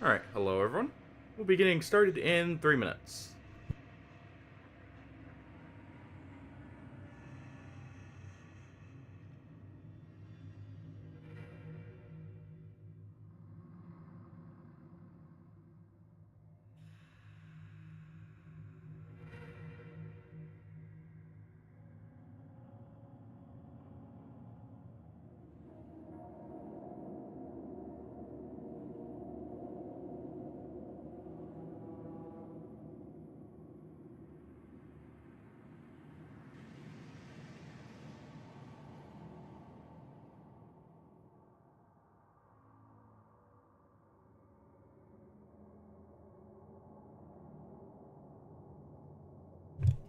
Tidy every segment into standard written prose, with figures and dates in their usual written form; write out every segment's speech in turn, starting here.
Alright, hello everyone. We'll be getting started in 3 minutes.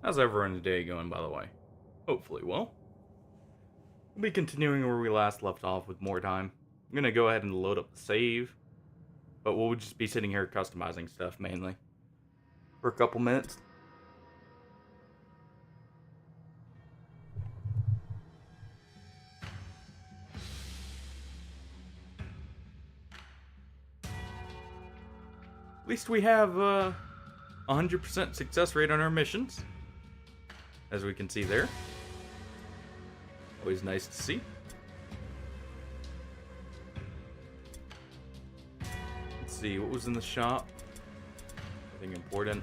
How's everyone's day going, by the way? Hopefully well. We'll be continuing where we last left off with more time. I'm gonna go ahead and load up the save, but we'll just be sitting here customizing stuff mainly for a couple minutes. At least we have 100% success rate on our missions, as we can see there. Always nice to see. Let's see, what was in the shop? Nothing important.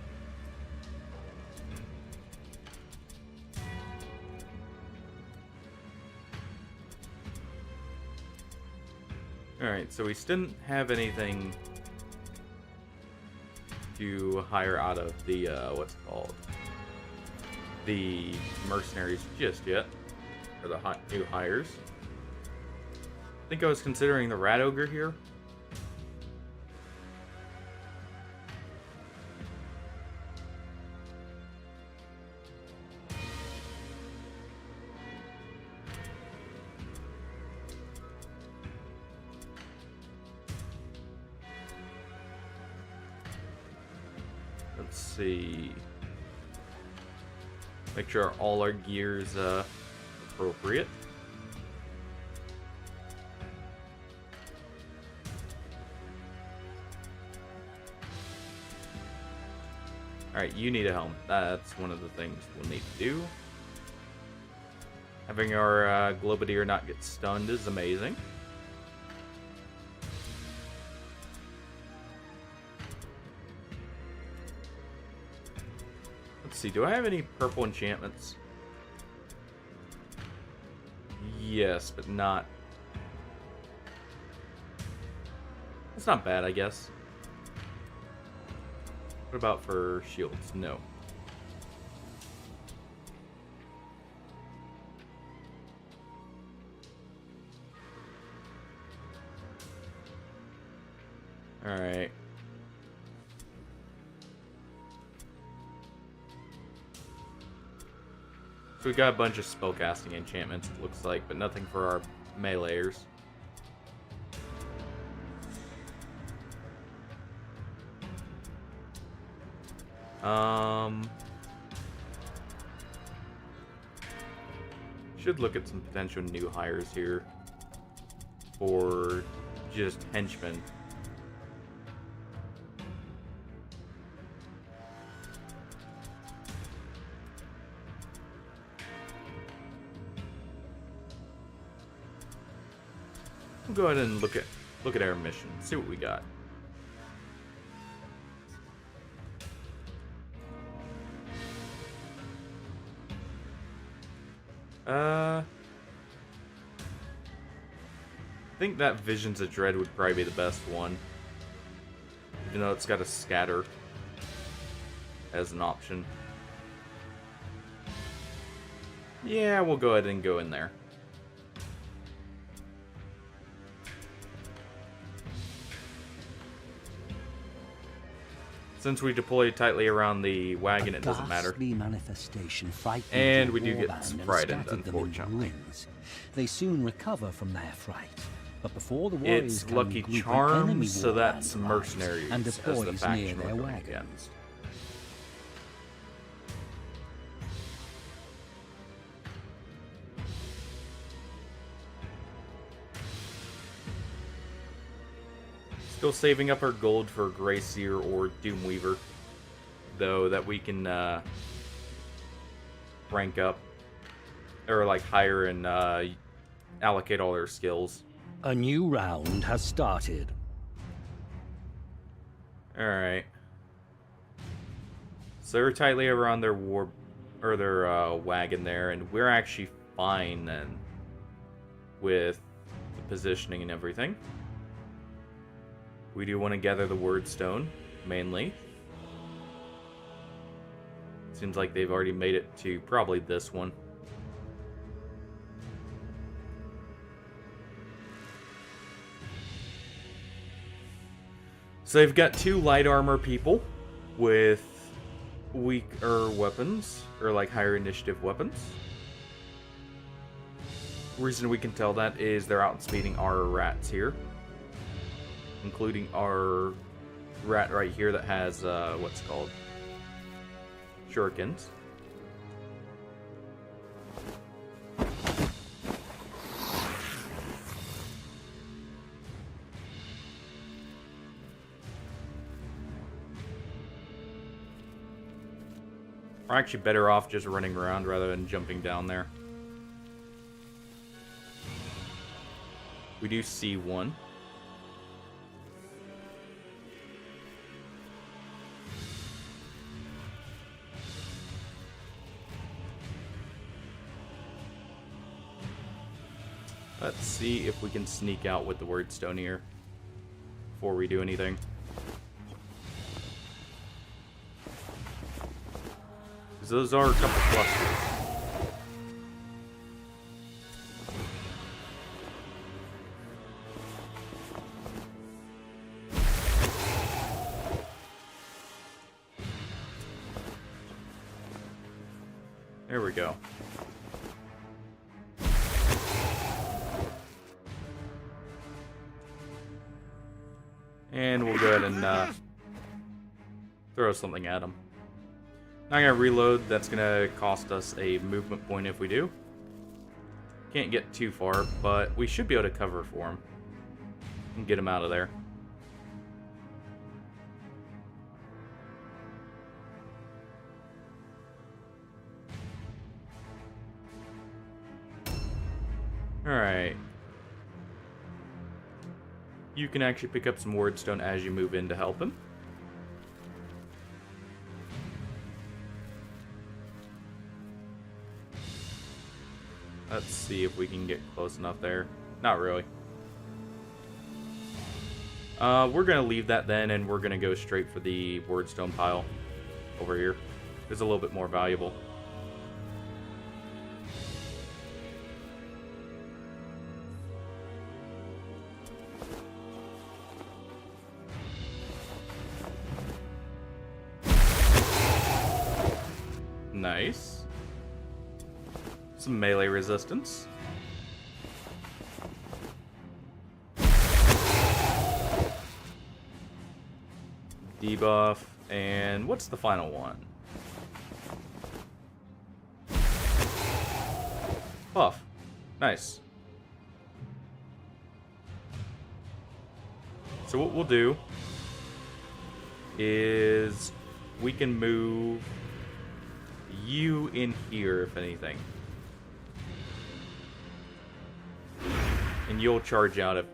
Alright, so we still didn't have anything to hire out of the, what's it called? The mercenaries just yet. Or the new hires. I think I was considering the rat ogre here. Let's see. Make sure all our gear's appropriate. Alright, you need a helmet. That's one of the things we'll need to do. Having our Globadier not get stunned is amazing. Let's see, do I have any purple enchantments? Yes, but not... It's not bad, I guess. What about for shields? No. Alright. So we got a bunch of spellcasting enchantments, it looks like, but nothing for our meleeers. Should look at some potential new hires here for just henchmen. We'll go ahead and look at our mission, see what we got. I think that Visions of Dread would probably be the best one. Even though it's got a scatter as an option. Yeah, we'll go ahead and go in there. Since we deploy tightly around the wagon, it doesn't matter. And we do get some frightened, unfortunately. They soon recover from their fright. But before the warriors it's Lucky Charms, so that's mercenaries and as the faction we're going against. Still saving up our gold for Grey Seer or Doomweaver, though, that we can rank up. Or, like, hire and allocate all their skills. A new round has started. Alright. So they're tightly around their wagon there, and we're actually fine then with the positioning and everything. We do want to gather the Wyrdstone, mainly. Seems like they've already made it to probably this one. So they've got 2 light armor people with weaker weapons, or like higher initiative weapons. Reason we can tell that is they're outspeeding our rats here, including our rat right here that has what's called shurikens. We're actually better off just running around rather than jumping down there. We do see one. Let's see if we can sneak out with the Wyrdstone here before we do anything. Those are a couple clusters. There we go. And we'll go ahead and throw something at them. Not gonna reload, that's gonna cost us a movement point if we do. Can't get too far, but we should be able to cover for him and get him out of there. Alright. You can actually pick up some Wyrdstone as you move in to help him. Let's see if we can get close enough there. Not really. We're going to leave that then, and we're going to go straight for the Wyrdstone pile over here. It's a little bit more valuable. Nice. Some melee resistance. Debuff, and what's the final one? Buff. Nice. So what we'll do is we can move you in here, if anything. And you'll charge out if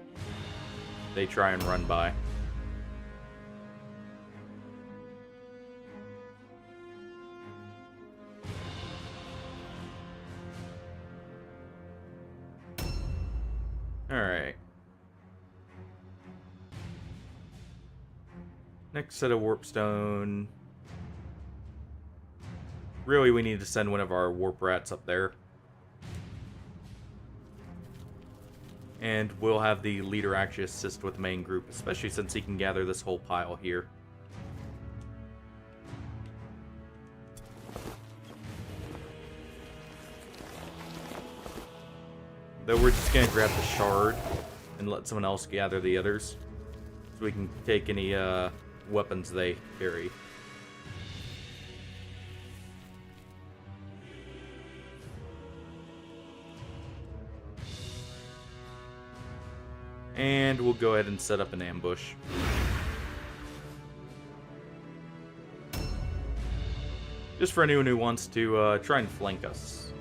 they try and run by. Alright. Next set of Warpstone. Really, we need to send one of our warp rats up there. And we'll have the leader actually assist with the main group, especially since he can gather this whole pile here. Though we're just going to grab the shard and let someone else gather the others, so we can take any weapons they carry. And we'll go ahead and set up an ambush. Just for anyone who wants to try and flank us.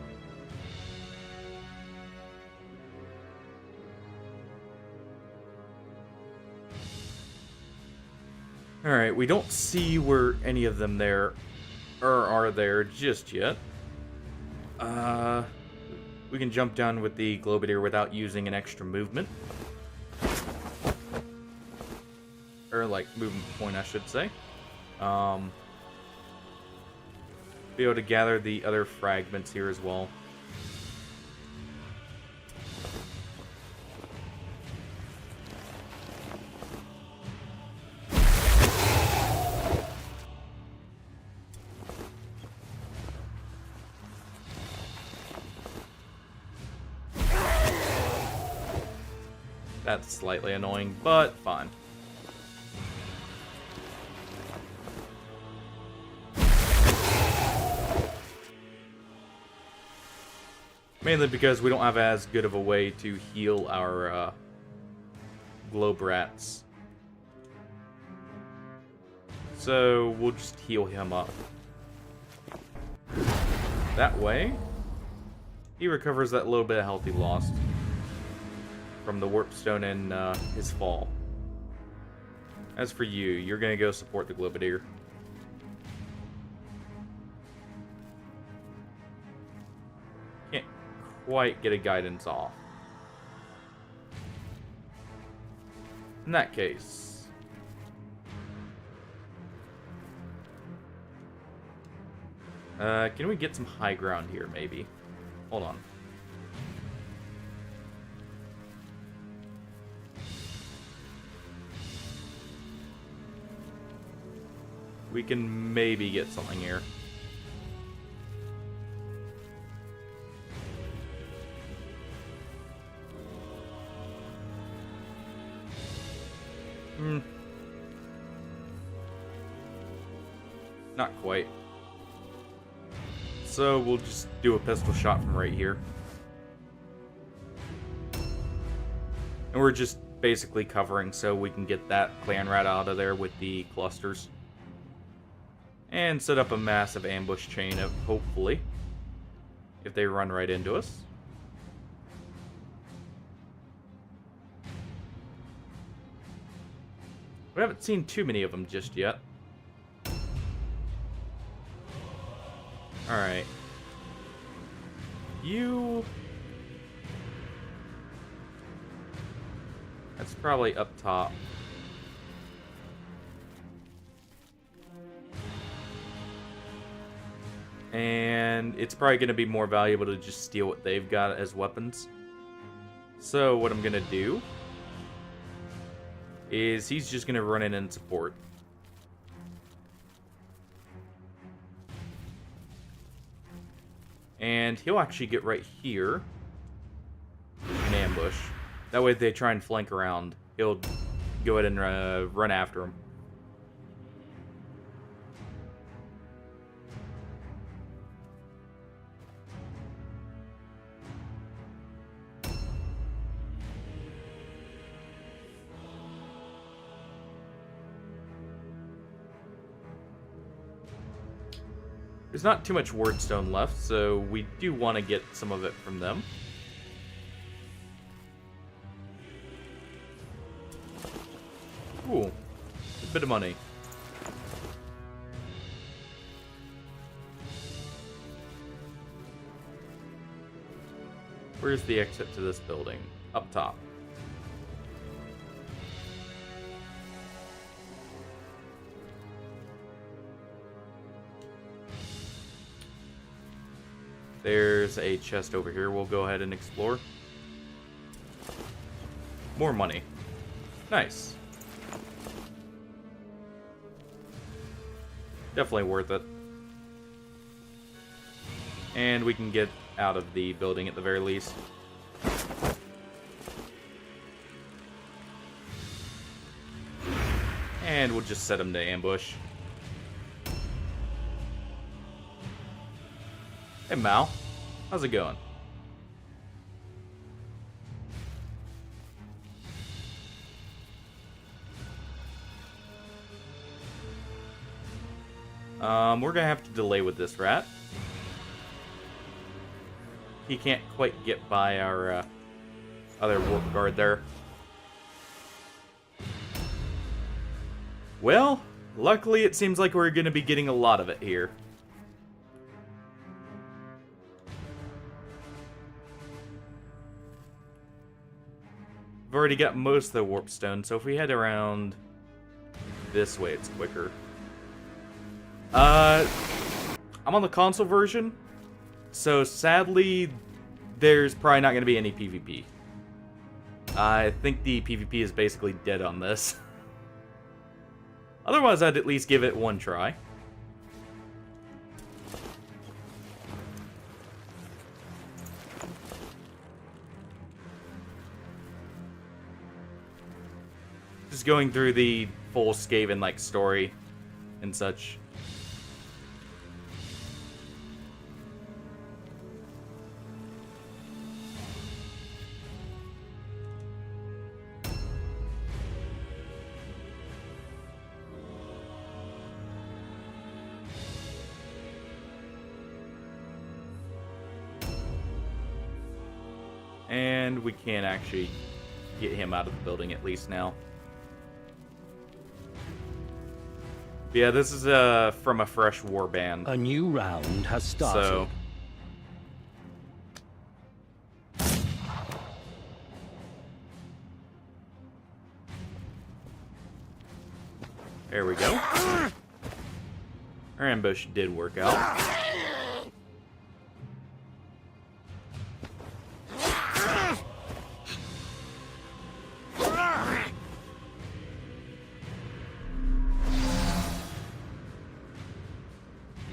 Alright, we don't see where any of them there are there just yet. We can jump down with the Globadier without using an extra movement. Or, like, movement point, I should say. Be able to gather the other fragments here as well. That's slightly annoying, but fine. Mainly because we don't have as good of a way to heal our globe rats. So we'll just heal him up. That way, he recovers that little bit of health he lost from the Wyrdstone and his fall. As for you, you're gonna go support the Globadier. Can't quite get a guidance off. In that case, can we get some high ground here, maybe? Hold on. We can maybe get something here. Not quite. So we'll just do a pistol shot from right here. And we're just basically covering so we can get that clan rat out of there with the clusters. And set up a massive ambush chain, hopefully, if they run right into us. We haven't seen too many of them just yet. Alright. You... That's probably up top. And it's probably going to be more valuable to just steal what they've got as weapons. So what I'm going to do is he's just going to run in and support. And he'll actually get right here and ambush. That way if they try and flank around, he'll go ahead and run after them. There's not too much Wyrdstone left, so we do want to get some of it from them. Ooh, a bit of money. Where's the exit to this building? Up top. There's a chest over here we'll go ahead and explore. More money. Nice. Definitely worth it. And we can get out of the building at the very least. And we'll just set him to ambush. Hey Mal, how's it going? We're gonna have to delay with this rat. He can't quite get by our other warp guard there. Well, luckily it seems like we're gonna be getting a lot of it here. We've already got most of the Wyrdstone, so if we head around this way, it's quicker. I'm on the console version, so sadly, there's probably not going to be any PvP. I think the PvP is basically dead on this. Otherwise, I'd at least give it one try. Just going through the full Skaven-like story and such. And we can actually get him out of the building at least now. Yeah, this is from a fresh warband. A new round has started. So there we go. Our ambush did work out.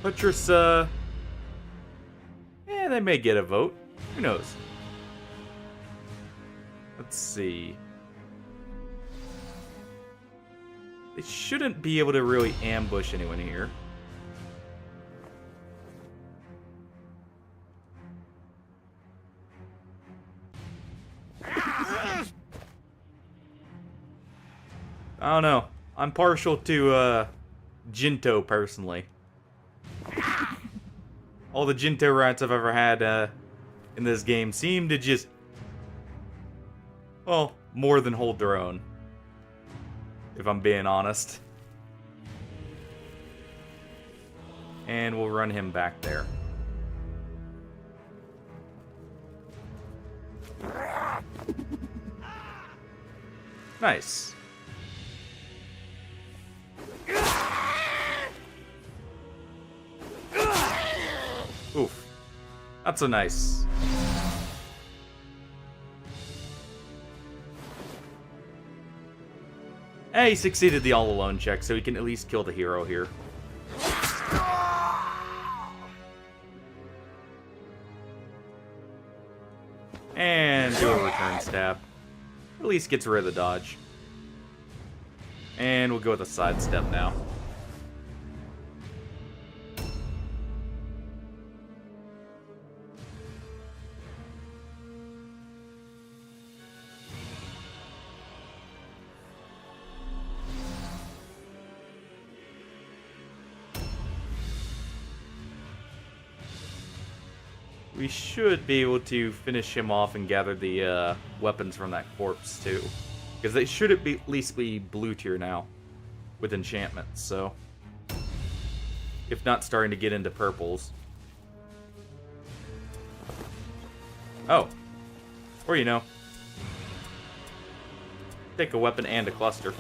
Buttress, yeah, they may get a vote. Who knows? Let's see. They shouldn't be able to really ambush anyone here. I don't know. I'm partial to Jinto personally. All the Jinto rats I've ever had in this game seem to just, well, more than hold their own, if I'm being honest. And we'll run him back there. Nice. Oof. Not so nice. Hey, he succeeded the all-alone check, so he can at least kill the hero here. And do a return stab. At least gets rid of the dodge. And we'll go with a sidestep now. We should be able to finish him off and gather the weapons from that corpse too. Because they should at least be blue tier now with enchantments, so if not starting to get into purples. Oh. Or you know. Take a weapon and a cluster.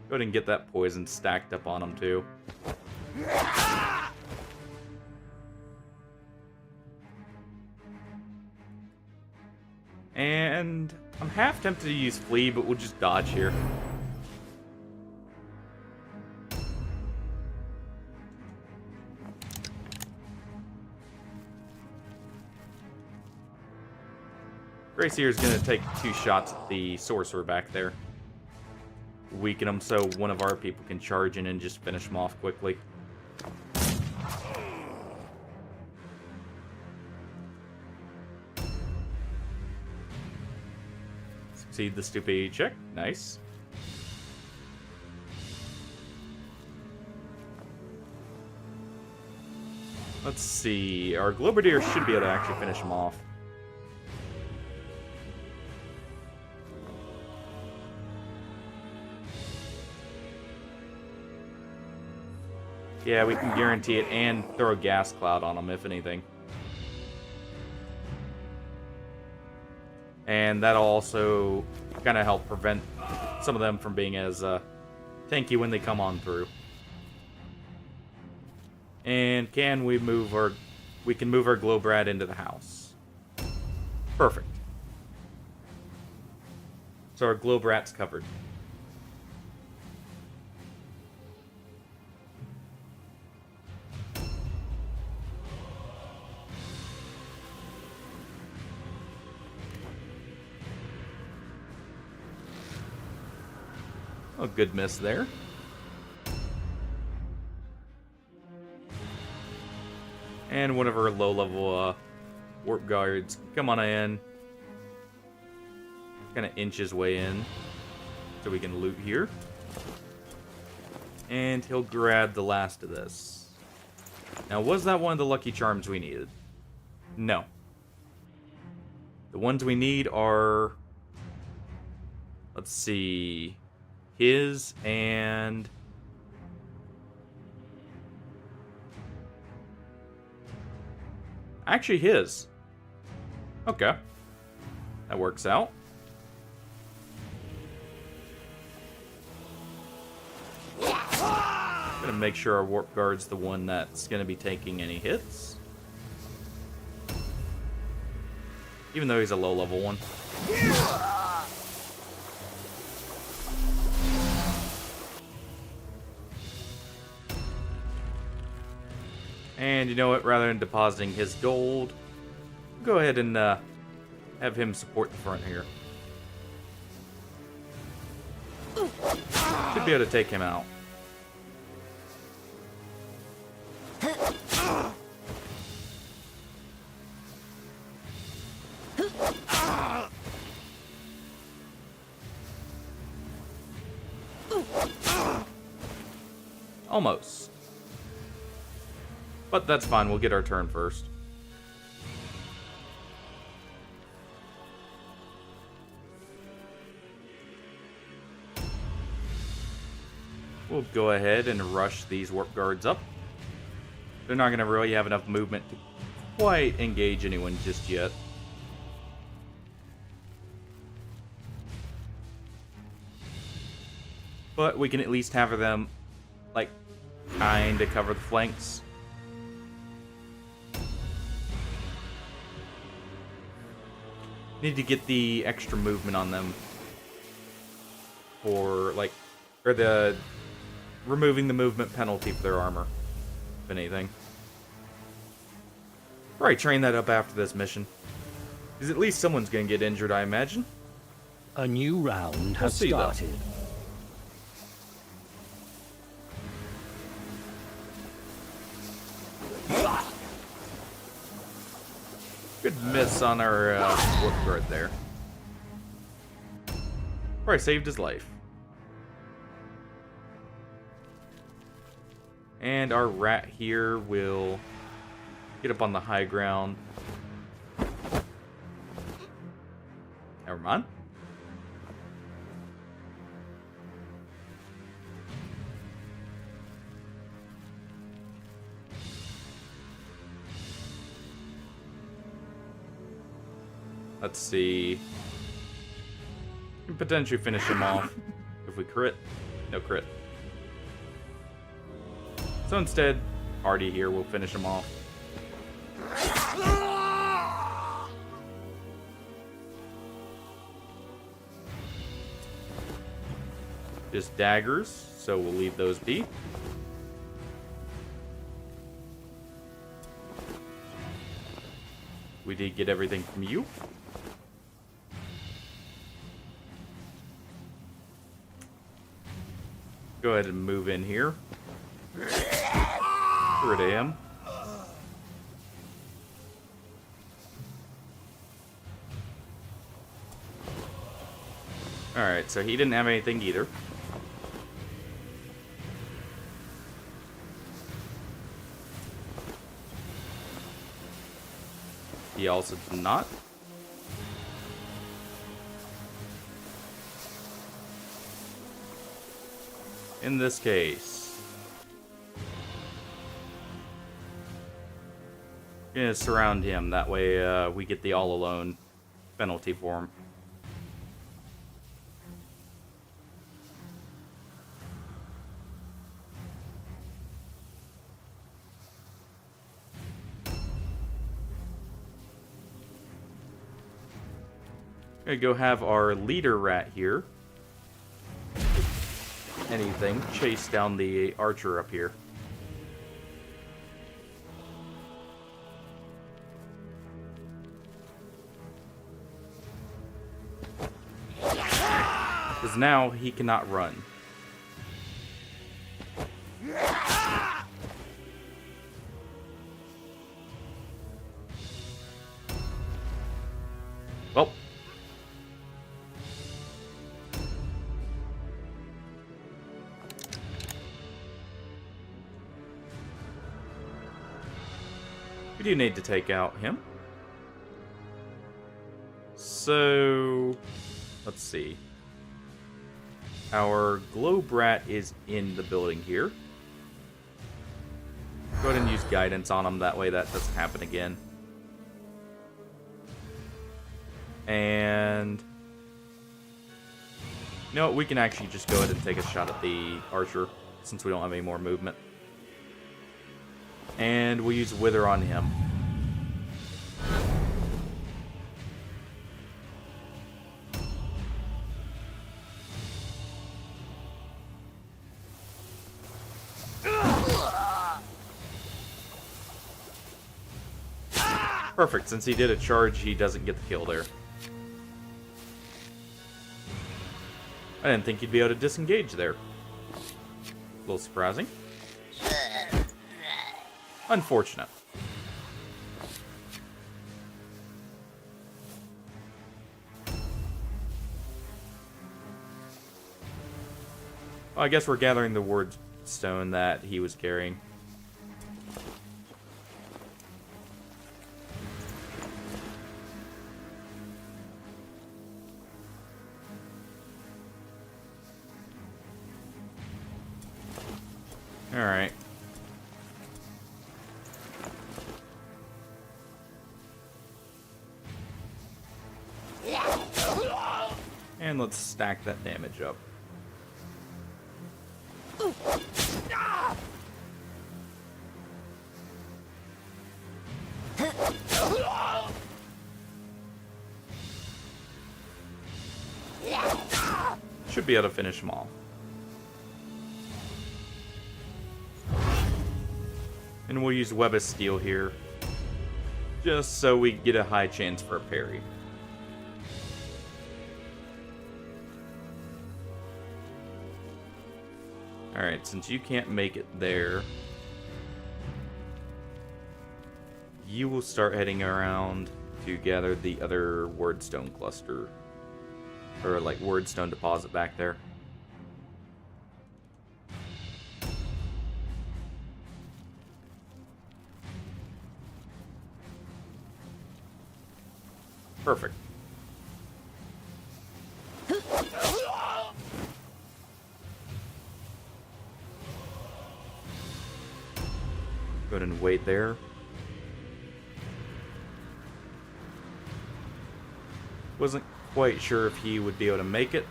Go ahead and get that poison stacked up on him too. And I'm half tempted to use flee, but we'll just dodge here. Grace here is going to take 2 shots at the sorcerer back there. Weaken him so one of our people can charge in and just finish him off quickly. Succeed the stupidity check. Nice. Let's see. Our Globadier should be able to actually finish him off. Yeah, we can guarantee it and throw a gas cloud on him, if anything. And that'll also kind of help prevent some of them from being as tanky when they come on through. And can we move our... We can move our Globrat into the house. Perfect. So our Globrat's covered. Oh, good miss there. And one of our low-level warp guards. Come on in. Kind of inch his way in. So we can loot here. And he'll grab the last of this. Now, was that one of the lucky charms we needed? No. The ones we need are... Let's see... His and... Actually, his. Okay. That works out. Gonna make sure our warp guard's the one that's gonna be taking any hits. Even though he's a low-level one. And you know what? Rather than depositing his gold, go ahead and have him support the front here. Should be able to take him out. Almost. But that's fine, we'll get our turn first. We'll go ahead and rush these warp guards up. They're not going to really have enough movement to quite engage anyone just yet. But we can at least have them, like, kinda cover the flanks. Need to get the extra movement on them for, like, or the removing the movement penalty for their armor, if anything. Probably train that up after this mission, because at least someone's gonna get injured, I imagine. A new round has see, though. started. Good miss on our warp guard there. Probably saved his life. And our rat here will get up on the high ground. Never mind. Let's see. We can potentially finish him off if we crit. No crit. So instead, Artie here will finish him off. Just daggers, so we'll leave those be. We did get everything from you. Go ahead and move in here. Rid of him. Alright, so he didn't have anything either. He also did not. In this case, I'm gonna surround him. That way, we get the all alone penalty for him. Gonna go have our leader rat here. Anything, chase down the archer up here. Because now he cannot run. Well. We do need to take out him. So, let's see. Our globe rat is in the building here. Go ahead and use guidance on him, that way that doesn't happen again. And you know what, we can actually just go ahead and take a shot at the archer, since we don't have any more movement. And we'll use Wither on him. Perfect, since he did a charge, he doesn't get the kill there. I didn't think he'd be able to disengage there. A little surprising. Unfortunate. Well, I guess we're gathering the Wyrdstone that he was carrying. Alright. And let's stack that damage up. Should be able to finish them all. And we'll use Web of Steel here, just so we get a high chance for a parry. Alright, since you can't make it there, you will start heading around to gather the other Wyrdstone cluster. Or like Wyrdstone deposit back there. Perfect. Go ahead and wait there. Wasn't quite sure if he would be able to make it,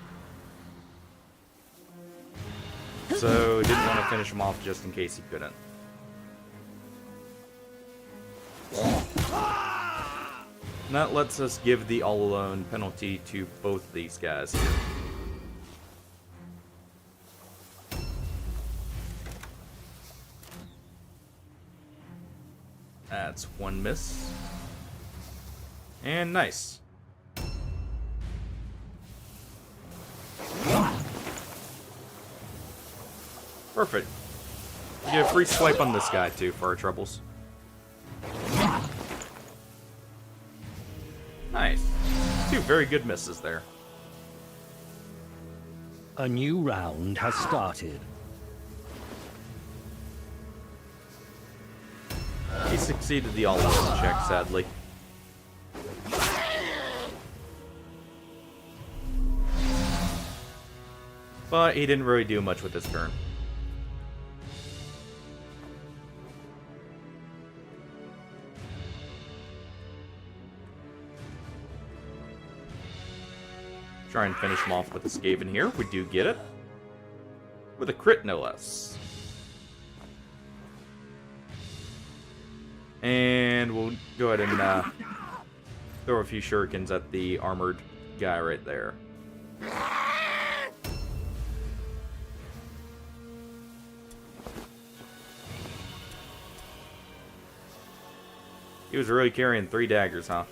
so didn't want to finish him off just in case he couldn't. And that lets us give the all-alone penalty to both of these guys here. That's one miss. And nice. Perfect. We get a free swipe on this guy too for our troubles. Nice. Two very good misses there. A new round has started. He succeeded the all-in check, sadly. But he didn't really do much with his turn. Try and finish him off with a Skaven here. We do get it. With a crit, no less. And we'll go ahead and throw a few shurikens at the armored guy right there. He was really carrying 3 daggers, huh?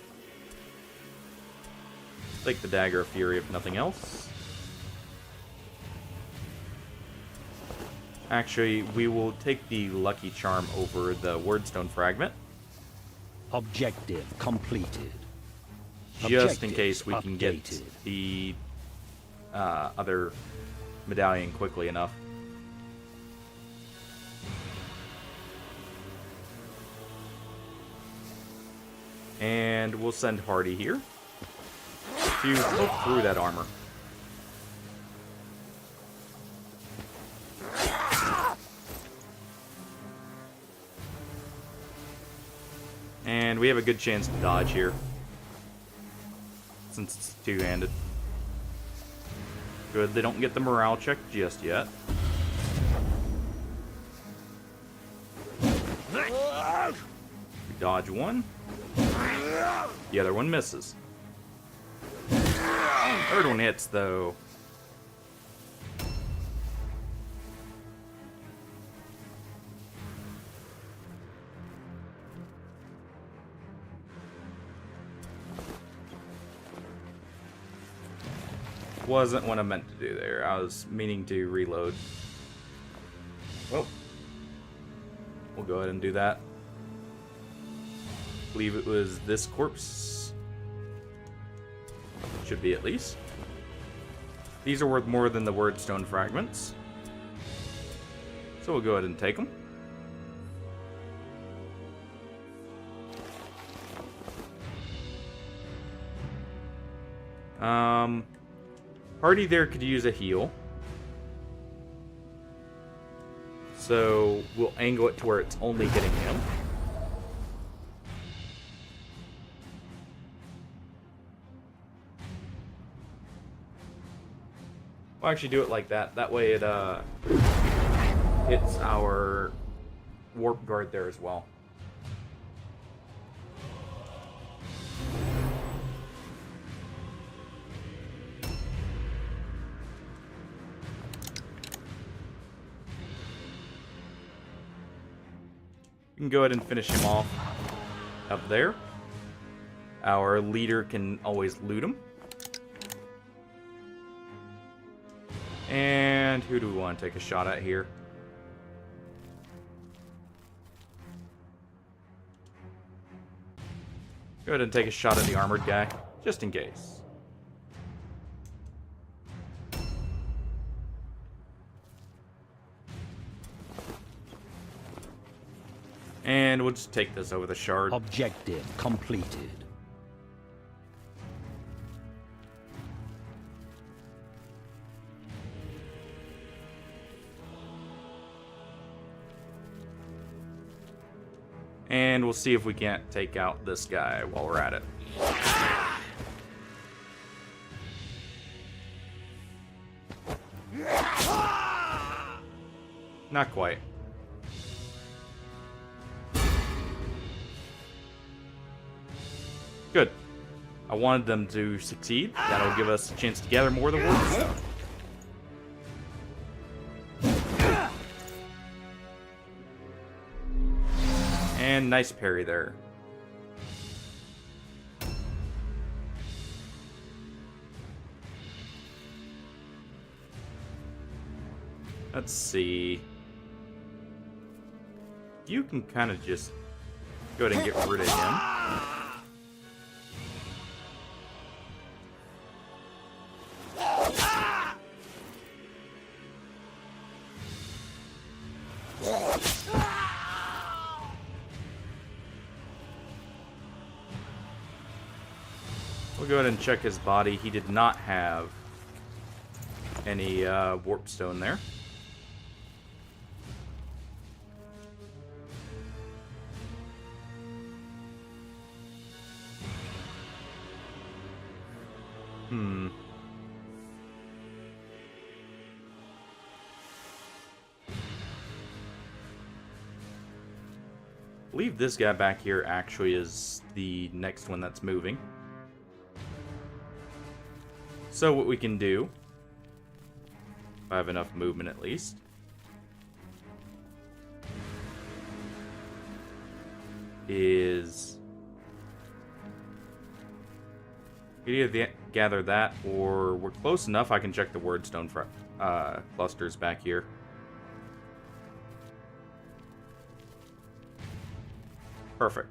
Take the Dagger of Fury if nothing else. Actually, we will take the Lucky Charm over the Wyrdstone Fragment. Objective completed. Just in case we Objective can get updated. the other medallion quickly enough. And we'll send Hardy here to poke through that armor. And we have a good chance to dodge here, since it's two-handed. Good, they don't get the morale check just yet. We dodge one. The other one misses. Third one hits, though. Wasn't what I meant to do there. I was meaning to reload. Well, we'll go ahead and do that. I believe it was this corpse. Should be at least. These are worth more than the Wyrdstone fragments. So we'll go ahead and take them. Hardy there could use a heal. So we'll angle it to where it's only hitting him. We'll actually do it like that. That way it hits our warp guard there as well. We can go ahead and finish him off up there. Our leader can always loot him. And who do we want to take a shot at here? Go ahead and take a shot at the armored guy, just in case. And we'll just take this over the shard. Objective completed. And we'll see if we can't take out this guy while we're at it. Not quite. Good. I wanted them to succeed. That'll give us a chance to gather more of the Wyrdstone. And nice parry there. Let's see. You can kind of just go ahead and get rid of him. We'll go ahead and check his body. He did not have any Wyrdstone there. I believe this guy back here actually is the next one that's moving. So what we can do, if I have enough movement at least, is either gather that, or we're close enough I can check the Wyrdstone clusters back here. Perfect.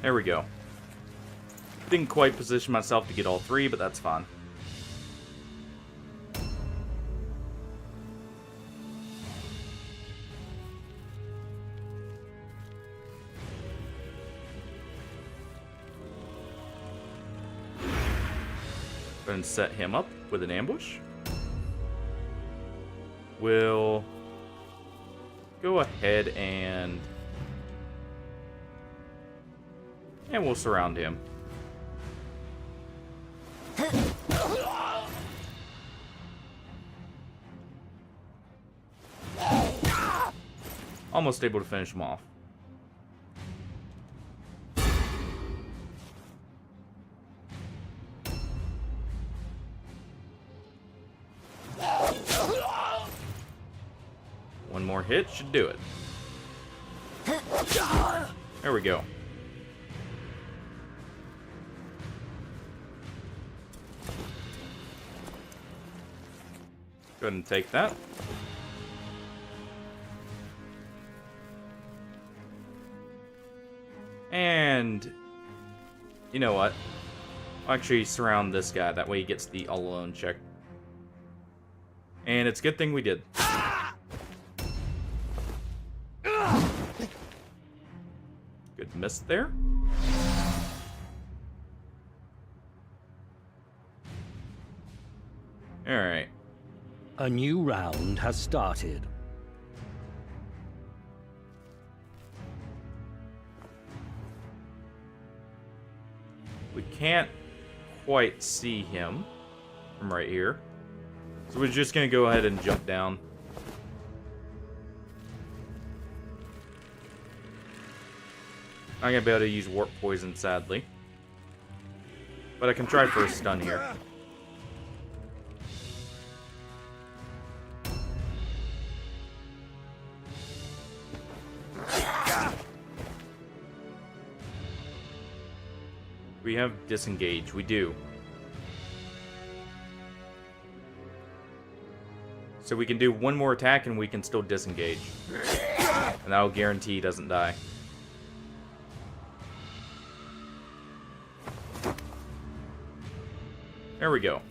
There we go. Didn't quite position myself to get all three, but that's fine. And set him up with an ambush. We'll go ahead and we'll surround him. Almost able to finish him off. One more hit should do it. There we go. Go ahead and take that. And you know what? I'll actually surround this guy. That way he gets the all alone check. And it's a good thing we did. Good miss there. Alright. A new round has started. We can't quite see him from right here. So we're just going to go ahead and jump down. Not going to be able to use warp poison, sadly. But I can try for a stun here. We have disengage. We do. So we can do one more attack and we can still disengage. And that'll guarantee he doesn't die. There we go.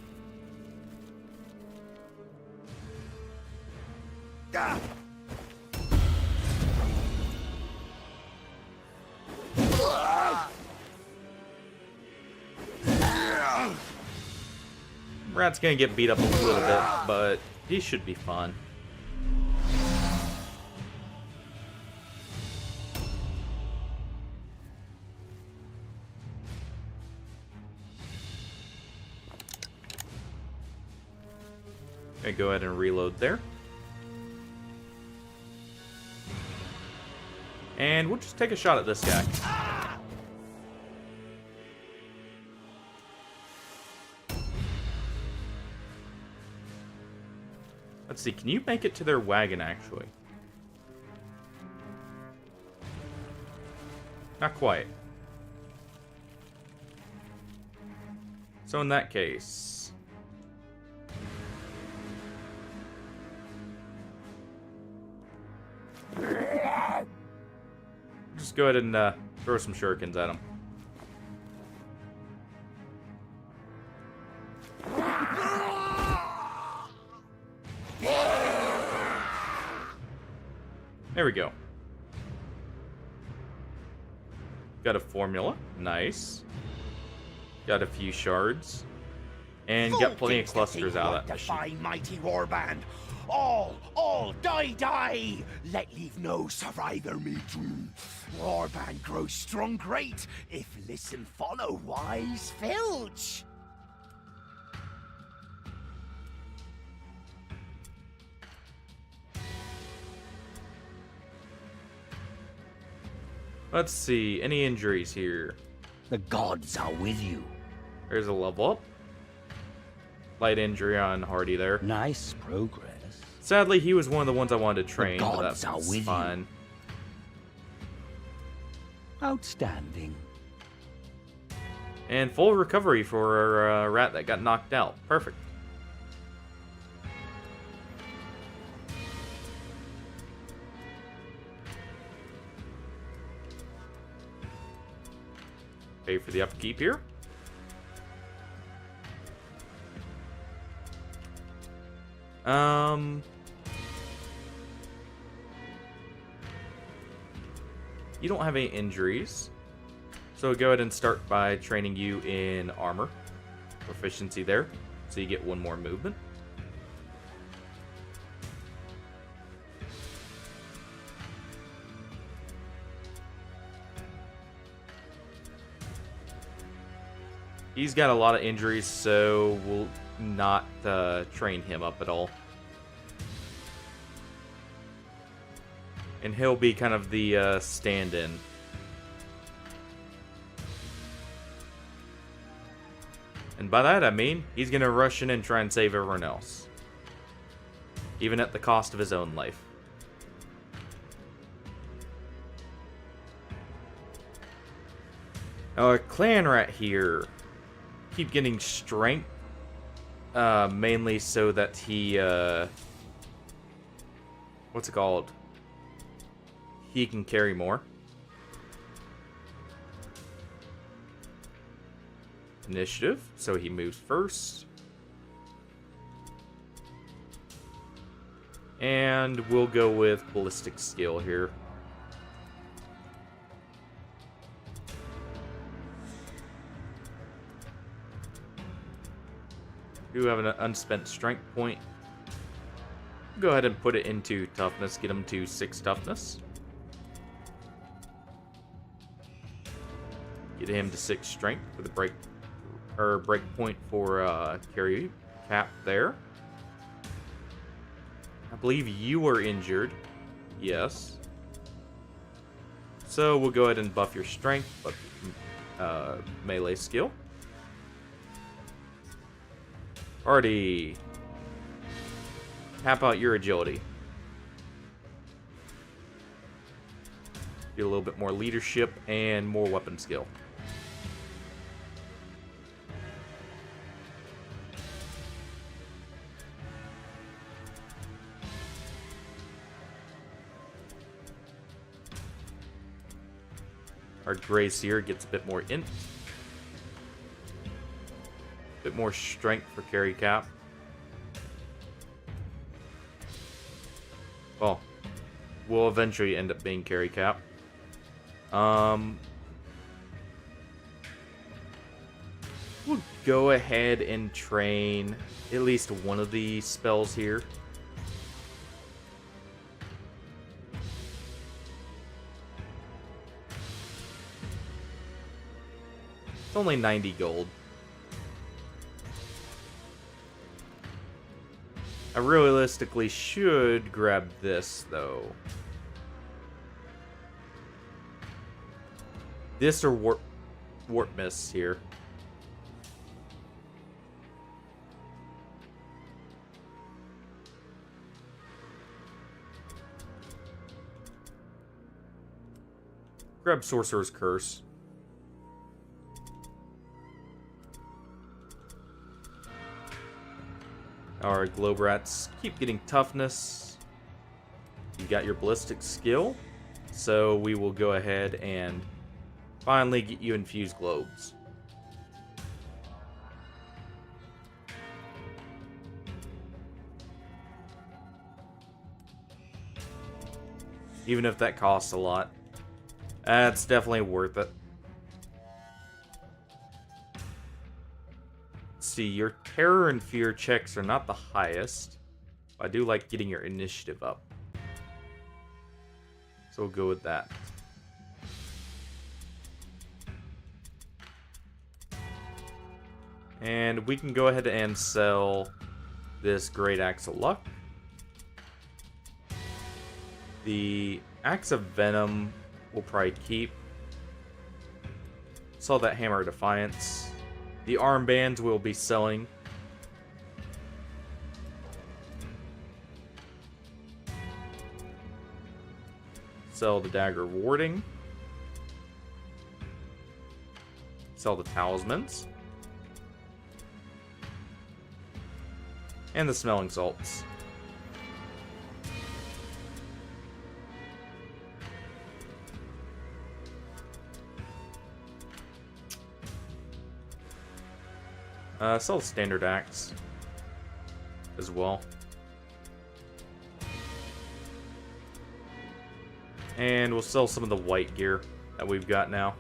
Rat's gonna get beat up a little bit, but he should be fine. Okay, go ahead and reload there. And we'll just take a shot at this guy. Let's see, can you make it to their wagon, actually? Not quite. So in that case... just go ahead and Throw some shurikens at him. There we go. Got a formula. Nice. Got a few shards. And got plenty of clusters out of that machine. Mighty warband. All, die! Let leave no survivor me true. Warband grows strong great, if listen follow wise filch. Let's see, any injuries here? The gods are with you. There's a level up. Light injury on Hardy there. Nice progress. Sadly, he was one of the ones I wanted to train, but gods are that's with fine. Outstanding. And full recovery for a rat that got knocked out. Perfect. Pay for the upkeep here. You don't have any injuries, so go ahead and start by training you in armor. Proficiency there, so you get one more movement. He's got a lot of injuries, so we'll not train him up at all. And he'll be kind of the stand-in. And by that I mean, he's going to rush in and try and save everyone else. Even at the cost of his own life. Our clan rat here. Keep getting strength. Mainly so that he, what's it called? He can carry more. Initiative, so he moves first. And we'll go with ballistic skill here. Do have an unspent strength point. Go ahead and put it into toughness, get him to 6 toughness. Get him to 6 strength for the break point for carry cap there. I believe you were injured. Yes. So we'll go ahead and buff your strength, buff melee skill. Already. Tap out your agility. Get a little bit more leadership and more weapon skill. Our Gracier gets a bit more int. A bit more strength for carry cap. Well, we'll eventually end up being carry cap. We'll go ahead and train at least one of the spells here. It's only 90 gold. I realistically should grab this, though. This or warp mists here. Grab Sorcerer's Curse. Our globe rats keep getting toughness. You got your ballistic skill, so we will go ahead and finally get you infused globes. Even if that costs a lot. That's definitely worth it. Let's see, your terror and fear checks are not the highest. I do like getting your initiative up. So we'll go with that. And we can go ahead and sell this Great Axe of Luck. The Axe of Venom we'll probably keep. Sell that Hammer of Defiance. The armbands we'll be selling. Sell the Dagger of Warding. Sell the Talismans. And the Smelling Salts. Sell the Standard Axe as well. And we'll sell some of the white gear that we've got now.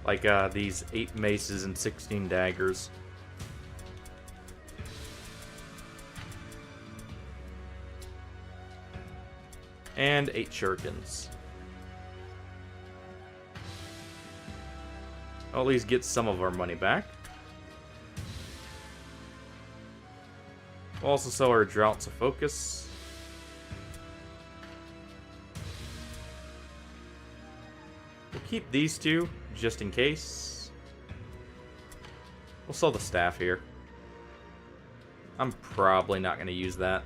Like these 8 maces and 16 daggers. And 8 shurikens. I'll at least get some of our money back. We'll also sell our Droughts of Focus. We'll keep these 2, just in case. We'll sell the staff here. I'm probably not going to use that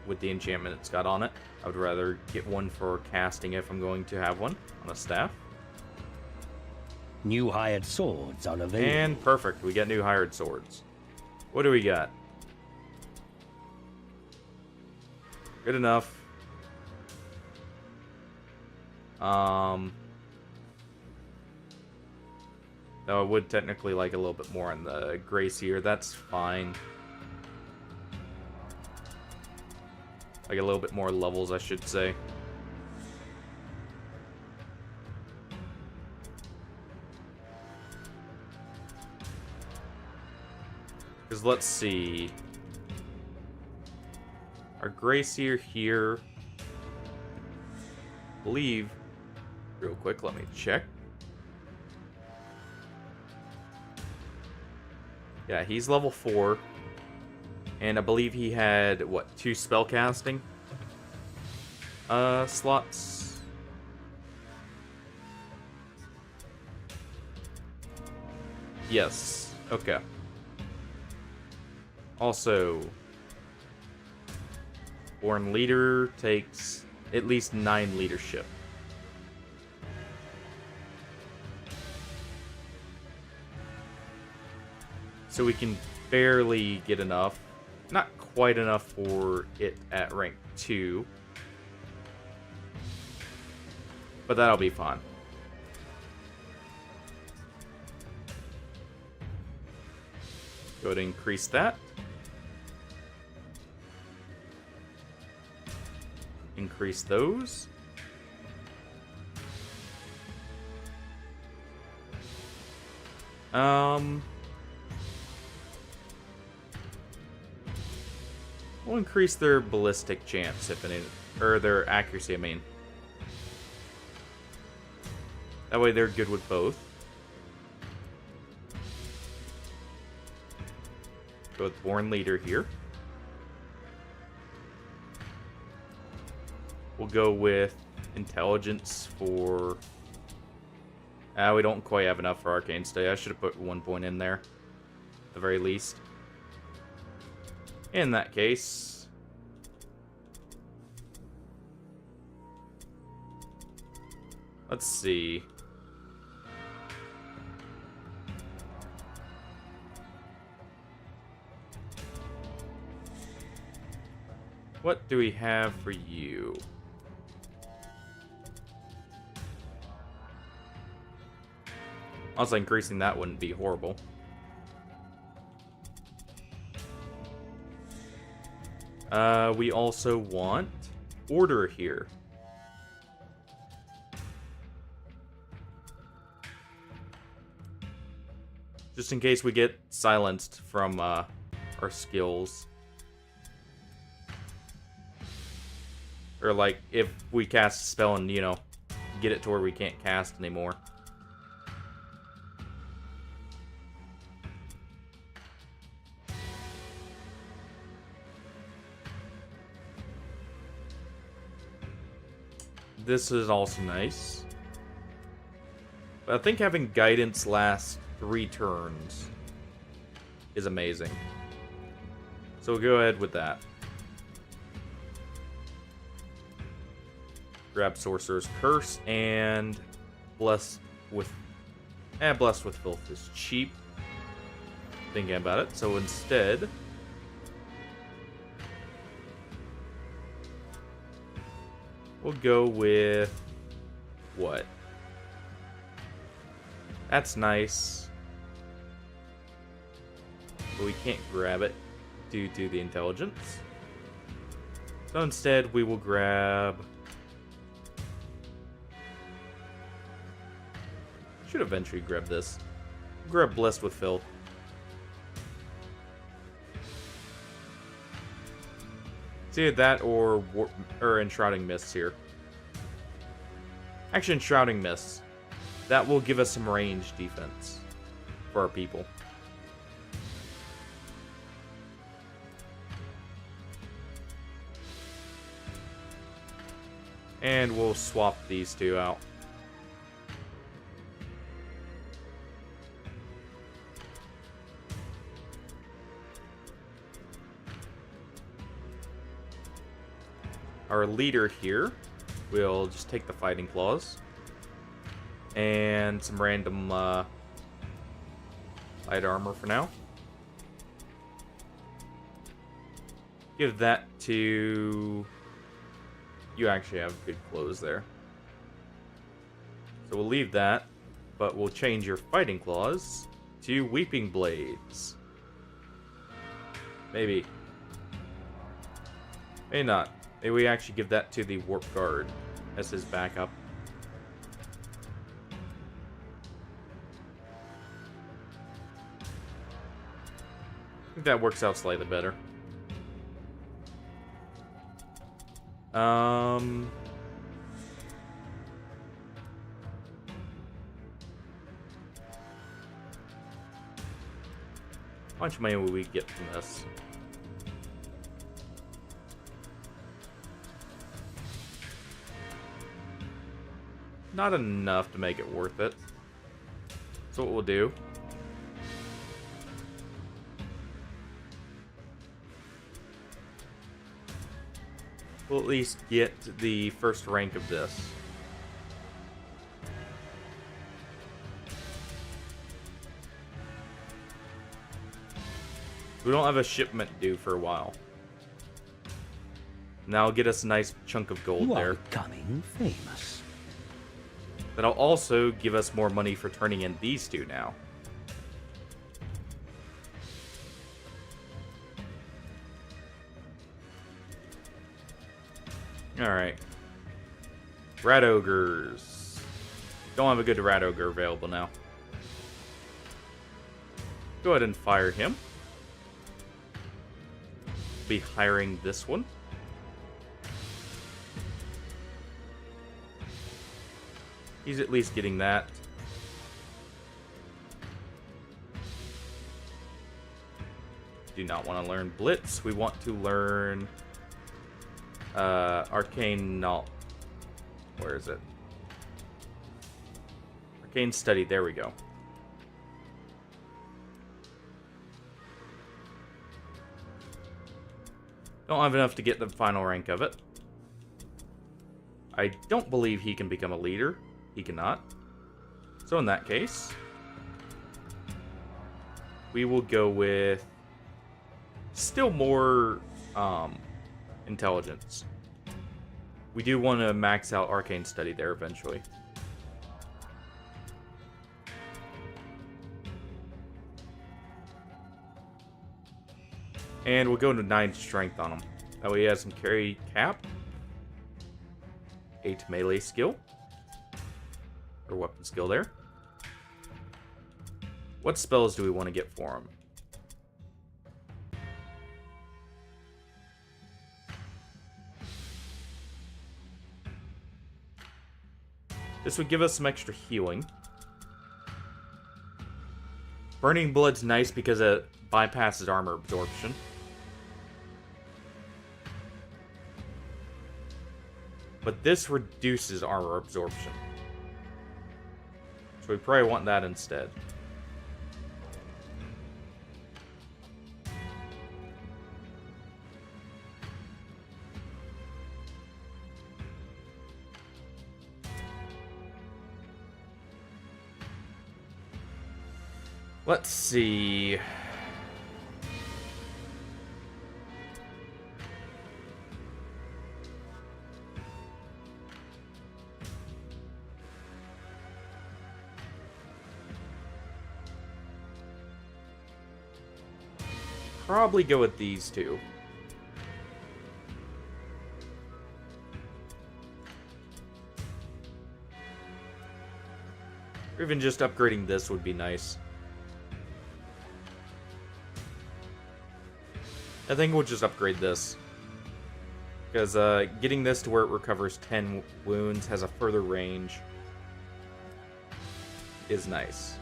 with the enchantment it's got on it. I would rather get one for casting if I'm going to have one on a staff. New hired swords are available. And perfect, we got new hired swords. What do we got? Good enough. Though I would technically like a little bit more on the Grace here. That's fine. Like a little bit more levels, I should say. Because let's see. Our Gracier here. I believe. Real quick, let me check. Yeah, he's level 4. And I believe he had, what, 2 spellcasting slots? Yes. Okay. Also, Born Leader takes at least 9 leadership. So we can barely get enough. Not quite enough for it at rank 2. But that'll be fun. Go ahead and increase that. Increase those. We'll increase their ballistic chance, if any, or their accuracy, I mean. That way they're good with both. Go with Born Leader here. We'll go with Intelligence for... we don't quite have enough for Arcane Stay. I should have put 1 point in there, at the very least. In that case... let's see... What do we have for you? Also, increasing that wouldn't be horrible. We also want order here. Just in case we get silenced from our skills. Or like, if we cast a spell and, you know, get it to where we can't cast anymore. This is also nice. But I think having guidance last 3 turns is amazing. So we'll go ahead with that. Grab Sorcerer's Curse and Blessed with Filth is cheap. Thinking about it. So instead, we'll go with what? That's nice. But we can't grab it due to the intelligence. So instead, we will grab... Should eventually grab this. Grab Blessed with Filth. It's either that or Enshrouding Mists here. Actually, Enshrouding Mists. That will give us some range defense for our people. And we'll swap these two out. Our leader here will just take the Fighting Claws. And some random light armor for now. Give that to... You actually have good clothes there. So we'll leave that, but we'll change your Fighting Claws to Weeping Blades. Maybe. Maybe not. Maybe we actually give that to the Warp Guard as his backup. I think that works out slightly better. How much money will we get from this? Not enough to make it worth it. So what we'll do... We'll at least get the first rank of this. We don't have a shipment due for a while. Now it'll get us a nice chunk of gold You there. are becoming famous. That'll also give us more money for turning in these two now. Alright. Rat Ogres. Don't have a good Rat Ogre available now. Go ahead and fire him. Be hiring this one. He's at least getting that. Do not want to learn Blitz. We want to learn Arcane Where is it? Arcane Study. There we go. Don't have enough to get the final rank of it. I don't believe he can become a leader. He cannot. So in that case, we will go with still more intelligence. We do want to max out Arcane Study there eventually. And we'll go to 9 strength on him. That way he has some carry cap. 8 melee skill. Or weapon skill there. What spells do we want to get for him? This would give us some extra healing. Burning Blood's nice because it bypasses armor absorption. But this reduces armor absorption. So we probably want that instead. Let's see. Probably go with these two. Or even just upgrading this would be nice. I think we'll just upgrade this. Because getting this to where it recovers 10 wounds, has a further range, is nice.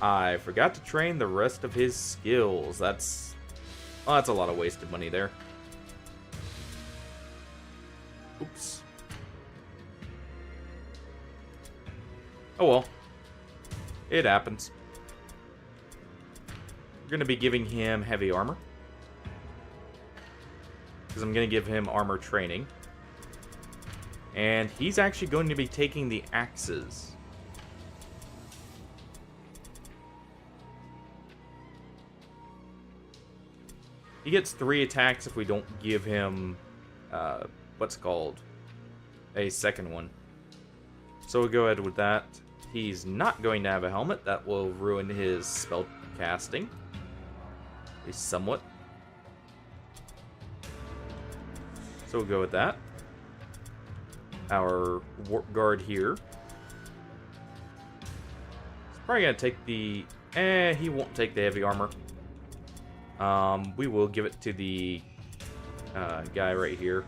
I forgot to train the rest of his skills. That's a lot of wasted money there. Oops. Oh well. It happens. We're going to be giving him heavy armor. Because I'm going to give him armor training. And he's actually going to be taking the axes. He gets 3 attacks if we don't give him, what's called, a second one. So we'll go ahead with that. He's not going to have a helmet. That will ruin his spell casting. At least somewhat. So we'll go with that. Our Warp Guard here. He's probably going to take the... he won't take the heavy armor. We will give it to the guy right here.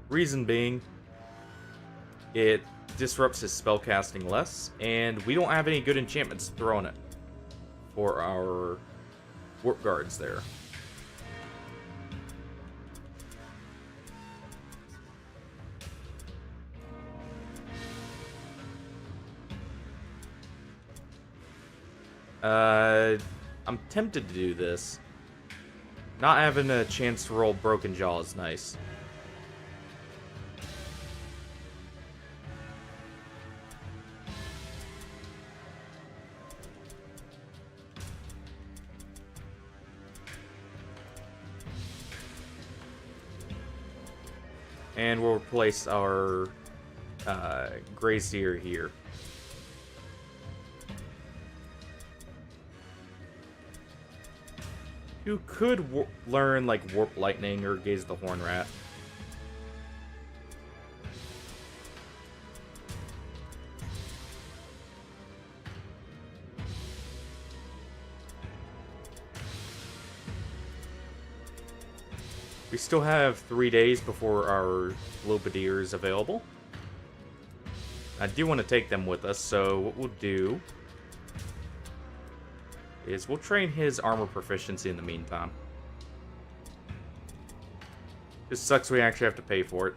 Reason being, it disrupts his spell casting less, and we don't have any good enchantments to throw on it for our Warp Guards there. I'm tempted to do this. Not having a chance to roll Broken Jaw is nice. And we'll replace our Grazier here. You could learn, like, Warp Lightning or Gaze the Horn Rat. We still have 3 days before our Globadier is available. I do want to take them with us, so what we'll do is we'll train his armor proficiency in the meantime. This sucks we actually have to pay for it.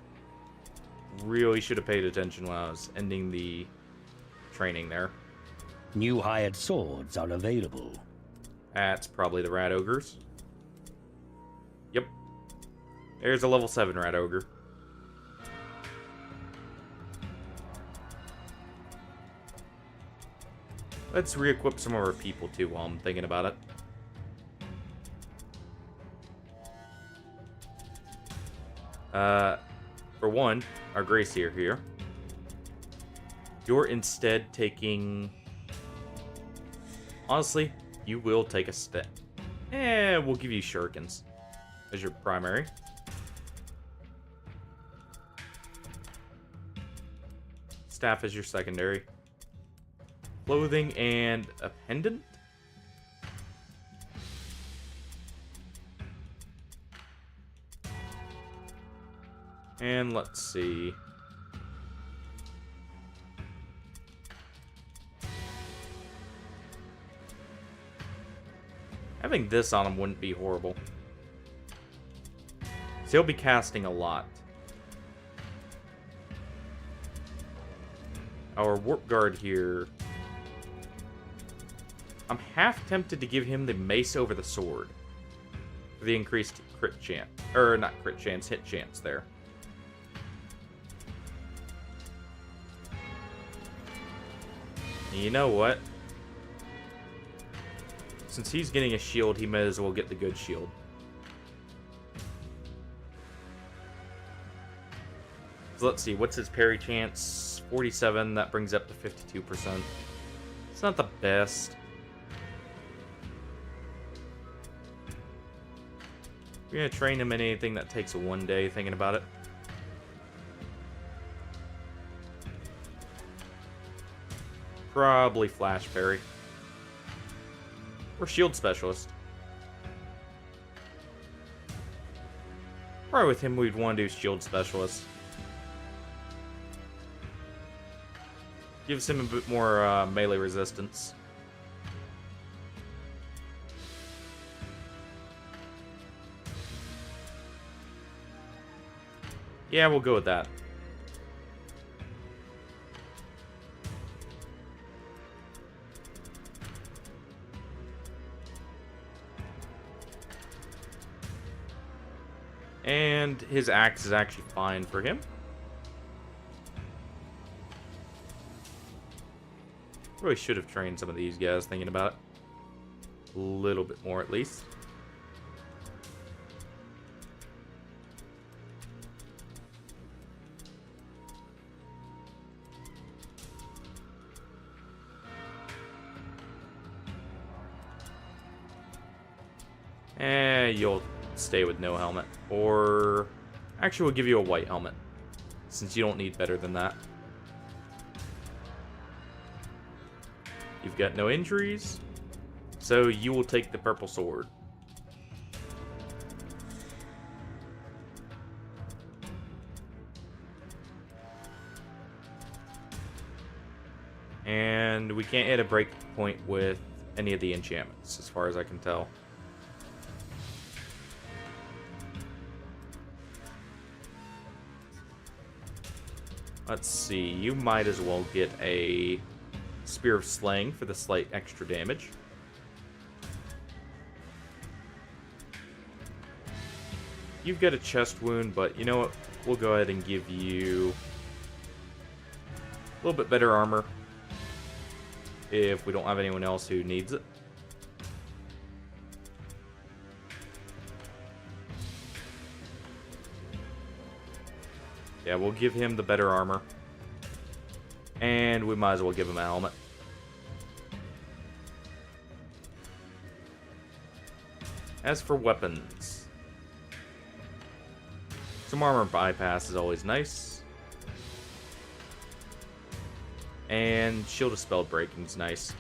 Really should have paid attention when I was ending the training there. New hired swords are available. That's probably the Rat Ogres. Yep. There's a level 7 Rat Ogre. Let's re-equip some of our people too while I'm thinking about it. For one, our Gracier here. You're instead taking... Honestly, you will take a step. We'll give you Shurikens as your primary. Staff as your secondary. Clothing and a pendant? And let's see. Having this on him wouldn't be horrible. So he'll be casting a lot. Our Warp Guard here. I'm half tempted to give him the Mace over the Sword. For the increased crit chance. Or not crit chance, hit chance there. You know what? Since he's getting a shield, he may as well get the good shield. So let's see, what's his parry chance? 47, that brings up to 52%. It's not the best. We're gonna train him in anything that takes a 1 day, thinking about it. Probably Flash Parry. Or Shield Specialist. Probably with him we'd want to do Shield Specialist. Gives him a bit more melee resistance. Yeah, we'll go with that. And his axe is actually fine for him. Really should have trained some of these guys, thinking about it. A little bit more, at least. You'll stay with no helmet. Or... actually, we'll give you a white helmet, since you don't need better than that. You've got no injuries, so you will take the purple sword. And we can't hit a break point with any of the enchantments, as far as I can tell. Let's see, you might as well get a Spear of Slaying for the slight extra damage. You've got a chest wound, but you know what? We'll go ahead and give you a little bit better armor if we don't have anyone else who needs it. Yeah, we'll give him the better armor. And we might as well give him a helmet. As for weapons, some armor bypass is always nice. And Shield of Spell Breaking is nice.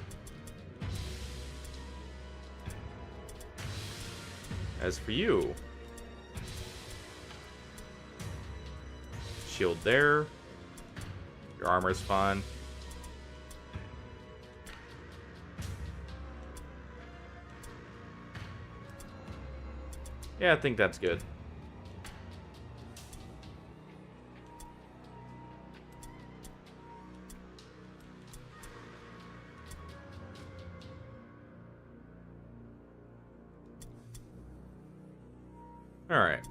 As for you, shield there. Your armor's fine. Yeah, I think that's good. All right.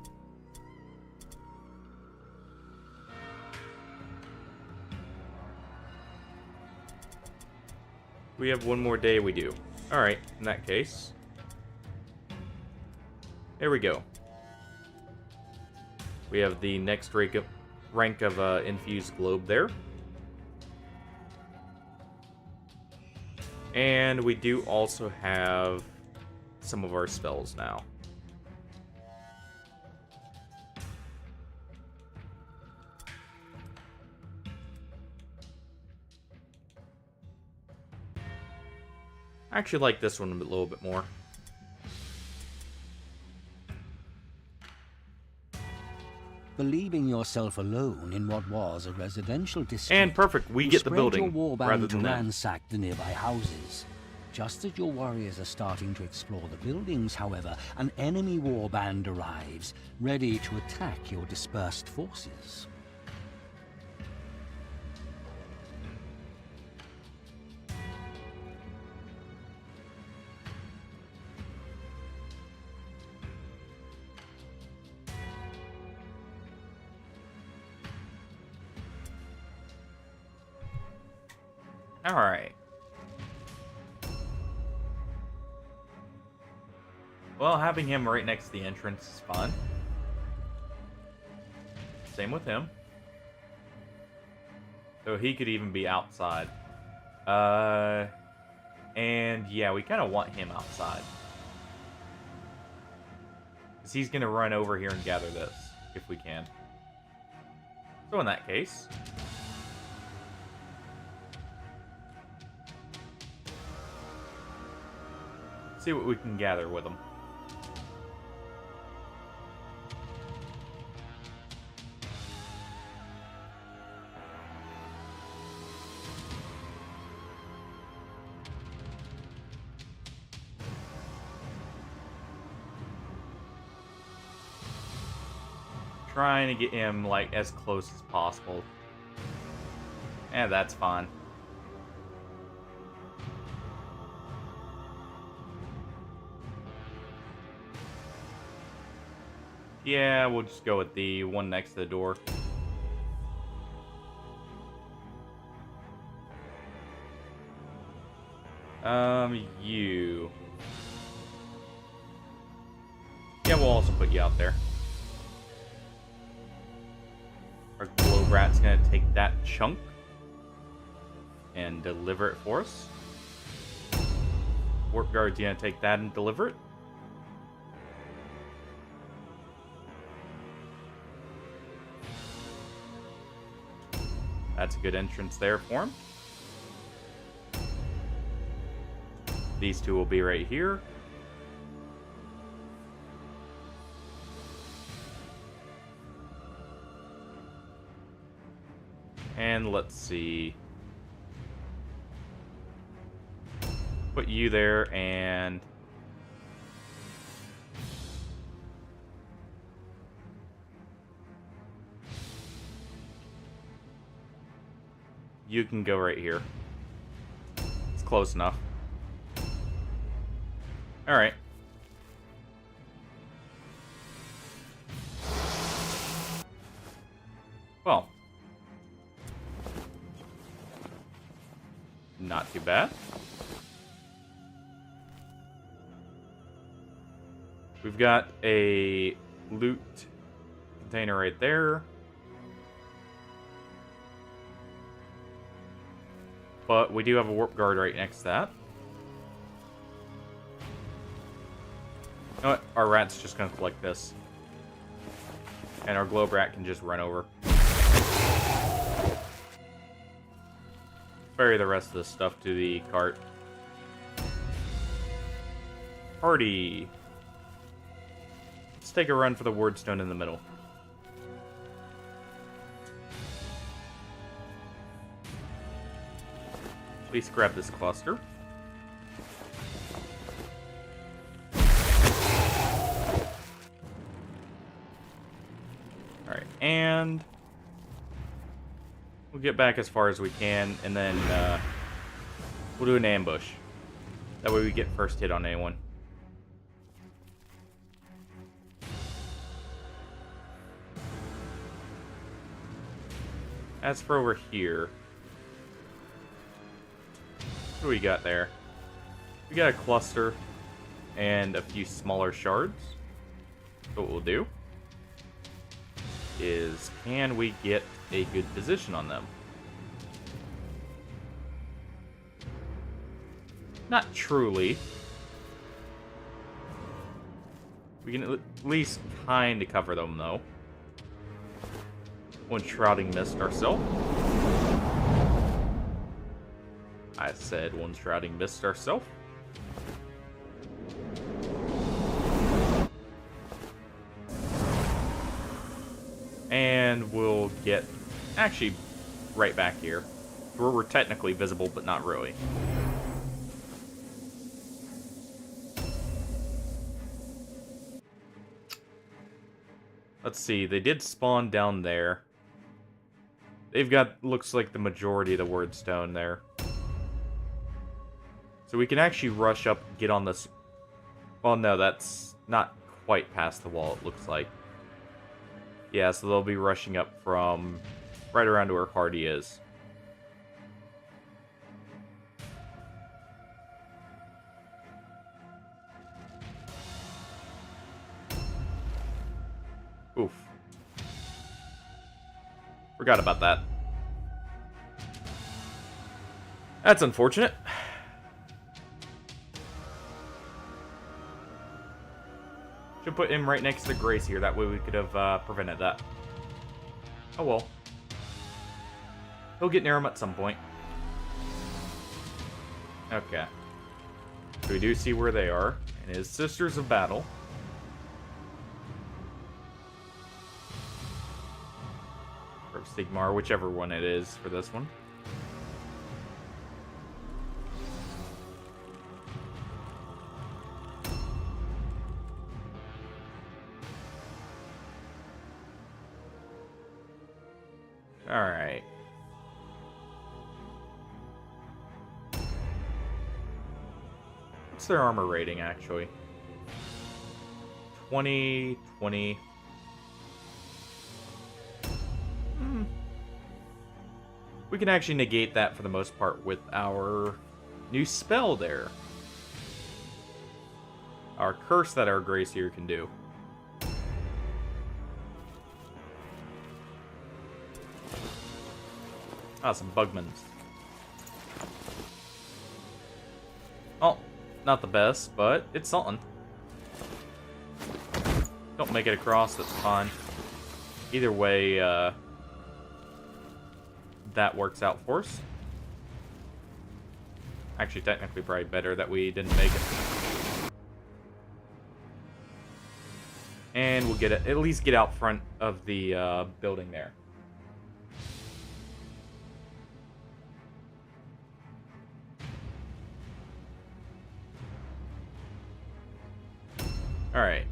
We have one more day, we do. Alright, in that case. There we go. We have the next rank of infused globe there. And we do also have some of our spells now. I actually like this one a little bit more. Believing yourself alone in what was a residential district, And perfect, we you get the spread building your warband rather to than them. ransack the nearby houses. Just as your warriors are starting to explore the buildings, however, an enemy warband arrives, ready to attack your dispersed forces. Alright. Well, having him right next to the entrance is fun. Same with him. So he could even be outside. And yeah, we kind of want him outside. Because he's going to run over here and gather this, if we can. So in that case... see what we can gather with him. Trying to get him, like, as close as possible. And that's fine. Yeah, we'll just go with the one next to the door. You. Yeah, we'll also put you out there. Our glow rat's gonna take that chunk and deliver it for us. Warp guard's gonna take that and deliver it. That's a good entrance there for him. These two will be right here. And let's see. Put you there and... you can go right here. It's close enough. Alright. Well. Not too bad. We've got a loot container right there. But we do have a warp guard right next to that. You know what? Our rat's just gonna collect this. And our globe rat can just run over. Ferry the rest of the stuff to the cart. Party! Let's take a run for the Wyrdstone in the middle. Please grab this cluster. Alright, and we'll get back as far as we can, and then we'll do an ambush. That way we get first hit on anyone. As for over here, What do we got there? We got a cluster and a few smaller shards. So what we'll do is, can we get a good position on them? Not truly. We can at least kind of cover them, though. One shrouding mist ourselves. I said one shrouding mist ourselves. And we'll get, actually, right back here, where we're technically visible, but not really. Let's see, they did spawn down there. They've got, looks like, the majority of the Wyrdstone there. So we can actually rush up and get on this. Well, no, that's not quite past the wall, it looks like. Yeah, so they'll be rushing up from right around to where Hardy is. Oof. Forgot about that. That's unfortunate. Should put him right next to Grace here. That way we could have prevented that. Oh well. He'll get near him at some point. Okay. So we do see where they are. And his Sisters of Battle. Or Sigmar, whichever one it is for this one. Alright. What's their armor rating, actually? 20, 20. We can actually negate that for the most part with our new spell there. Our curse that our Grace here can do. Ah, some Bugmans. Oh, not the best, but it's something. Don't make it across, that's fine. Either way, that works out for us. Actually, technically, probably better that we didn't make it. And we'll get it, at least get out front of the building there. Alright.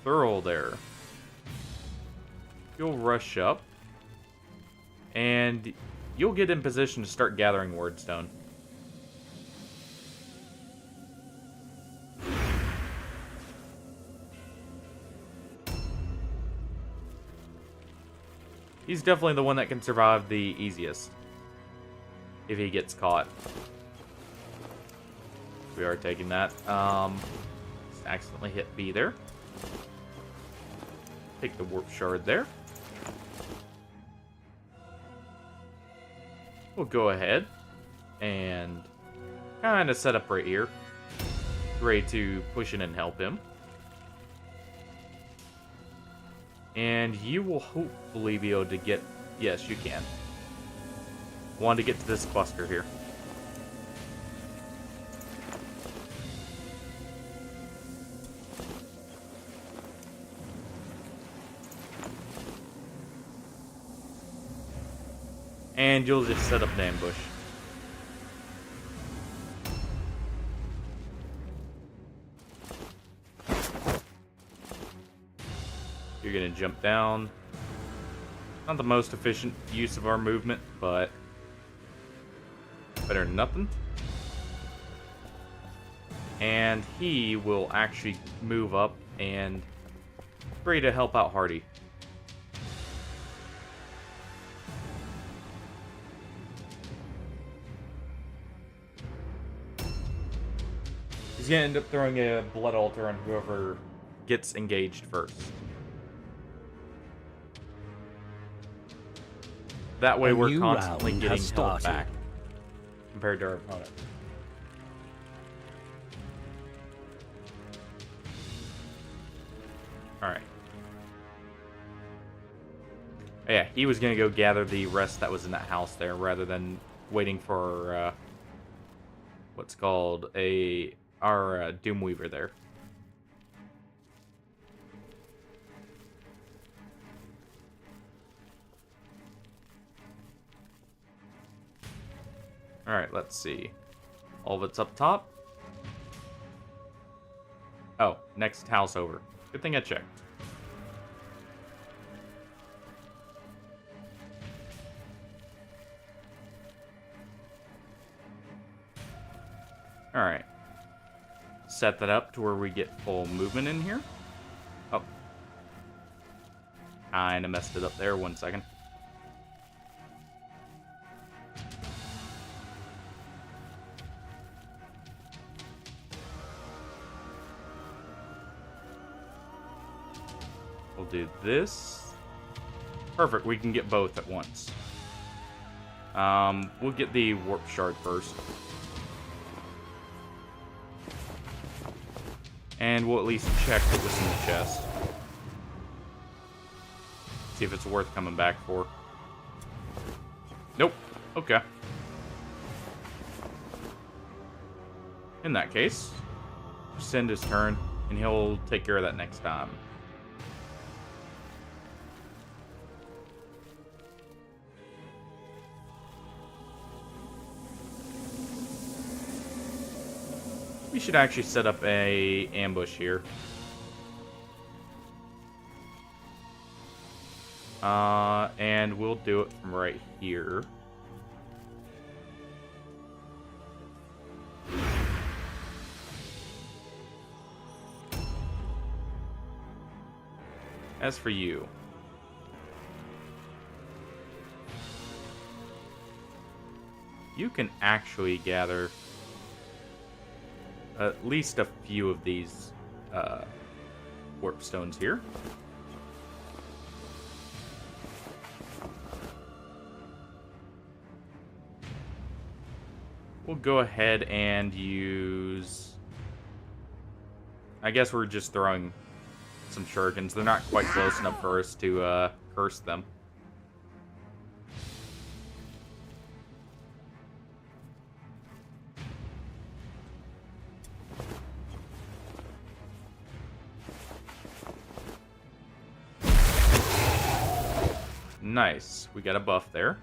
Thurl there. You'll rush up. And you'll get in position to start gathering Wyrdstone. He's definitely the one that can survive the easiest. If he gets caught. We are taking that. Accidentally hit B there. Take the warp shard there. We'll go ahead and kind of set up right here. Ready to push in and help him. And you will hopefully be able to get... Yes, you can. Want to get to this cluster here. And you'll just set up the ambush. You're gonna jump down. Not the most efficient use of our movement, but better than nothing. And he will actually move up and ready to help out Hardy. gonna end up throwing a blood altar on whoever gets engaged first. That way A we're new constantly round getting has held started. back compared to our opponent. Alright. Yeah, he was gonna go gather the rest that was in that house there rather than waiting for what's called our Doomweaver there. Alright, let's see. All of it's up top. Oh, next house over. Good thing I checked. Alright. Set that up to where we get full movement in here. Oh. Kinda messed it up there. 1 second. We'll do this. Perfect, we can get both at once. We'll get the warp shard first. And we'll at least check what was in the chest. See if it's worth coming back for. Nope. Okay. In that case, just end his turn, and he'll take care of that next time. We should actually set up a ambush here. And we'll do it from right here. As for you, you can actually gather at least a few of these warp stones here. We'll go ahead and use... I guess we're just throwing some shurikens. They're not quite close enough for us to curse them. Nice. We got a buff there.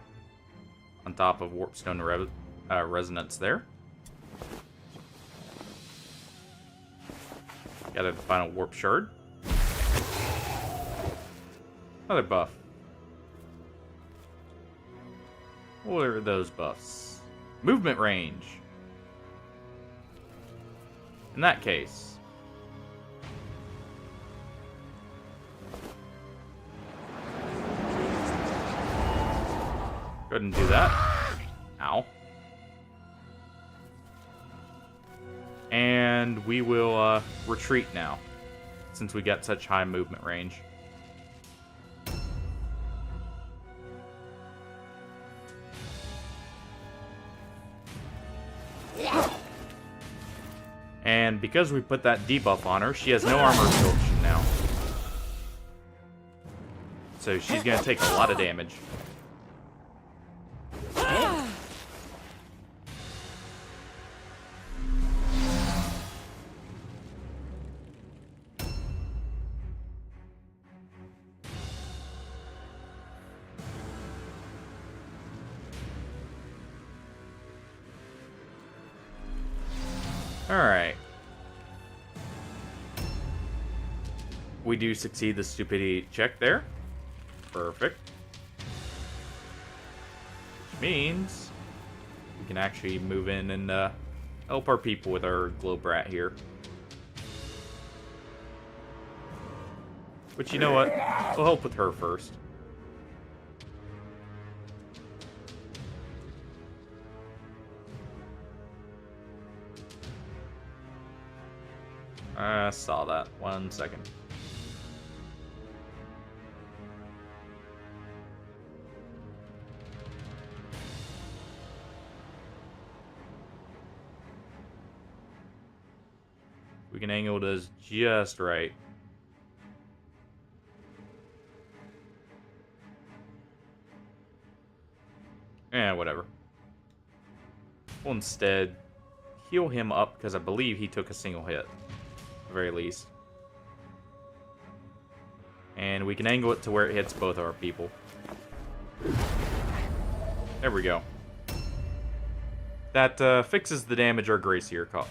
On top of Wyrdstone resonance there. Got a final warp shard. Another buff. What are those buffs? Movement range. In that case, go ahead and do that. Ow. And we will retreat now, since we got such high movement range. And because we put that debuff on her, she has no armor absorption now. So she's going to take a lot of damage. Alright. We do succeed the stupidity check there. Perfect. Which means we can actually move in and help our people with our glow brat here. But you know what? We'll help with her first. I saw that. 1 second. We can angle this just right. Whatever. We'll instead heal him up because I believe he took a single hit, at the very least. And we can angle it to where it hits both our people. There we go. That fixes the damage our Gracier caught.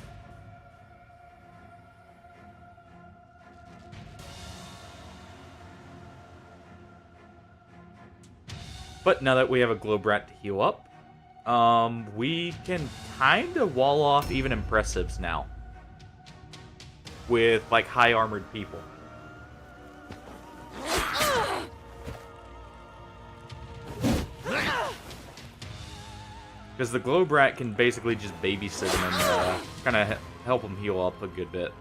But now that we have a Glowbrat to heal up, we can kind of wall off even Impressives now. With, like, high armored people. Because the Glowbrat can basically just babysit him and kind of help him heal up a good bit.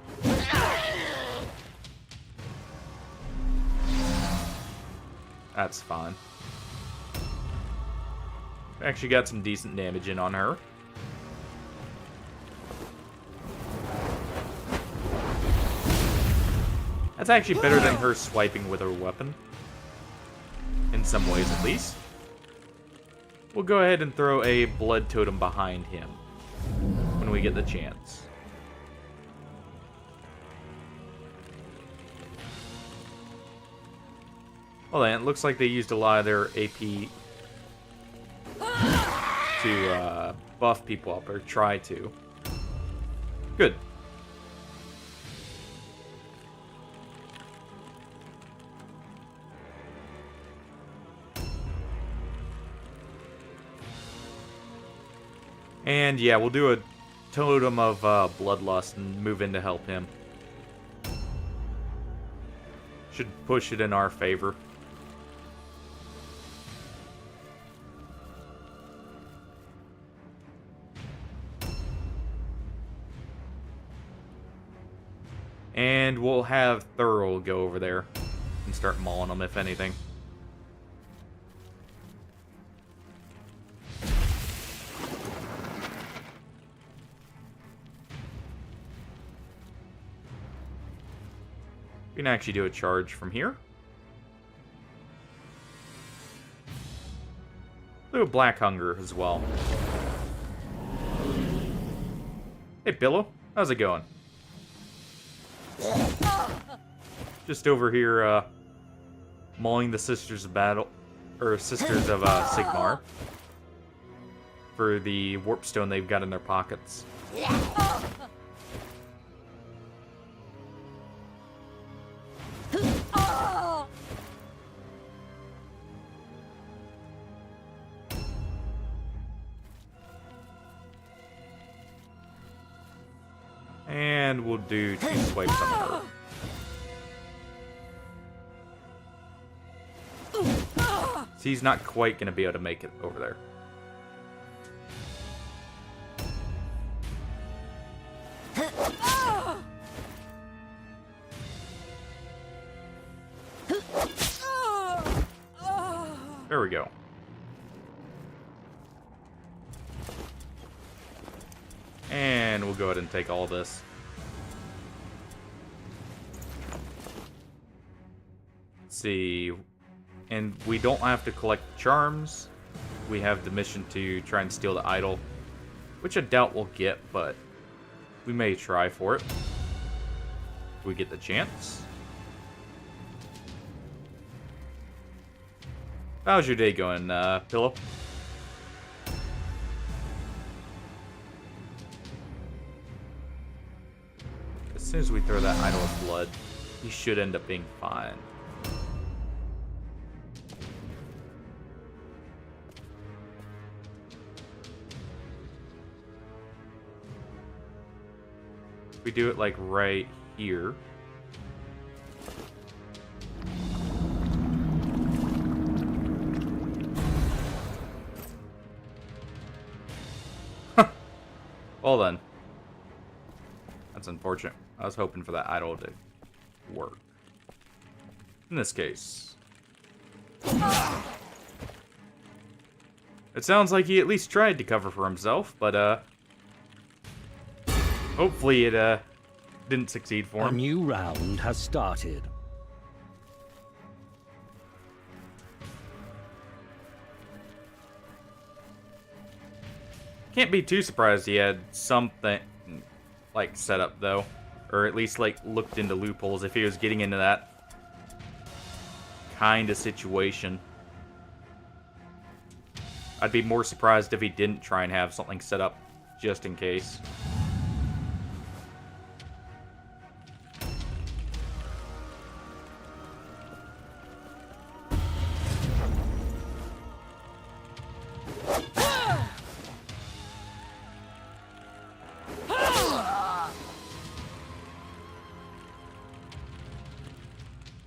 That's fine. Actually got some decent damage in on her. That's actually better than her swiping with her weapon. In some ways, at least. We'll go ahead and throw a blood totem behind him when we get the chance. Well then, it looks like they used a lot of their AP to buff people up, or try to. Good. And yeah, we'll do a totem of bloodlust and move in to help him. Should push it in our favor. And we'll have Thurl go over there and start mauling them, if anything. We can actually do a charge from here. Do a Black Hunger as well. Hey, Billow. How's it going? Just over here, mauling the Sisters of Battle, or Sisters of Sigmar, for the Wyrdstone they've got in their pockets. And we'll do 2 swipes on her. So he's not quite going to be able to make it over there. There we go. And we'll go ahead and take all this. Let's see. And we don't have to collect charms. We have the mission to try and steal the idol, which I doubt we'll get, but we may try for it if we get the chance. How's your day going, Pillow? As soon as we throw that idol of blood, he should end up being fine. We do it like right here. Well then. That's unfortunate. I was hoping for that idol to work. In this case. It sounds like he at least tried to cover for himself, but, hopefully it, didn't succeed for A him. new round has started. Can't be too surprised he had something, like, set up, though. Or at least, like, looked into loopholes if he was getting into that kind of situation. I'd be more surprised if he didn't try and have something set up just in case.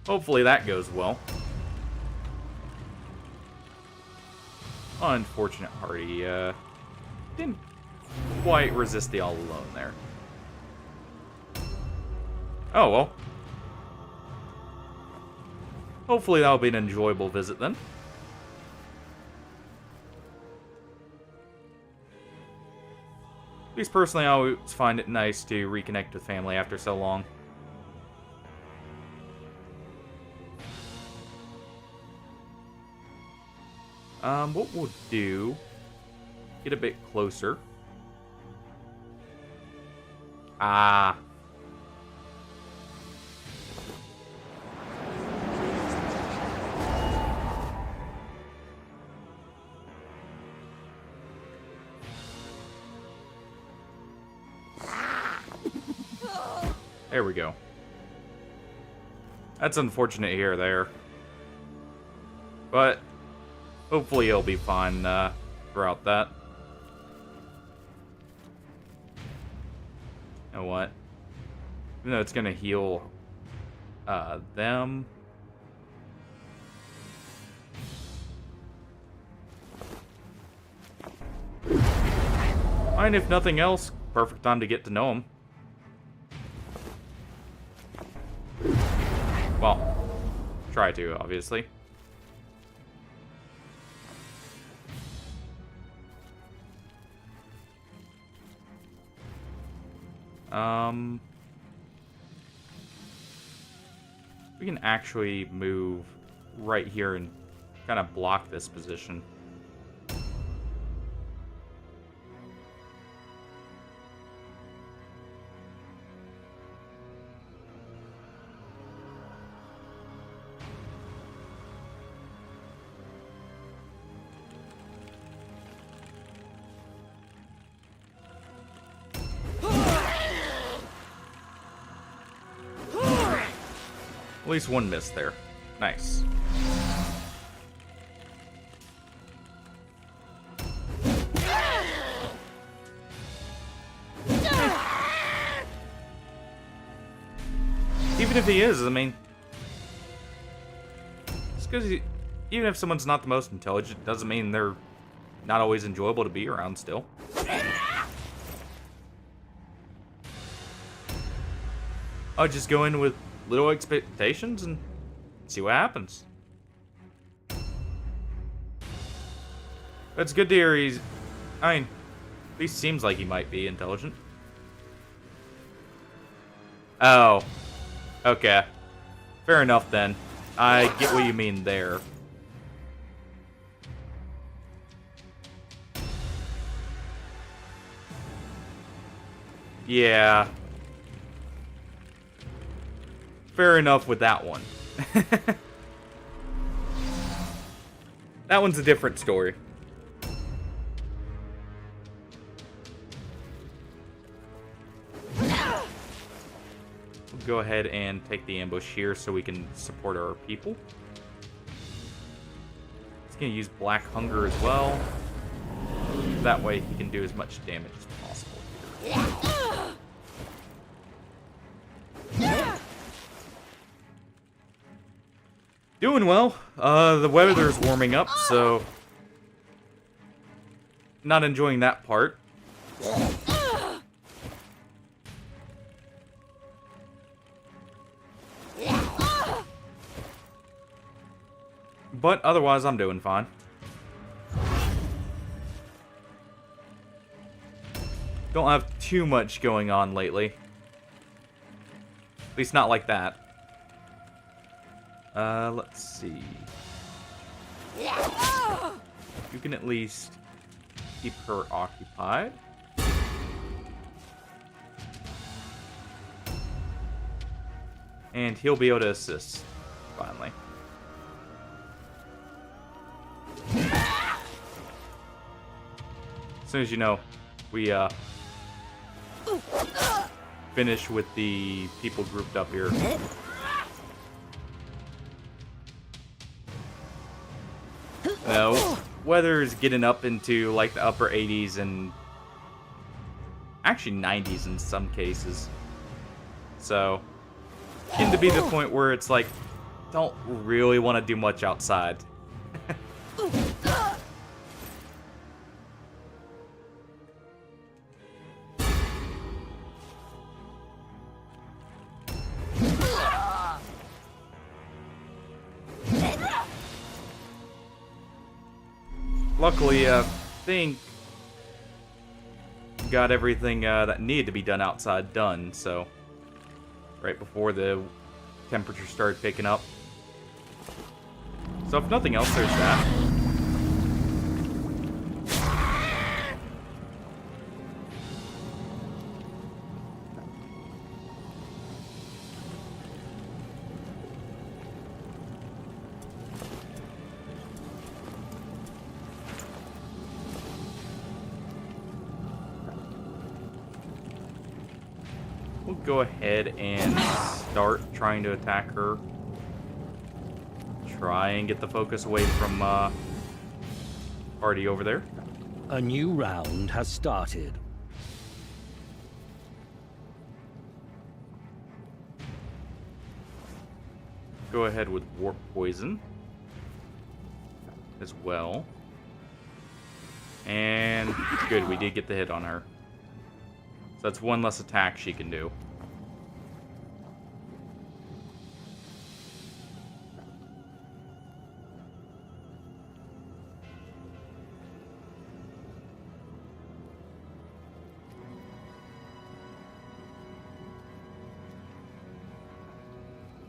Hopefully that goes well. Unfortunate party, didn't quite resist the all alone there. Oh, well. Hopefully that'll be an enjoyable visit then. At least personally, I always find it nice to reconnect with family after so long. What we'll do, get a bit closer. Ah. There we go. That's unfortunate here or there. But hopefully he'll be fine throughout that. You know what? Even though it's gonna heal them. And if nothing else, perfect time to get to know him. Well, try to, obviously. We can actually move right here and kind of block this position. At least one miss there. Nice. Even if he is, I mean, just because even if someone's not the most intelligent, doesn't mean they're not always enjoyable to be around still. I'll just go in with little expectations and see what happens. It's good to hear he's, I mean, at least seems like he might be intelligent. Oh. Okay. Fair enough then. I get what you mean there. Yeah. Fair enough with that one. That one's a different story. We'll go ahead and take the ambush here so we can support our people. He's going to use Black Hunger as well. That way he can do as much damage as possible. Doing well. The weather's warming up, so not enjoying that part. But otherwise, I'm doing fine. Don't have too much going on lately. At least not like that. Let's see. You can at least keep her occupied. And he'll be able to assist, finally. As soon as you know, we, finish with the people grouped up here. No, weather's getting up into, like, the upper 80s and actually 90s in some cases. So, getting to be the point where it's like, don't really want to do much outside. Luckily, I think got everything that needed to be done outside done, so right before the temperature started picking up. So if nothing else, there's that. We'll go ahead and start trying to attack her. Try and get the focus away from party over there. A new round has started. Go ahead with warp poison as well. And good, we did get the hit on her. So that's one less attack she can do.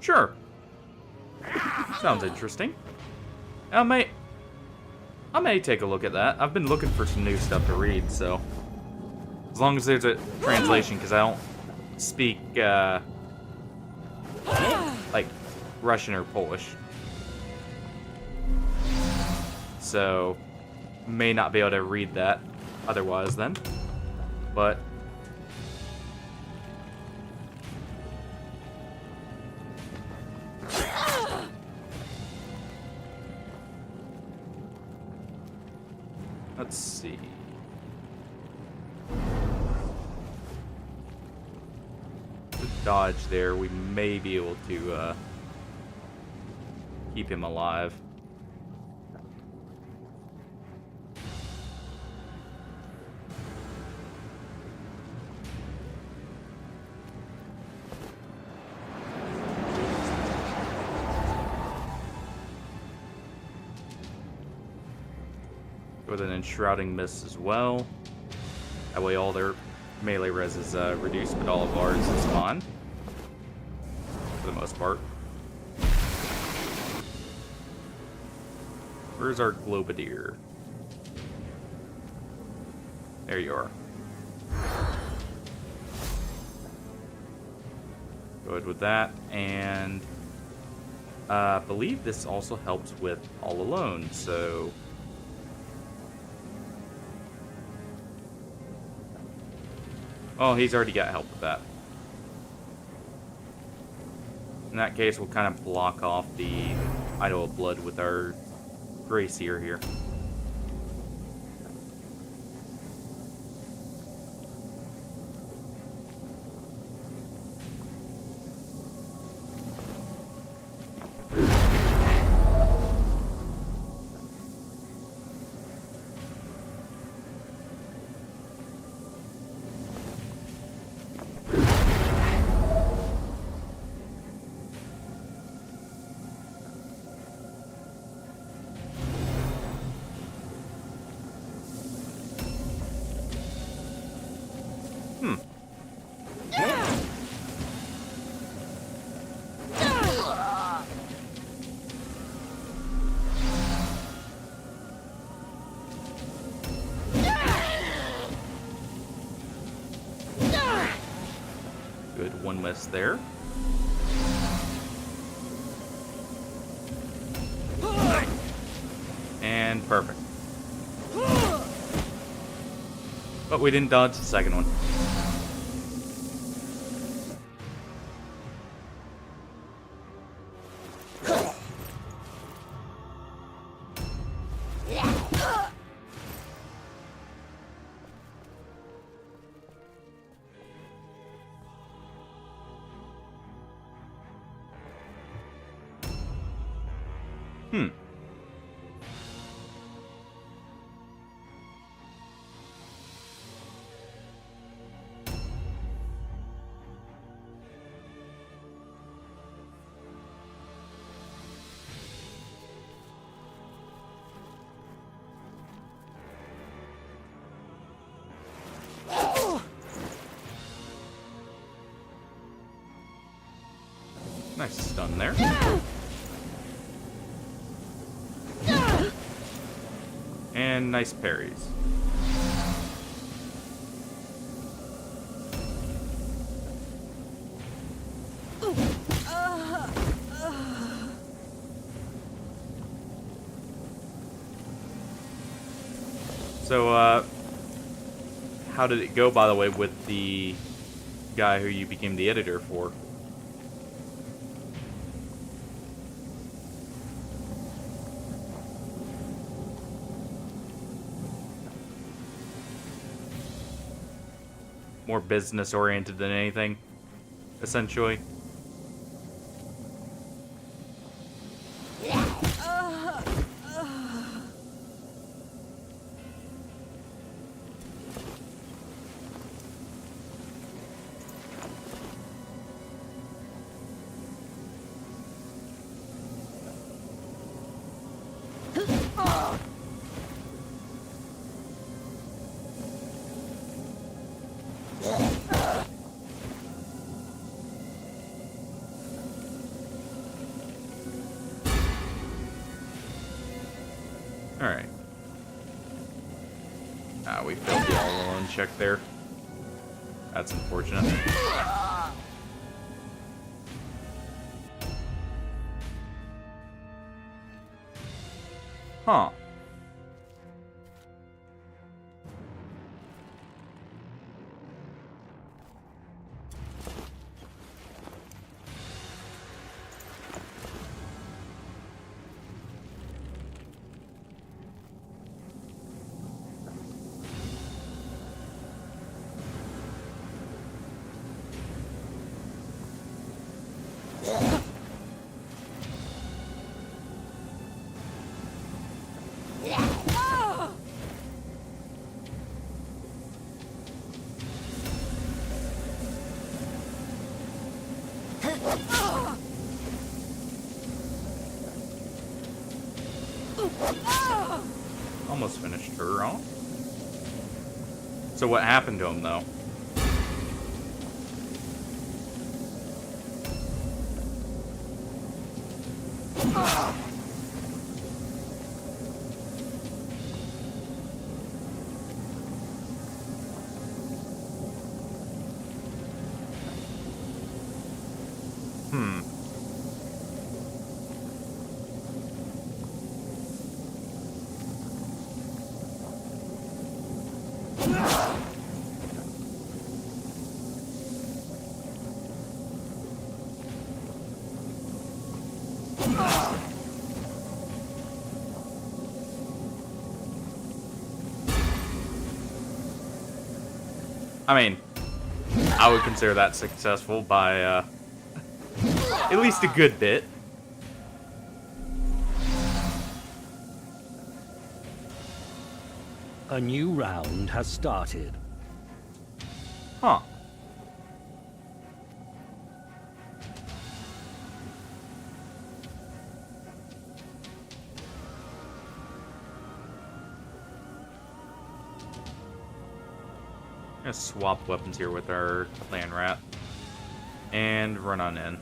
Sure. Sounds interesting. I may take a look at that. I've been looking for some new stuff to read, so as long as there's a translation, because I don't speak like Russian or Polish, so may not be able to read that otherwise then, but let's see. The dodge there, we may be able to keep him alive. With an enshrouding mist as well. That way all their melee res is reduced, but all of ours is on. For the most part. Where's our Globadier? There you are. Go ahead with that, and I believe this also helps with All Alone, so oh, he's already got help with that. In that case, we'll kind of block off the Idol of Blood with our Gracier here. miss there. And perfect. But we didn't dodge the second one. Nice stun there. And nice parries. So, how did it go, by the way, with the guy who you became the editor for? More business oriented than anything, essentially. Alright. We failed the all-alone check there. That's unfortunate. Huh. Almost finished her off. So what happened to him, though? I mean, I would consider that successful by at least a good bit. A new round has started. Huh. Gonna swap weapons here with our clan rat and run on in.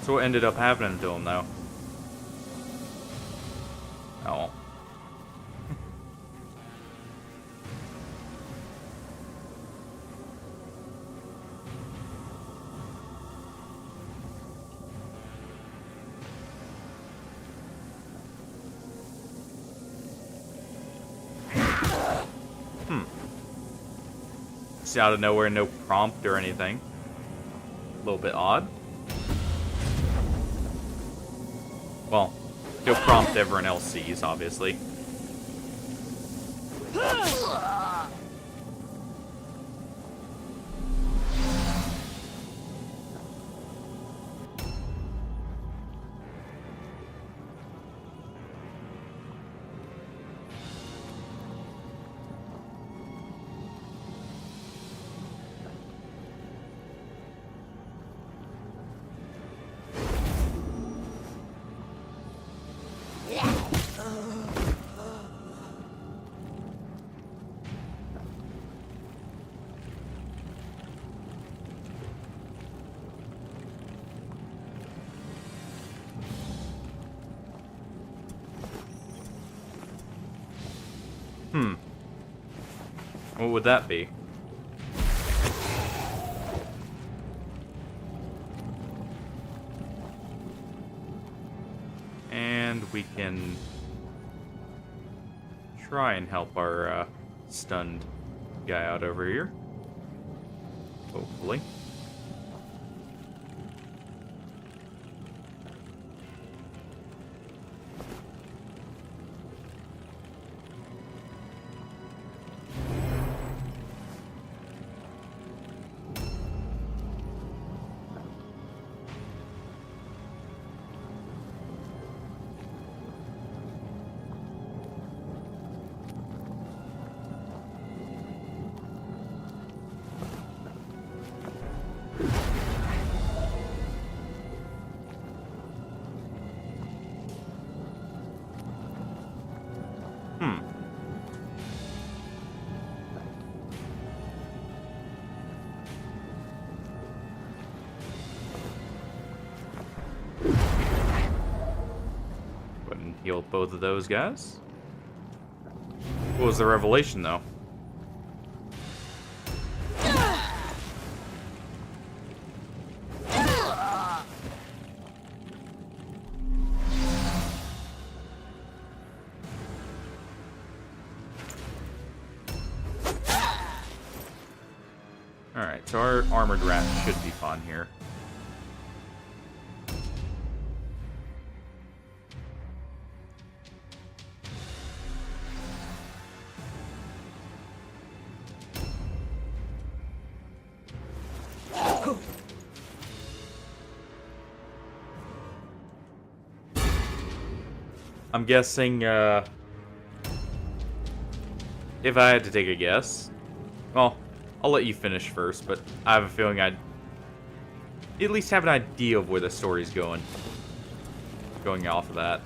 So what ended up happening to him, though? Oh. Just out of nowhere, no prompt or anything. A little bit odd. Well, no prompt everyone else sees, obviously. What would that be? And we can try and help our stunned guy out over here. Hopefully. Heal both of those guys. What was the revelation, though? Alright, so our armored rat should be fun here. I'm guessing, if I had to take a guess, well, I'll let you finish first, but I have a feeling I'd at least have an idea of where the story's going off of that.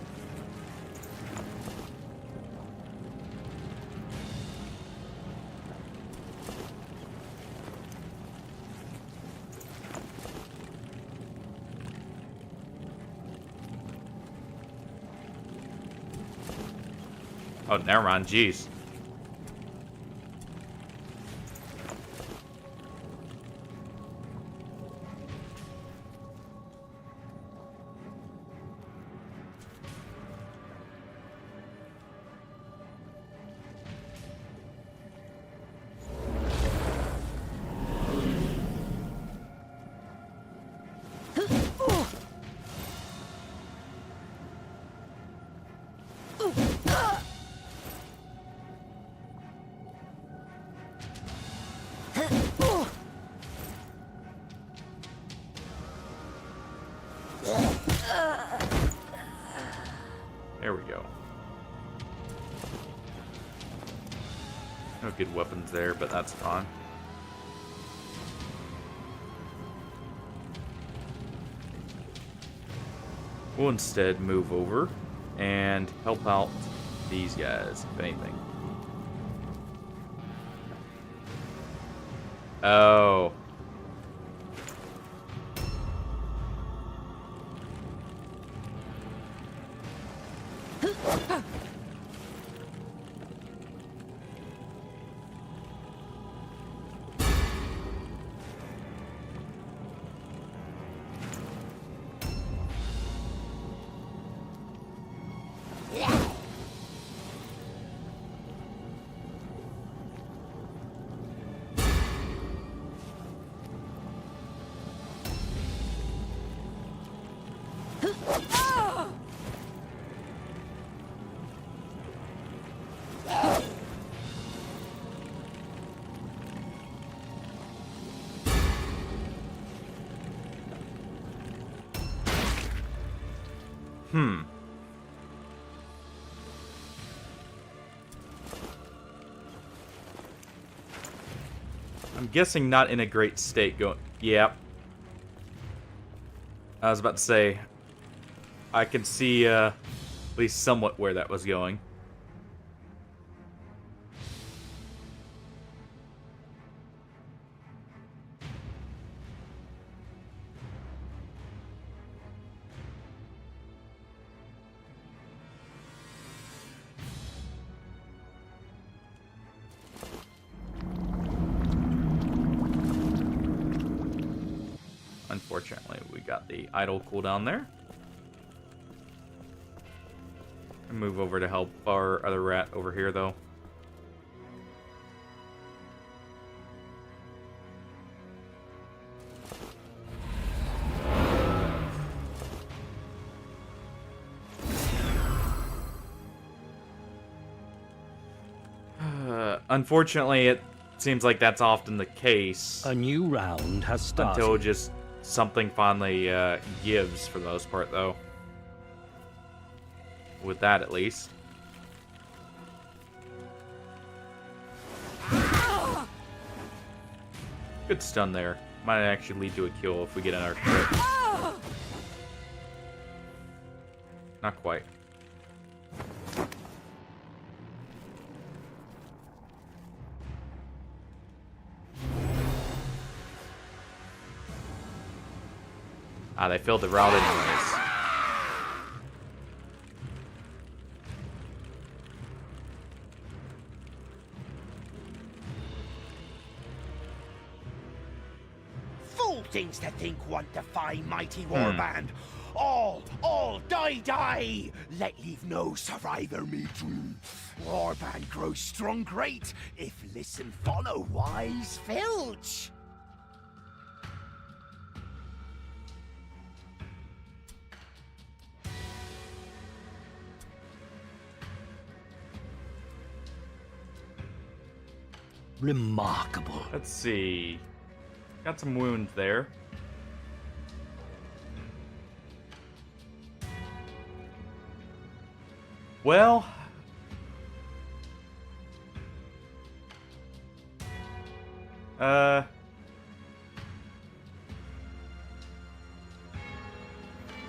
Oh, never mind. Jeez. There we go. No good weapons there, but that's fine. We'll instead move over and help out these guys, if anything. Oh. Hmm. I'm guessing not in a great state going... Yep. I was about to say, I can see at least somewhat where that was going. Unfortunately, we got the idle cooldown there. And move over to help our other rat over here, though. Unfortunately, it seems like that's often the case. A new round has started. Until just something finally gives, for the most part, though. With that, at least. Good stun there. Might actually lead to a kill if we get in our trip. Not quite. Ah, they filled the route anyways. Fool things to think one defy mighty warband. All die! Let leave no survivor me dream. Warband grows strong great, if listen follow wise filch. Remarkable. Let's see. Got some wounds there. Well,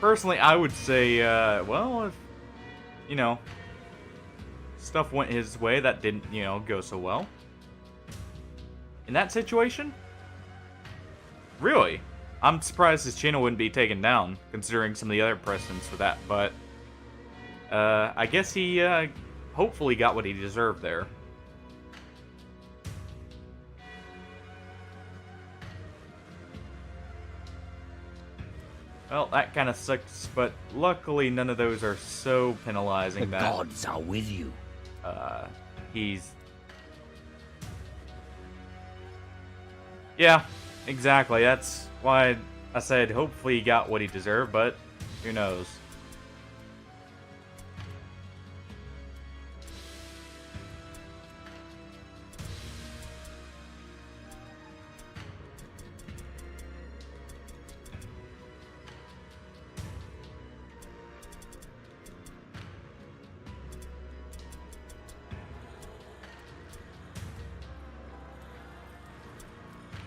personally, I would say, well, if, you know, stuff went his way that didn't, you know, go so well. In that situation? Really? I'm surprised his channel wouldn't be taken down, considering some of the other precedents for that, but I guess he hopefully got what he deserved there. Well, that kind of sucks, but luckily none of those are so penalizing The that gods are with you. he's... Yeah, exactly. That's why I said hopefully he got what he deserved, but who knows.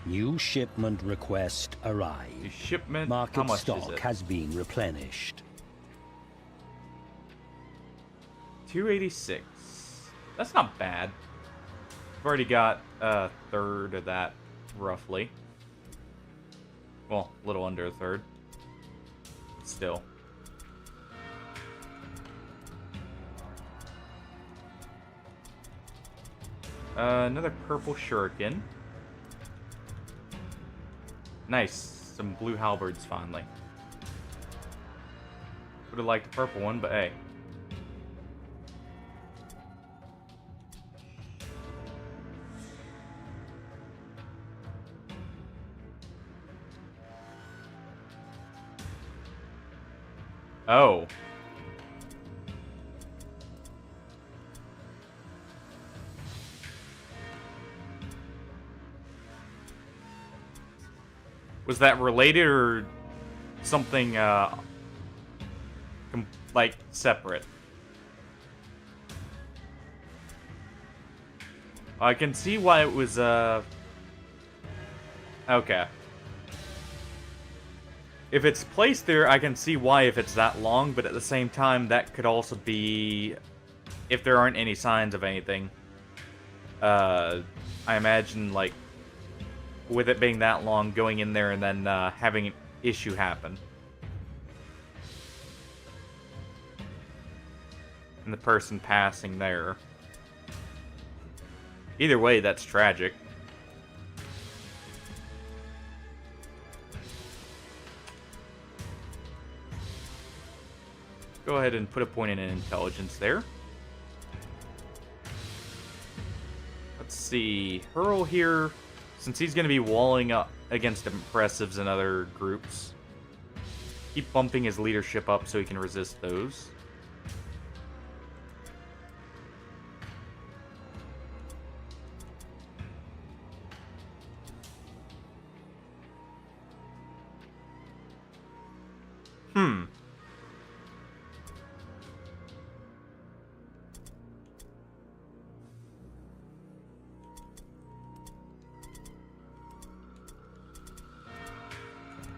New shipment request The arrived. shipment, how Market much is stock it? has been replenished. 286. That's not bad. We've already got a third of that, roughly. Well, a little under a third. Still. Another purple shuriken. Nice. Some blue halberds, finally. Would have liked the purple one, but hey. Oh. Was that related or something like, separate. I can see why it was, okay. If it's placed there, I can see why if it's that long, but at the same time, that could also be if there aren't any signs of anything. I imagine, like, with it being that long, going in there and then having an issue happen. And the person passing there. Either way, that's tragic. Go ahead and put a point in intelligence there. Let's see. Hurl here, since he's going to be walling up against impressives and other groups. Keep bumping his leadership up so he can resist those.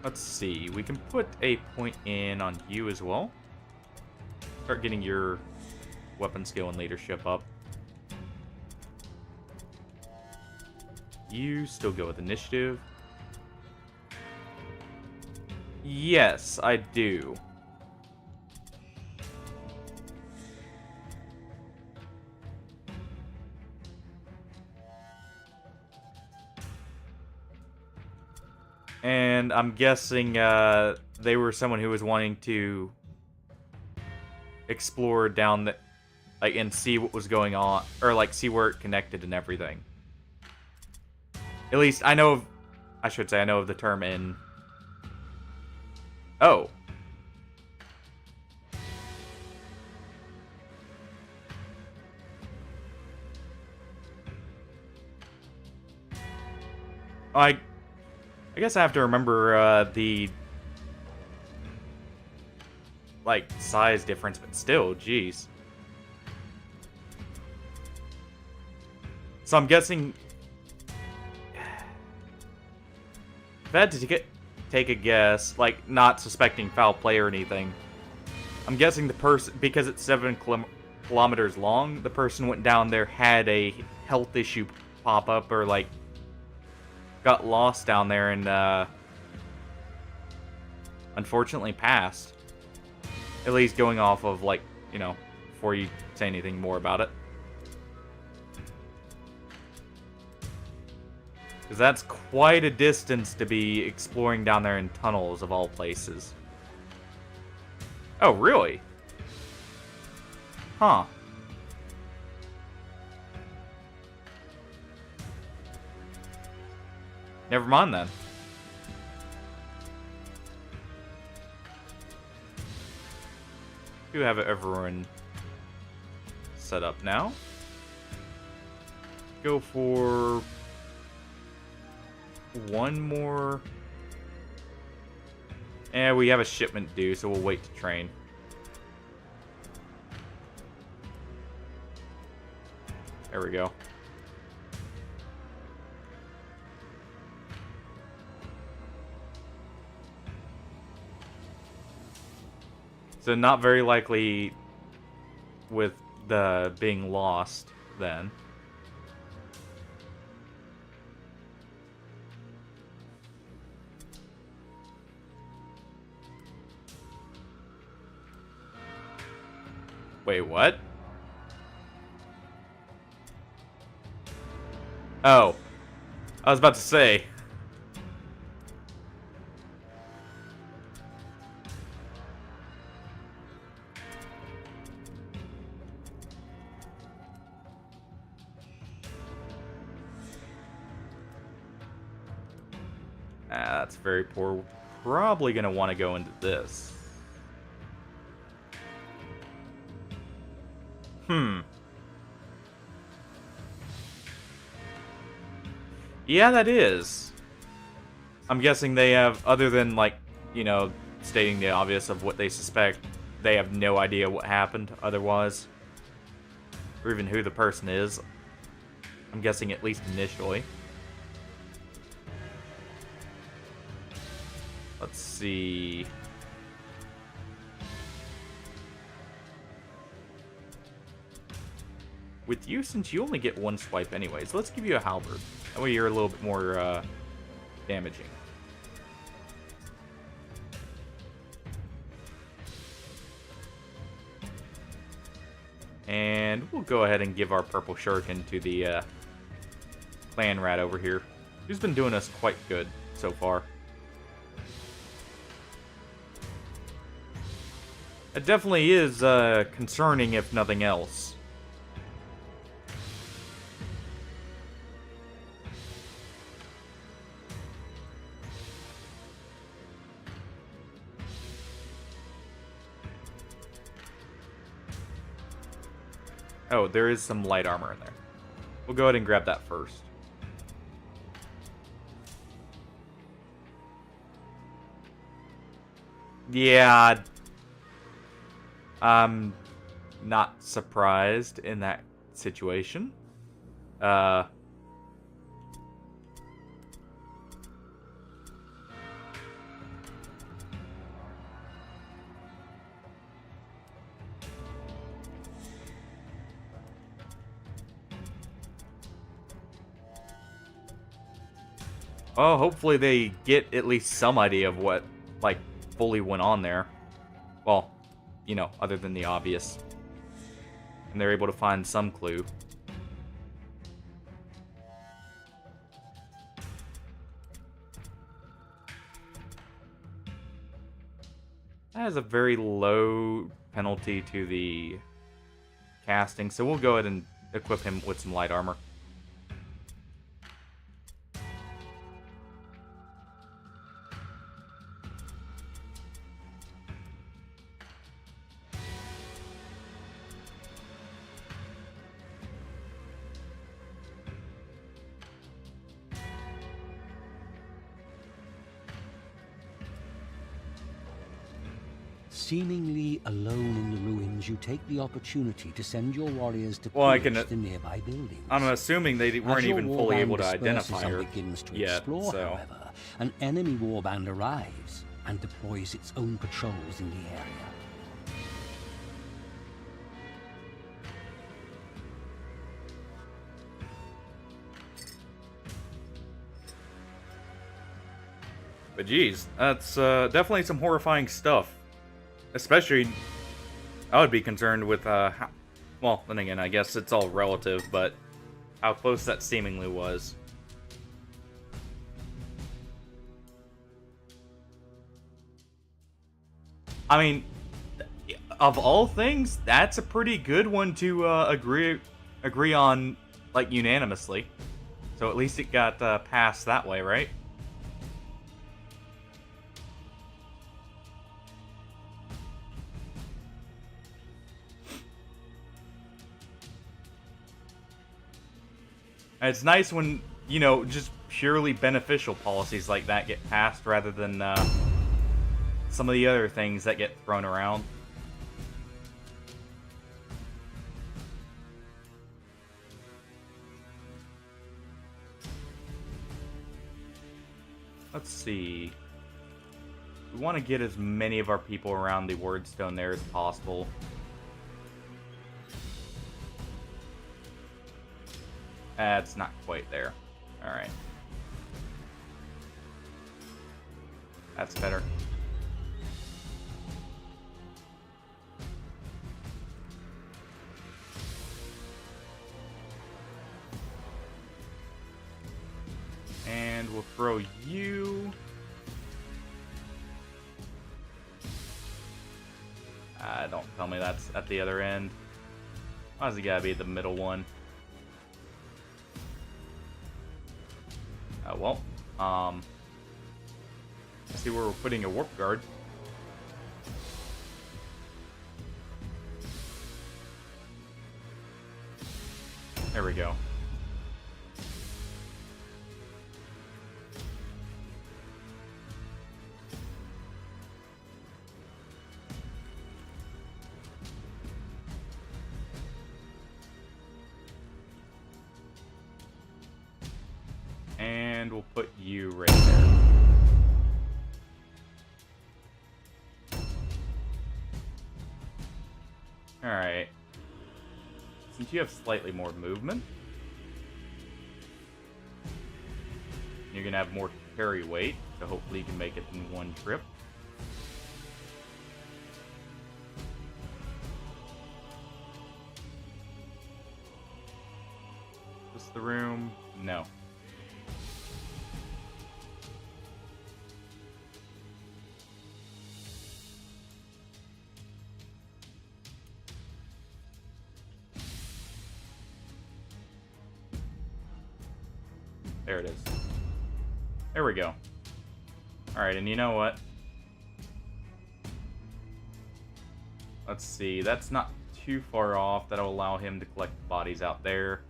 Let's see, we can put a point in on you as well. Start getting your weapon skill and leadership up. You still go with initiative. Yes, I do. And I'm guessing they were someone who was wanting to explore down the, like, and see what was going on, or like see where it connected and everything. At least I know of, I should say I know of the term in. Oh. I guess I have to remember the, like, size difference, but still, jeez. So I'm guessing, if I had to take a guess, like, not suspecting foul play or anything, I'm guessing the person, because it's 7 kilometers long, the person went down there, had a health issue pop up, or, like, got lost down there and unfortunately passed. At least going off of, like, you know, before you say anything more about it. Because that's quite a distance to be exploring down there in tunnels of all places. Oh, really? Huh. Never mind then. Do have everyone set up now. Go for one more. And we have a shipment due, so we'll wait to train. There we go. So not very likely with the being lost then. Wait, what? Oh. I was about to say. That's very poor. Probably gonna want to go into this. Yeah, that is. I'm guessing they have, other than, like, you know, stating the obvious of what they suspect, they have no idea what happened otherwise. Or even who the person is. I'm guessing at least initially. Let's see. With you, since you only get one swipe anyways, let's give you a halberd. That way you're a little bit more damaging. And we'll go ahead and give our purple shuriken to the clan rat over here, who's been doing us quite good so far. It definitely is concerning, if nothing else. Oh, there is some light armor in there. We'll go ahead and grab that first. Yeah, I'm not surprised in that situation. Well, hopefully they get at least some idea of what, like, fully went on there. Well, you know, other than the obvious. And they're able to find some clue. That has a very low penalty to the casting, so we'll go ahead and equip him with some light armor. Seemingly alone in the ruins, you take the opportunity to send your warriors to Well, pillage the nearby buildings. I'm assuming they weren't even fully able to identify her begins to yet, explore, so... however, an enemy warband arrives and deploys its own patrols in the area. But geez, that's definitely some horrifying stuff. Especially, I would be concerned with, how, well, then again, I guess it's all relative, but how close that seemingly was. I mean, of all things, that's a pretty good one to agree on, like, unanimously. So at least it got passed that way, right? And it's nice when, you know, just purely beneficial policies like that get passed rather than some of the other things that get thrown around. Let's see. We want to get as many of our people around the Wyrdstone there as possible. It's not quite there. Alright. That's better. And we'll throw you. Don't tell me that's at the other end. Why does it gotta be the middle one? Well, let's see where we're putting a warp guard. There we go. And we'll put you right there. Alright. Since you have slightly more movement, you're going to have more carry weight, so hopefully you can make it in one trip. Is this the room? No. There it is. There we go. Alright, and you know what? Let's see. That's not too far off. That'll allow him to collect bodies out there.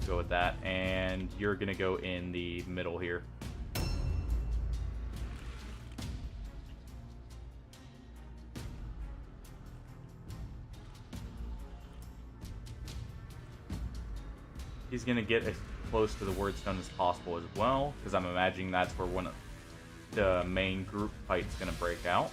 Go with that. And you're going to go in the middle here. He's going to get as close to the Wyrdstone as possible as well, because I'm imagining that's where one of the main group fight's going to break out.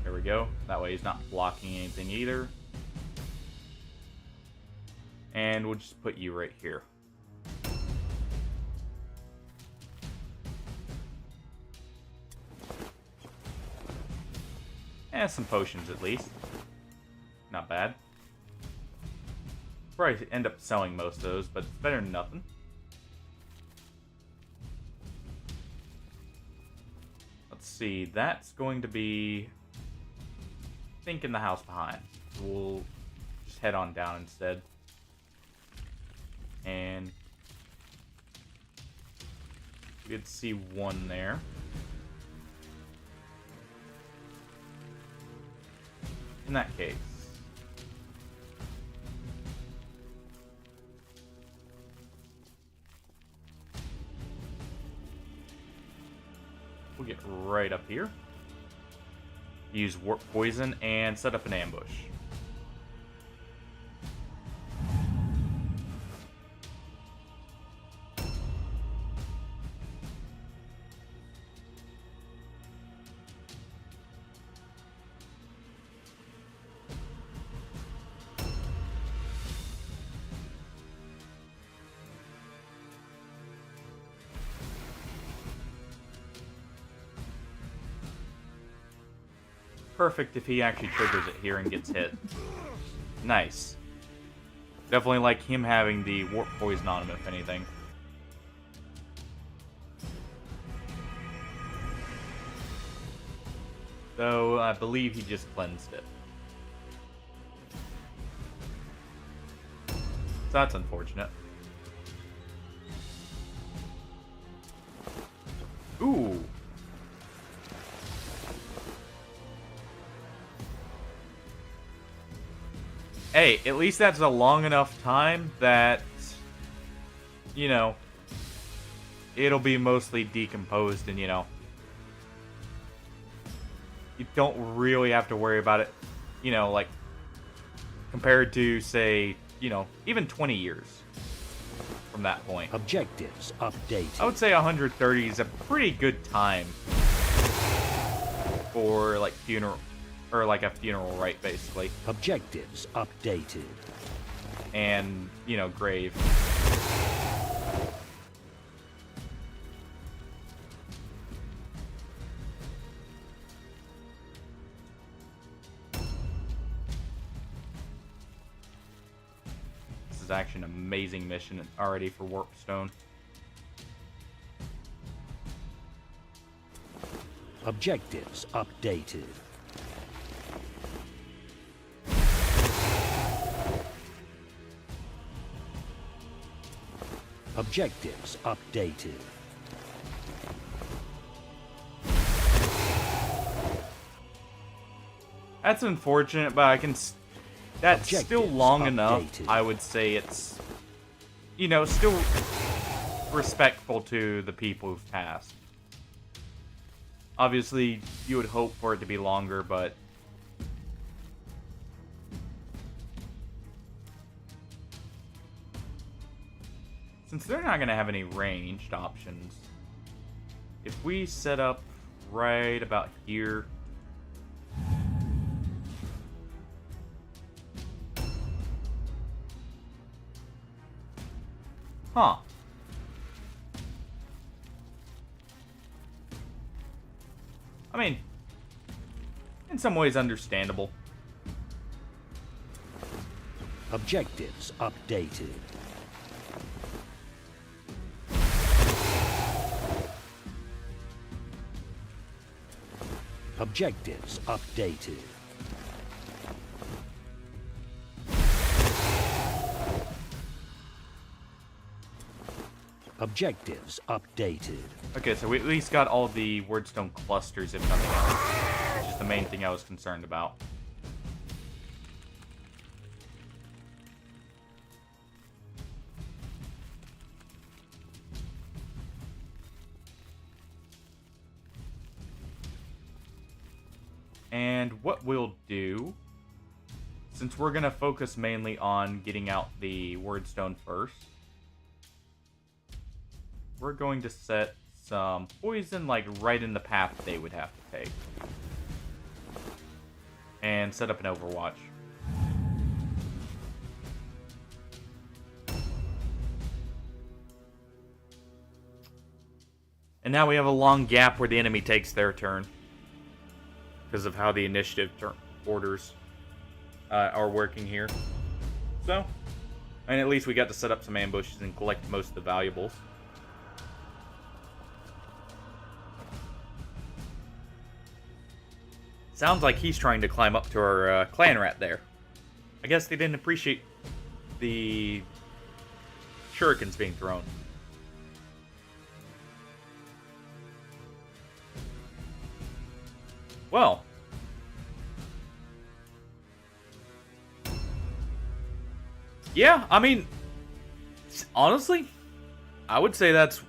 There we go. That way he's not blocking anything either. And we'll just put you right here. Some potions at least. Not bad. Probably end up selling most of those, but it's better than nothing. Let's see, that's going to be, I think, in the house behind. We'll just head on down instead. And you could see one there. In that case, we'll get right up here, use warp poison, and set up an ambush. Perfect if he actually triggers it here and gets hit. Nice. Definitely like him having the warp poison on him, if anything. Though, I believe he just cleansed it. So that's unfortunate. Ooh. Hey, at least that's a long enough time that, you know, it'll be mostly decomposed and, you know, you don't really have to worry about it, you know, like, compared to, say, you know, even 20 years from that point. Objectives updated. I would say 130 is a pretty good time for, like, funeral, or like a funeral rite, basically. Objectives updated. And, you know, grave. This is actually an amazing mission already for Wyrdstone. Objectives updated. Objectives updated. That's unfortunate, but I can... That's Objectives still long updated. enough. I would say it's, you know, still respectful to the people who've passed. Obviously, you would hope for it to be longer, but Since they're not going to have any ranged options, if we set up right about here... Huh. I mean, in some ways understandable. Objectives updated. Objectives updated. Objectives updated. Okay, so we at least got all the Wyrdstone clusters, if nothing else. Which is the main thing I was concerned about. And what we'll do, since we're going to focus mainly on getting out the Wyrdstone first, we're going to set some poison like right in the path they would have to take. And set up an overwatch. And now we have a long gap where the enemy takes their turn. Because of how the initiative orders are working here. So, and at least we got to set up some ambushes and collect most of the valuables. Sounds like he's trying to climb up to our clan rat there. I guess they didn't appreciate the shurikens being thrown. Well. Yeah, I mean, honestly, I would say that's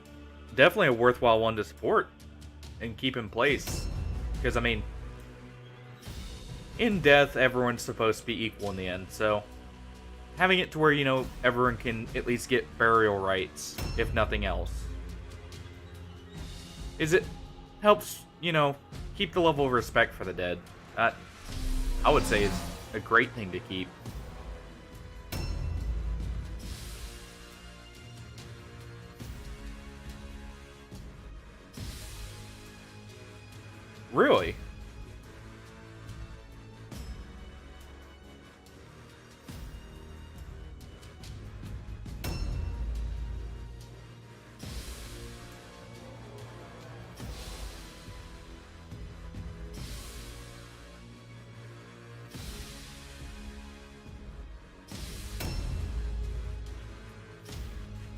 definitely a worthwhile one to support and keep in place. Because, I mean, in death, everyone's supposed to be equal in the end, so having it to where, you know, everyone can at least get burial rights, if nothing else, it helps, you know, keep the level of respect for the dead. That, I would say, is a great thing to keep. Really?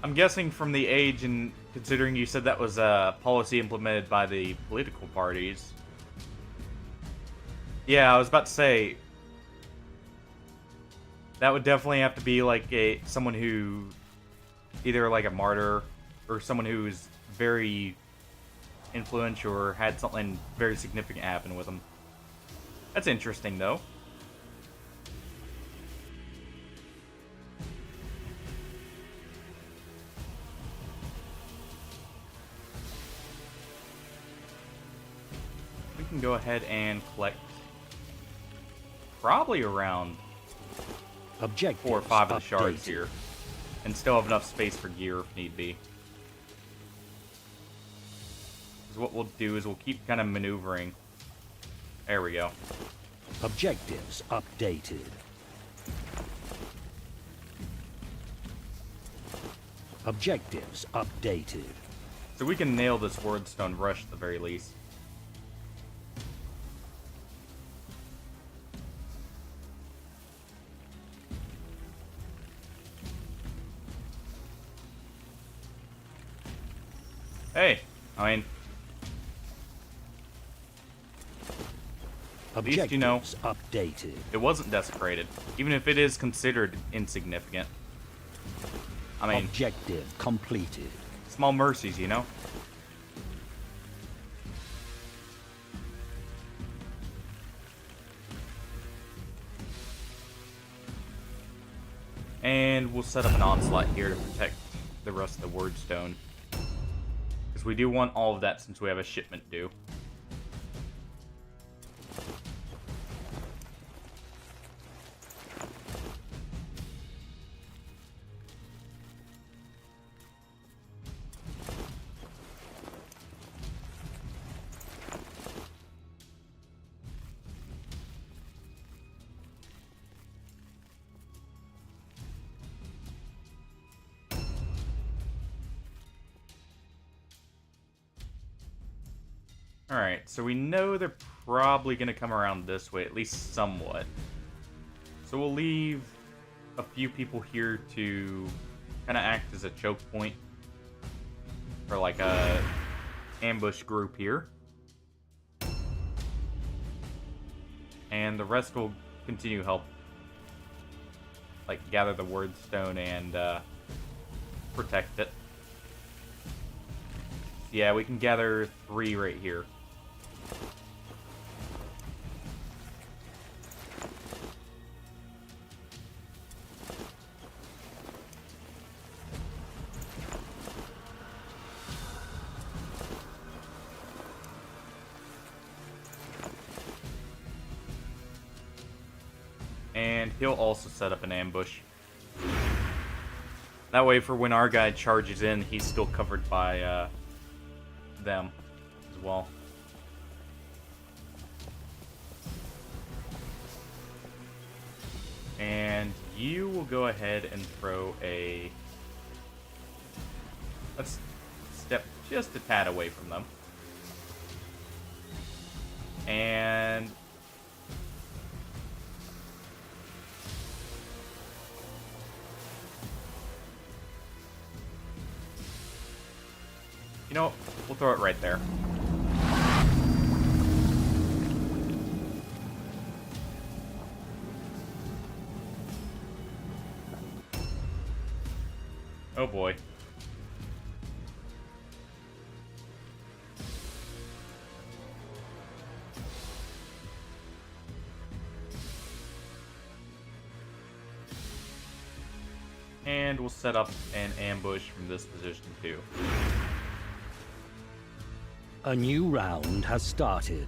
I'm guessing from the age, and considering you said that was a policy implemented by the political parties. Yeah, I was about to say that would definitely have to be like someone who either like a martyr or someone who's very influential or had something very significant happen with them. That's interesting though. We can go ahead and collect probably around 4 or 5 of the shards here, and still have enough space for gear if need be. Because what we'll do is we'll keep kind of maneuvering. There we go. Objectives updated. Objectives updated. So we can nail this Wyrdstone rush at the very least. Hey, I mean, at least, you know, updated. It wasn't desecrated, even if it is considered insignificant. I mean, objective completed. Small mercies, you know? And we'll set up an onslaught here to protect the rest of the Wyrdstone. Because we do want all of that since we have a shipment due. Alright, so we know they're probably going to come around this way, at least somewhat. So we'll leave a few people here to kind of act as a choke point for like a ambush group here. And the rest will continue to help like gather the Wyrdstone and protect it. Yeah, we can gather 3 right here. And he'll also set up an ambush. That way, for when our guy charges in, he's still covered by them as well. And you will go ahead and throw a... Let's step just a tad away from them. And... You know what? We'll throw it right there. Oh boy. And we'll set up an ambush from this position too. A new round has started.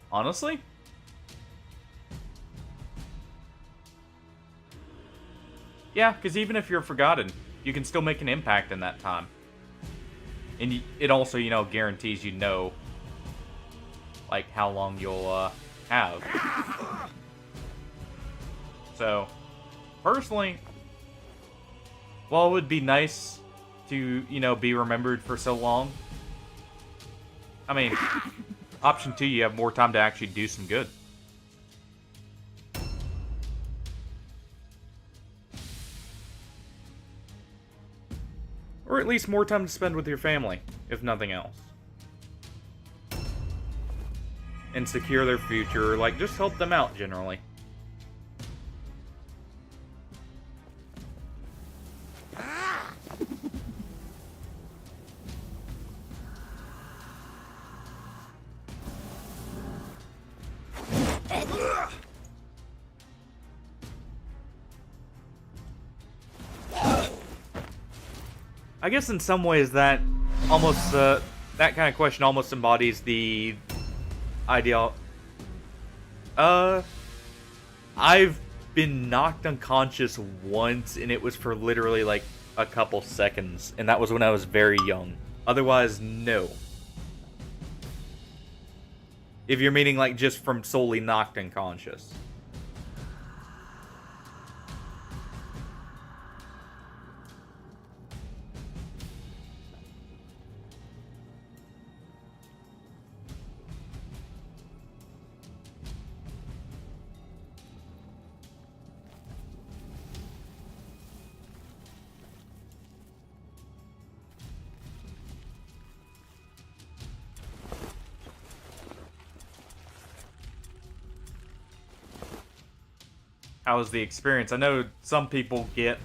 Honestly? Yeah, because even if you're forgotten, you can still make an impact in that time. And it also, you know, guarantees you know, like, how long you'll have. So, personally, while it would be nice to, you know, be remembered for so long, I mean, option 2, you have more time to actually do some good. Or at least more time to spend with your family, if nothing else. And secure their future, like, just help them out, generally. I guess in some ways that almost, that kind of question almost embodies the ideal. I've been knocked unconscious once, and it was for literally like a couple seconds, and that was when I was very young. Otherwise, no. If you're meaning like just from solely knocked unconscious. How was the experience? I know some people get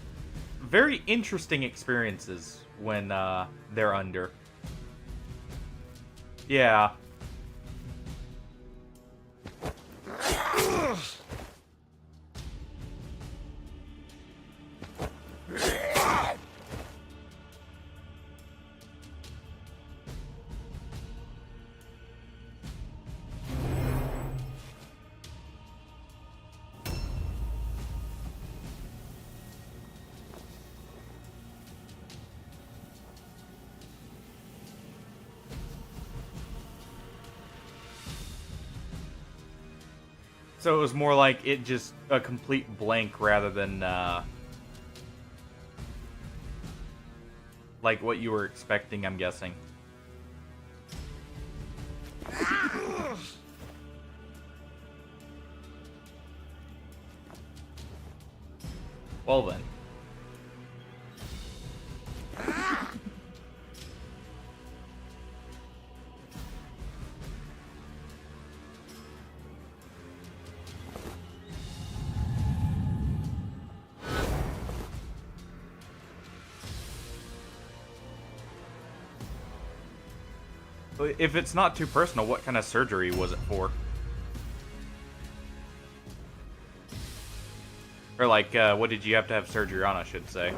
very interesting experiences when they're under. Yeah. So it was more like it just a complete blank rather than like what you were expecting, I'm guessing. Well then. If it's not too personal, what kind of surgery was it for? Or like, what did you have to have surgery on, I should say?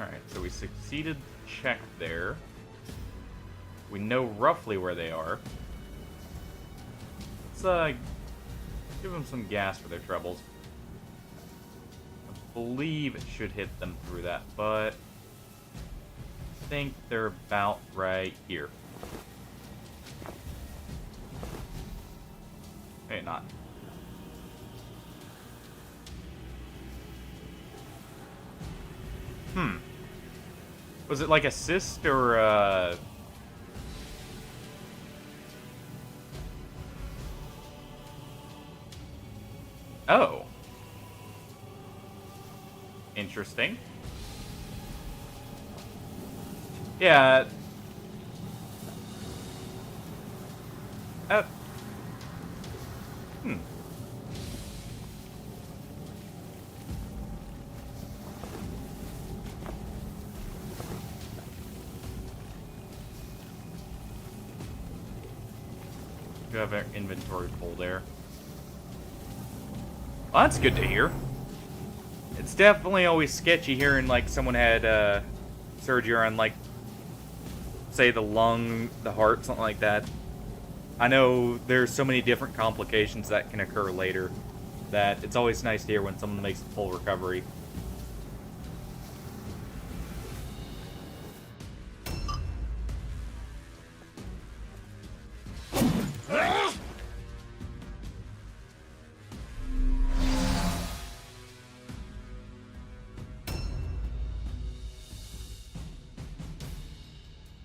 Alright, so we succeeded the check there. We know roughly where they are. Let's give them some gas for their troubles. I believe it should hit them through that, but I think they're about right here. Hey, not. Was it like assist or Oh. Interesting. Yeah. Hmm. You have our inventory full there. Well, that's good to hear. It's definitely always sketchy hearing like someone had surgery on like, say, the lung, the heart, something like that. I know there's so many different complications that can occur later that it's always nice to hear when someone makes a full recovery.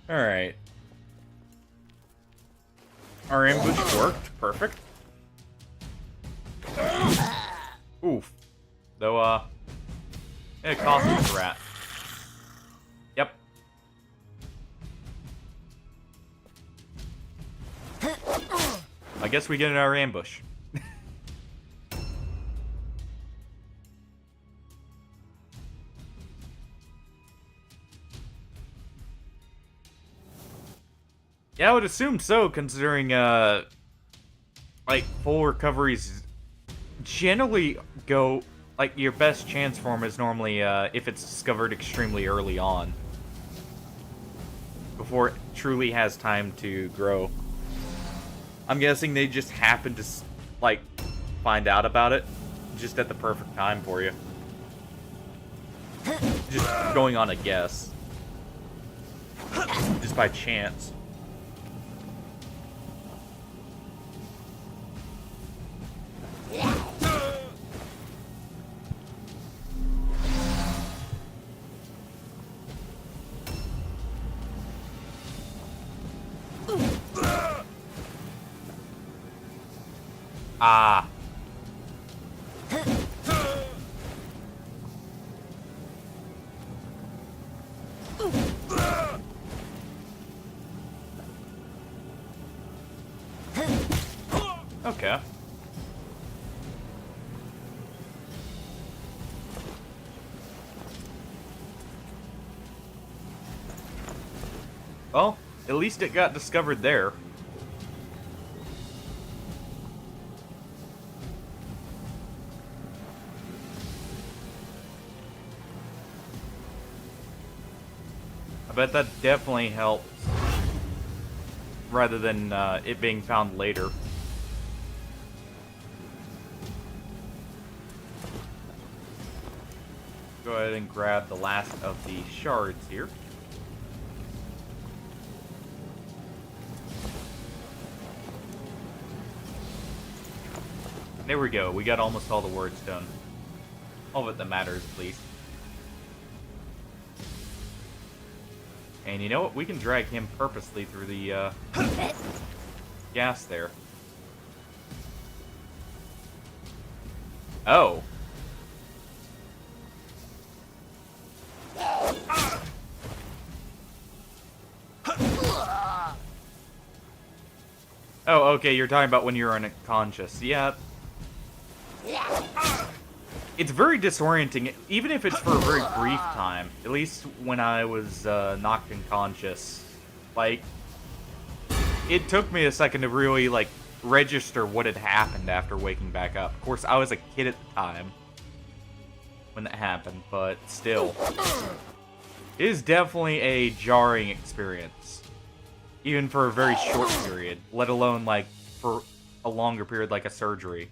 Alright. Our ambush worked. Perfect. Oof. Though, it cost us a rat. Yep. I guess we get in our ambush. Yeah, I would assume so, considering, like, full recoveries generally go, like, your best chance for them is normally, if it's discovered extremely early on. Before it truly has time to grow. I'm guessing they just happen to, like, find out about it just at the perfect time for you. Just going on a guess. Just by chance. Ah. Okay. Well, at least it got discovered there. I bet that definitely helps, rather than it being found later. Go ahead and grab the last of the shards here. There we go. We got almost all the Wyrdstone. All of it that matters, at least. And you know what? We can drag him purposely through the gas there. Oh. Oh, okay, you're talking about when you're unconscious. Yeah. It's very disorienting, even if it's for a very brief time. At least when I was knocked unconscious. Like, it took me a second to really, like, register what had happened after waking back up. Of course, I was a kid at the time when that happened, but still. It is definitely a jarring experience. Even for a very short period, let alone, like, for a longer period like a surgery.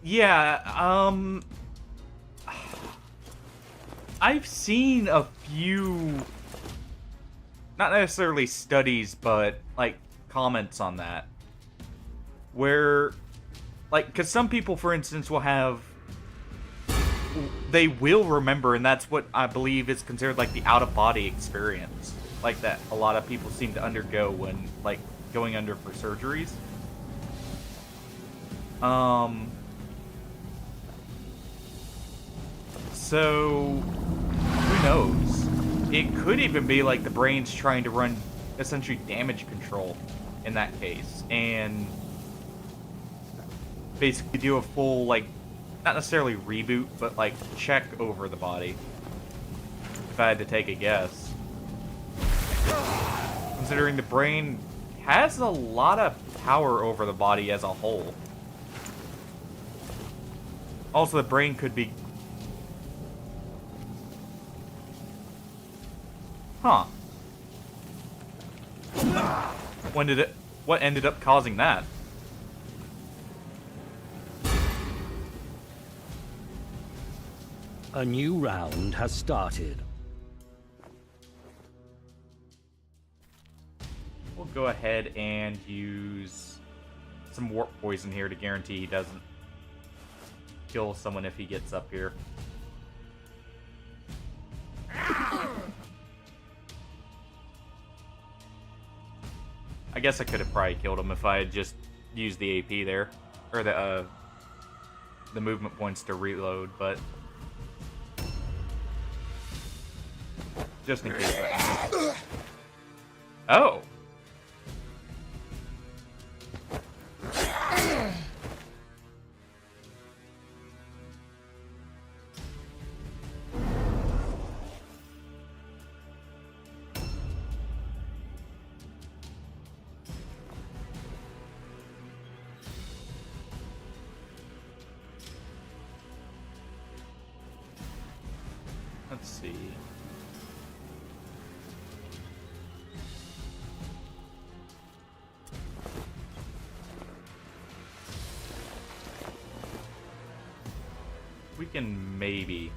Yeah, I've seen a few, not necessarily studies, but, like, comments on that. Where, like, because some people, for instance, will have, they will remember, and that's what I believe is considered, like, the out-of-body experience. Like, that a lot of people seem to undergo when, like, going under for surgeries. So, who knows? It could even be like the brain's trying to run essentially damage control in that case, and basically do a full, like, not necessarily reboot, but like check over the body. If I had to take a guess. Considering the brain has a lot of power over the body as a whole. Also, the brain could be... Huh. When did it... What ended up causing that? A new round has started. We'll go ahead and use some warp poison here to guarantee he doesn't kill someone if he gets up here. I guess I could have probably killed him if I had just used the AP there, or the movement points to reload, but just in case. Oh. Let's see. We can maybe...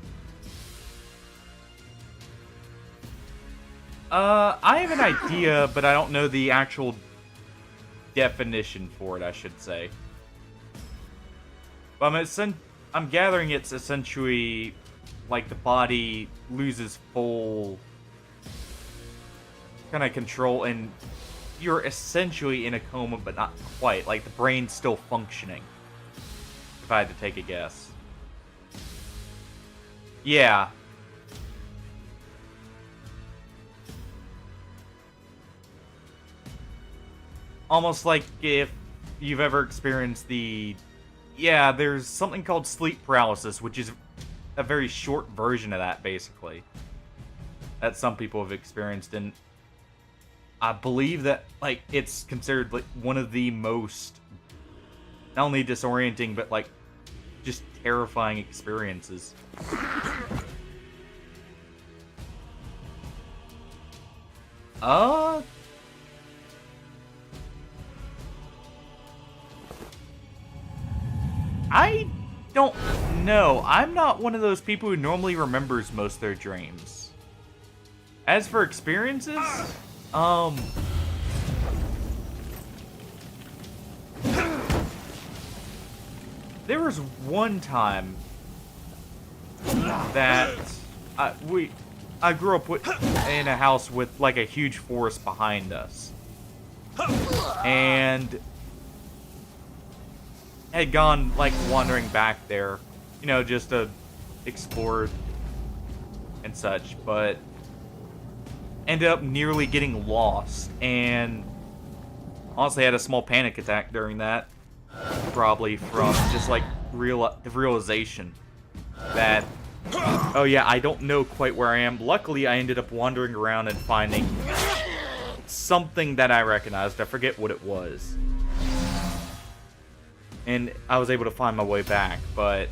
I have an idea, but I don't know the actual definition for it, I should say. But I'm gathering it's essentially like the body loses full kind of control, and you're essentially in a coma, but not quite. Like, the brain's still functioning, if I had to take a guess. Yeah. Almost like if you've ever experienced the... Yeah, there's something called sleep paralysis, which is a very short version of that, basically. That some people have experienced, and I believe that, like, it's considered, like, one of the most, not only disorienting, but, like, just terrifying experiences. I don't know. I'm not one of those people who normally remembers most of their dreams. As for experiences, there was one time that I grew up in a house with like a huge forest behind us, and had gone like wandering back there, you know, just to explore and such, but ended up nearly getting lost, and honestly had a small panic attack during that, probably from just like the realization that, oh yeah, I don't know quite where I am. Luckily, I ended up wandering around and finding something that I recognized. I forget what it was, and I was able to find my way back, but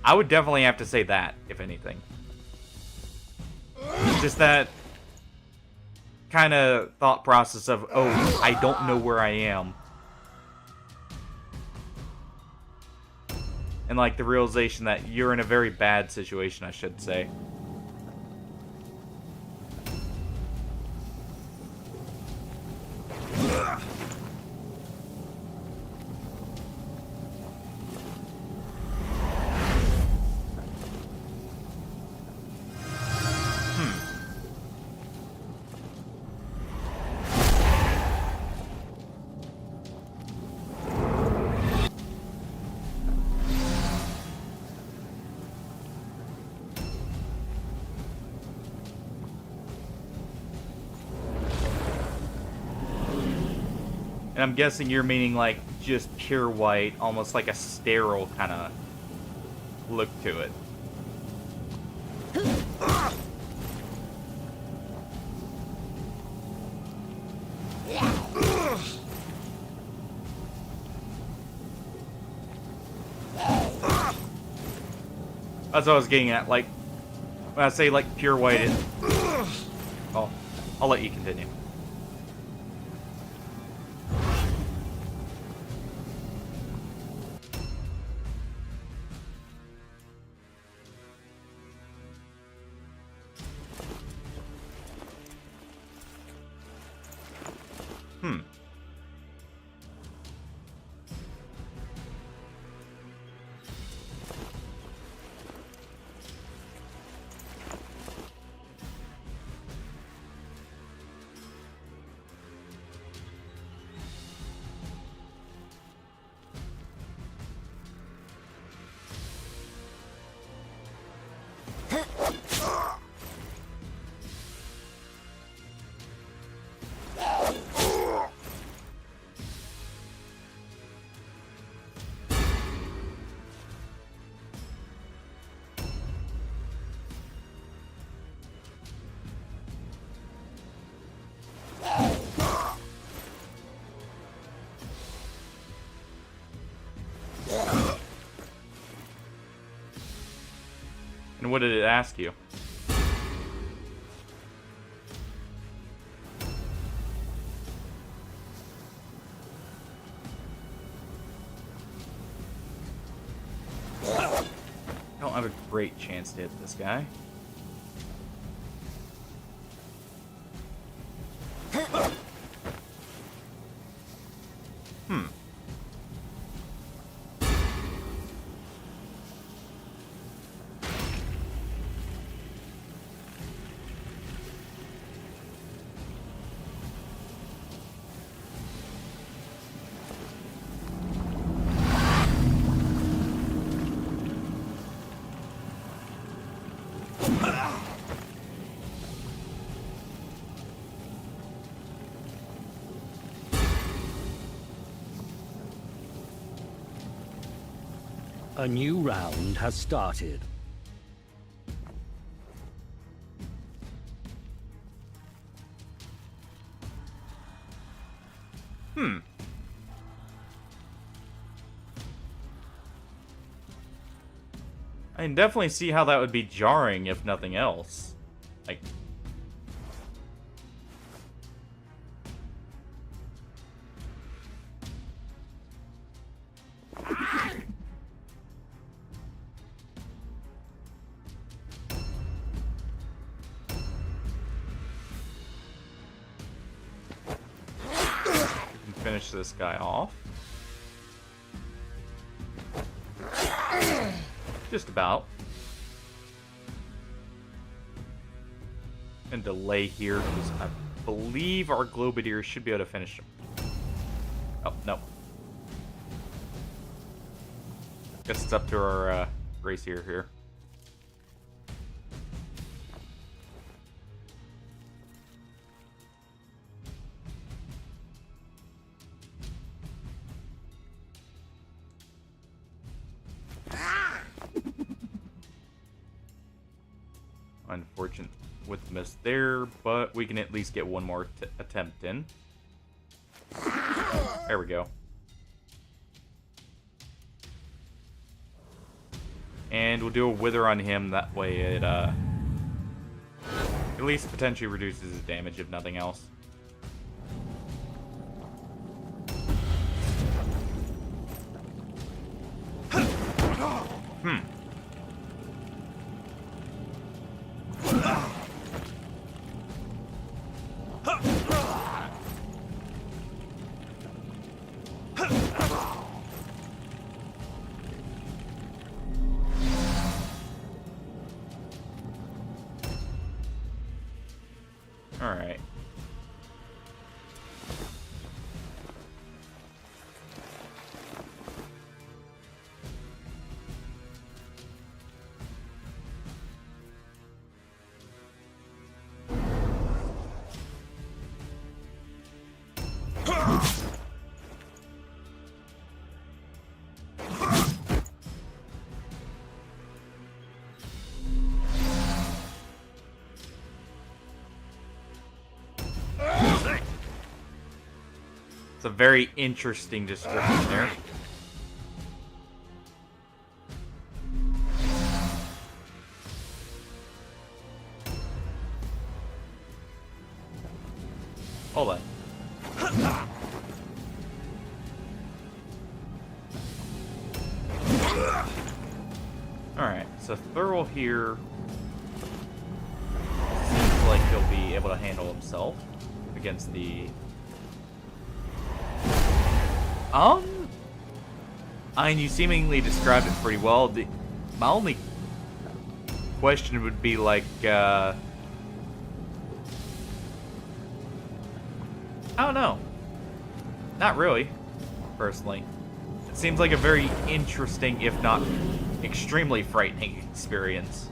I would definitely have to say that, if anything. Just that kind of thought process of, oh, I don't know where I am. And, like, the realization that you're in a very bad situation, I should say. And I'm guessing you're meaning, like, just pure white, almost like a sterile kind of look to it. That's what I was getting at, like, when I say, like, pure white, it... Oh, I'll let you continue. And what did it ask you? I don't have a great chance to hit this guy. A new round has started. I can definitely see how that would be jarring, if nothing else. Like... Finish this guy off. Just about. And delay here because I believe our Globadier should be able to finish him. Oh, no. Guess it's up to our Gracier here. Unfortunate with the miss there, but we can at least get one more attempt in. There we go. And we'll do a Wither on him, that way it at least potentially reduces his damage, if nothing else. Alright. It's a very interesting description there. Hold on. Alright, so Thurl here seems like he'll be able to handle himself against the... you seemingly described it pretty well. My only question would be like, I don't know. Not really, personally. It seems like a very interesting, if not extremely frightening experience.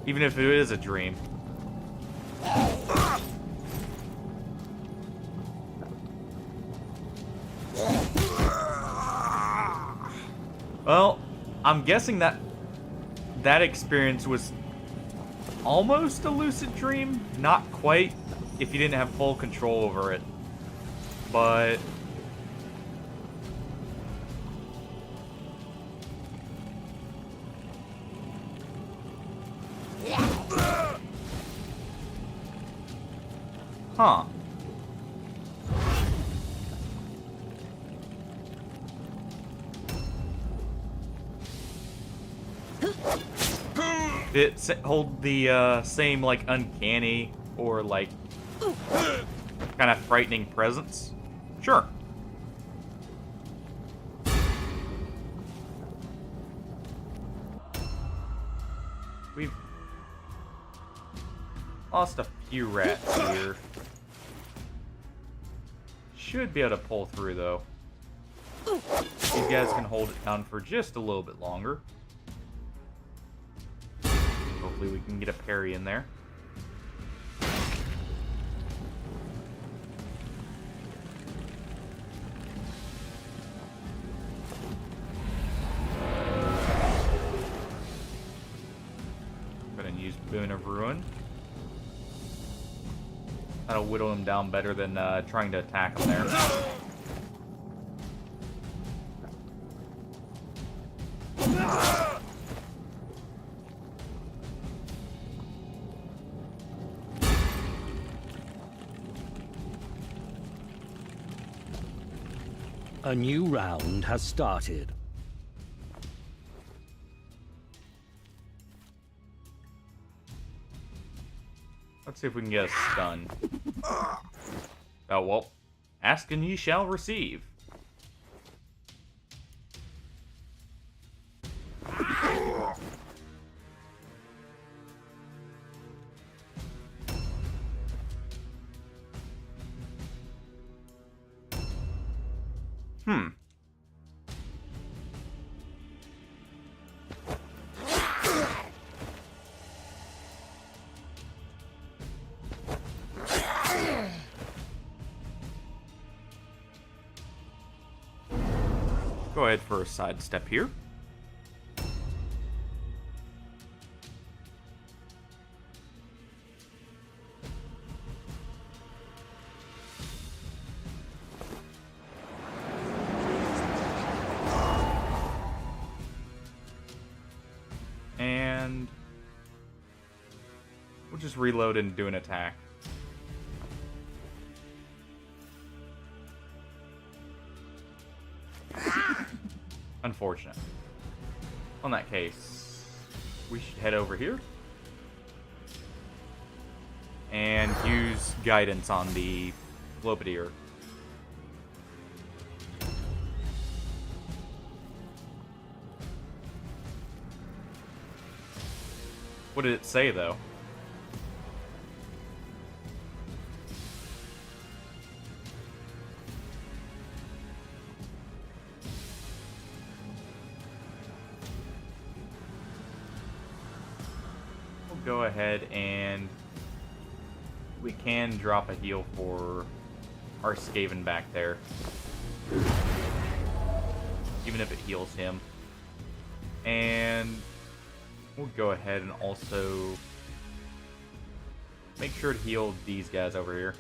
Even if it is a dream. Well, I'm guessing that experience was almost a lucid dream. Not quite, if you didn't have full control over it. But... huh. Did it hold the same, like, uncanny or, like, kind of frightening presence? Sure. We've lost a few rats here. Should be able to pull through, though. These guys can hold it down for just a little bit longer. Hopefully we can get a parry in there. use Boon of Ruin. That'll whittle him down better than trying to attack him there. A new round has started. Let's see if we can get a stun. Oh, well. Ask and ye shall receive. Go ahead for a sidestep here. And we'll just reload and do an attack. Unfortunate. On that case, we should head over here and use guidance on the Globadier. What did it say, though? Go ahead and we can drop a heal for our Skaven back there, even if it heals him. And we'll go ahead and also make sure to heal these guys over here.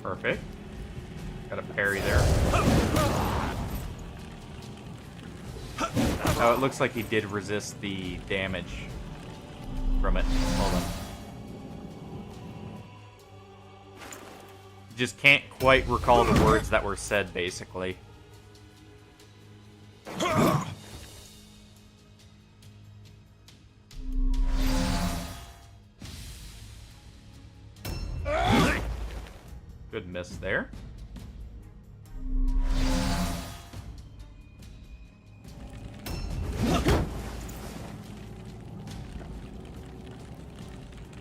Perfect. Got a parry there. Oh, it looks like he did resist the damage from it. Hold on. Just can't quite recall the words that were said, basically. Good miss there.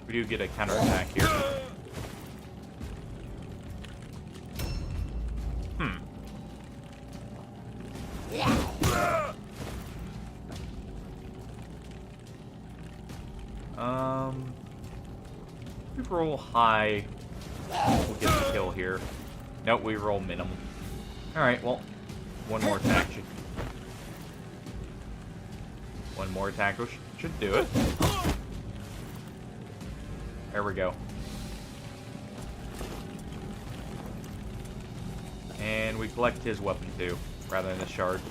We do get a counterattack here. We roll high. We'll get the kill here. Nope, we roll minimum. Alright, well, one more attack should do it. There we go. And we collect his weapon too, rather than the shard.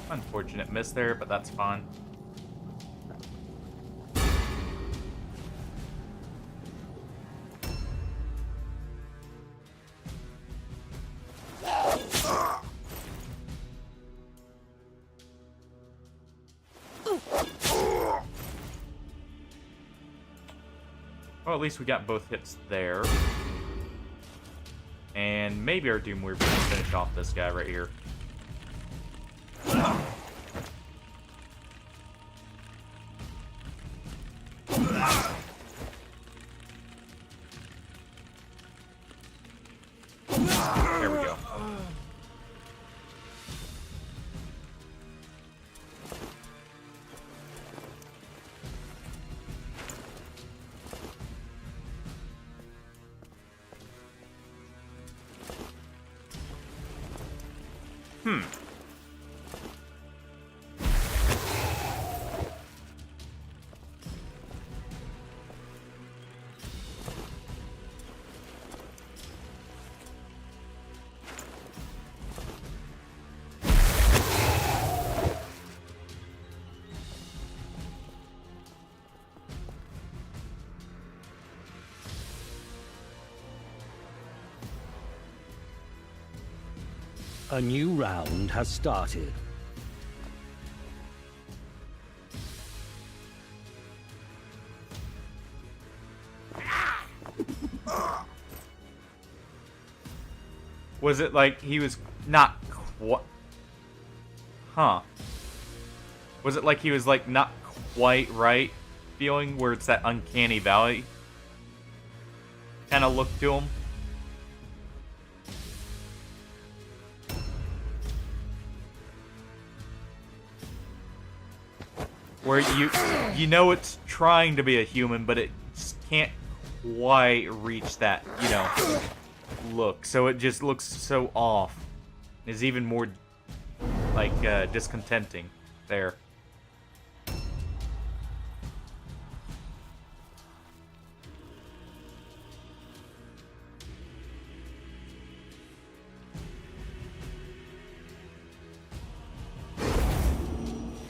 Unfortunate miss there, but that's fine. Well, at least we got both hits there. And maybe our Doom Weaver can finish off this guy right here. There we go. A new round has started. Was it like he was not quite... Huh. Was it like he was like not quite right feeling where it's that uncanny valley kind of look to him? Where you know it's trying to be a human, but it just can't quite reach that, you know, look. So it just looks so off. It's even more, like, discontenting there.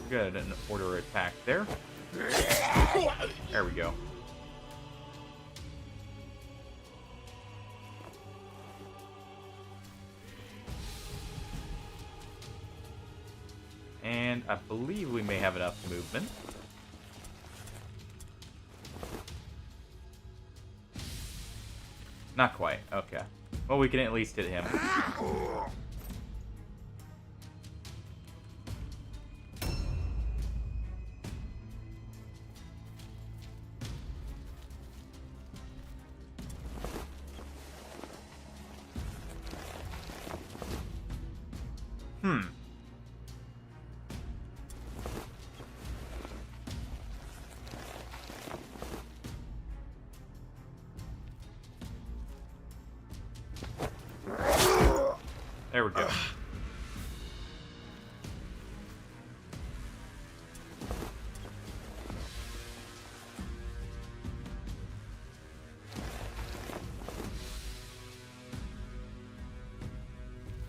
Good, an order attack there. There we go. And I believe we may have enough movement. Not quite, okay. Well, we can at least hit him. There we go.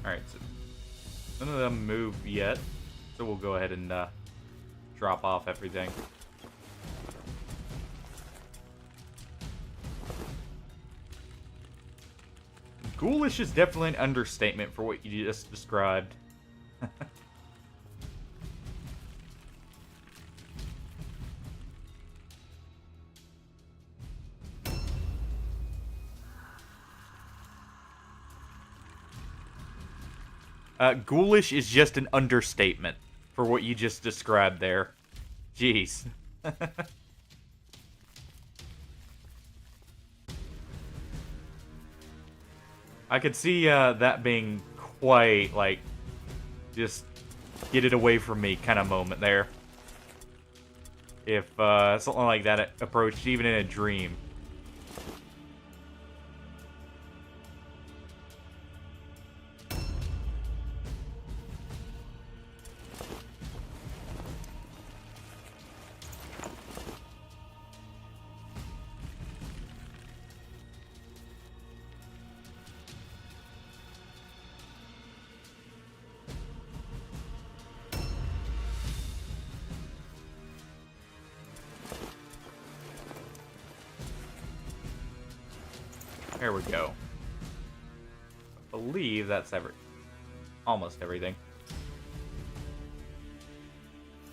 Alright, so none of them move yet, so we'll go ahead and drop off everything. Ghoulish is definitely an understatement for what you just described. Ghoulish is just an understatement for what you just described there. Jeez. I could see that being quite, like, just get it away from me kind of moment there. If something like that approached even in a dream. There we go. I believe that's almost everything.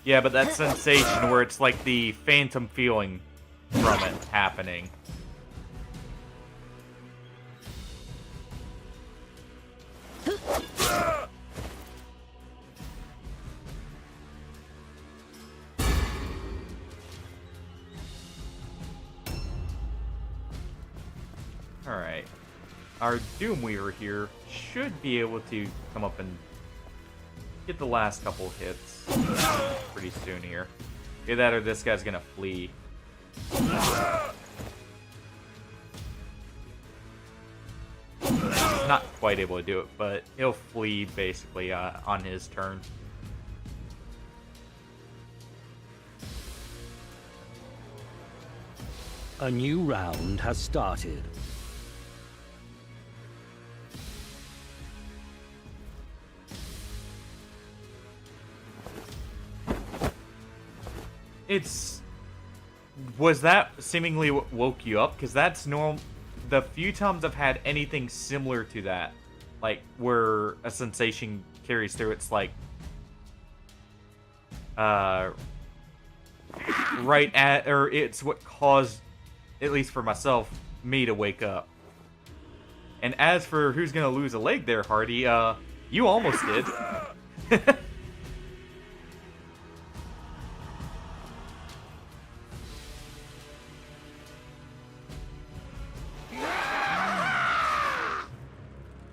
Yeah, but that sensation where it's like the phantom feeling from it happening. Alright. Our Doomweaver here should be able to come up and get the last couple hits pretty soon here. Either that or this guy's gonna flee. He's not quite able to do it, but he'll flee basically on his turn. A new round has started. Was that seemingly what woke you up? Because that's normal. The few times I've had anything similar to that, like where a sensation carries through, it's like, right at, or it's what caused, at least for myself, me to wake up. And as for who's gonna lose a leg there, Hardy, you almost did.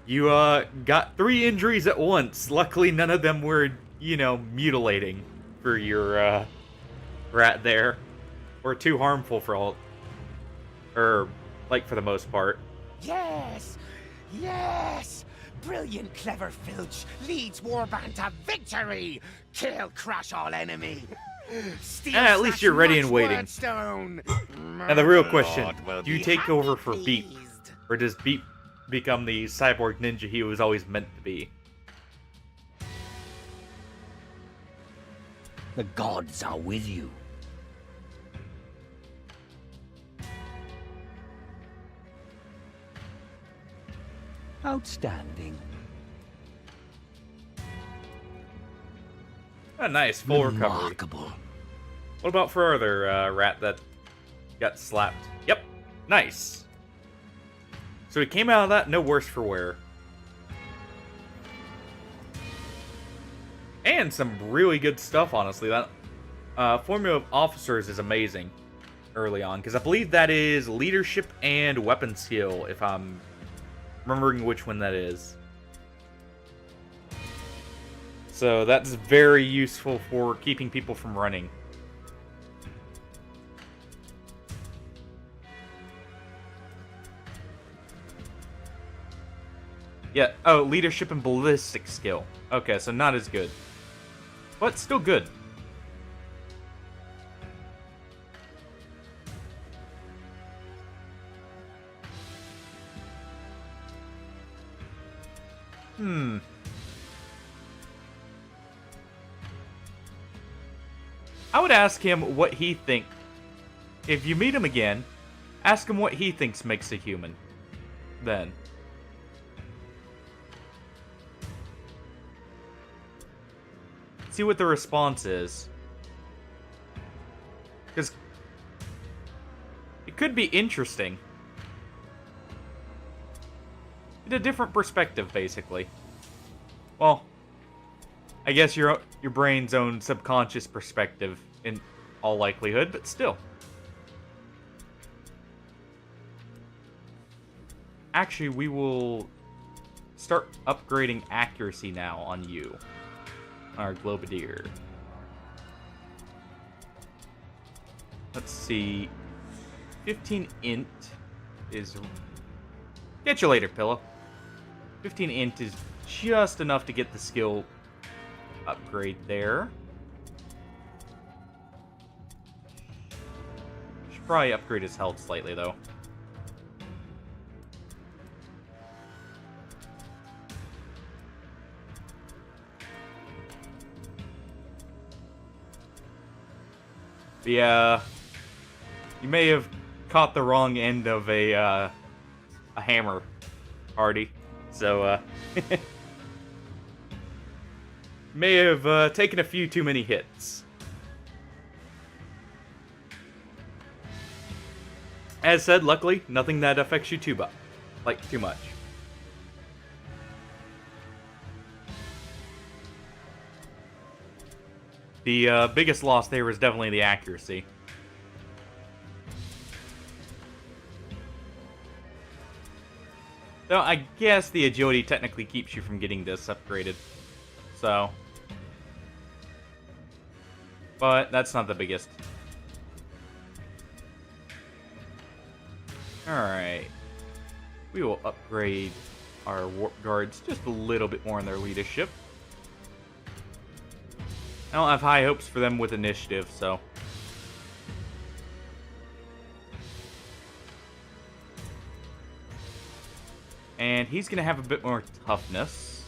You, got 3 injuries at once. Luckily, none of them were, you know, mutilating for your, rat there. Or too harmful for all... Or, like, for the most part. Yes! Yes! Brilliant, clever Filch leads Warband to victory! Kill, crush all enemy! Steal, At least you're ready and waiting. Wyrdstone. Now the real question, Will do you be take over happy for Beep? pleased. Or does Beep become the cyborg ninja he was always meant to be? The gods are with you. Outstanding. Oh, nice, full recovery. Remarkable. What about for our other rat that got slapped? Yep, nice. So he came out of that no worse for wear. And some really good stuff, honestly. That formula of officers is amazing early on, because I believe that is leadership and weapon skill, if I'm remembering which one that is. So that's very useful for keeping people from running. Yeah, oh, leadership and ballistic skill. Okay, so not as good. But still good. I would ask him what he thinks. If you meet him again, ask him what he thinks makes a human. Then. See what the response is. Because it could be interesting. Get a different perspective, basically. Well, I guess your brain's own subconscious perspective in all likelihood, but still. Actually, we will start upgrading accuracy now on you. Our Globadier. Let's see. 15 int is... Get you later, Pillow. 15 int is just enough to get the skill upgrade there. Should probably upgrade his health slightly, though. Yeah, you may have caught the wrong end of a hammer, Hardy. So, may have taken a few too many hits. As said, luckily, nothing that affects you too much. The biggest loss there was definitely the accuracy. Though I guess the agility technically keeps you from getting this upgraded. So. But that's not the biggest. Alright. We will upgrade our warp guards just a little bit more in their leadership. I don't have high hopes for them with initiative, so. And he's going to have a bit more toughness.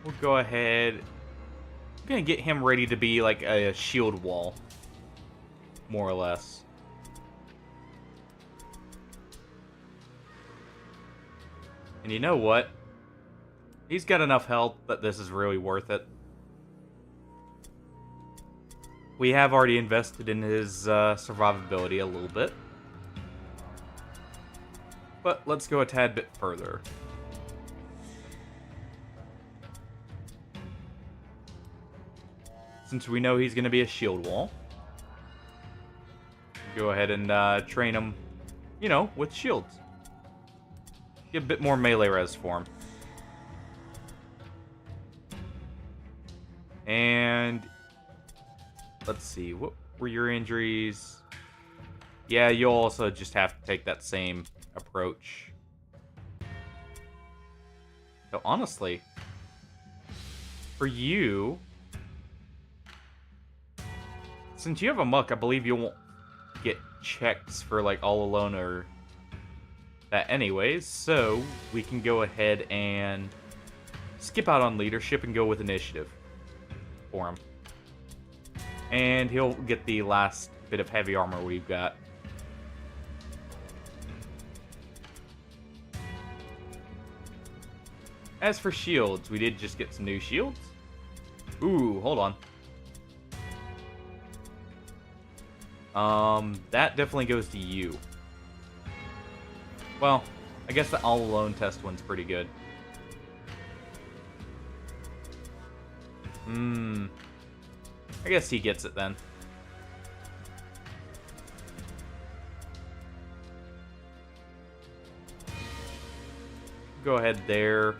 We'll go ahead. I'm going to get him ready to be like a shield wall. More or less. And you know what? He's got enough health that this is really worth it. We have already invested in his survivability a little bit. But let's go a tad bit further. Since we know he's going to be a shield wall, go ahead and train him, you know, with shields. Get a bit more melee res for him. And let's see, what were your injuries? Yeah, you'll also just have to take that same approach. So honestly, for you, since you have a muck, I believe you won't get checks for like all alone or that anyways, so we can go ahead and skip out on leadership and go with initiative for him. And he'll get the last bit of heavy armor we've got. As for shields, we did just get some new shields. Ooh, hold on. That definitely goes to you. Well, I guess the all alone test one's pretty good. I guess he gets it then. Go ahead there.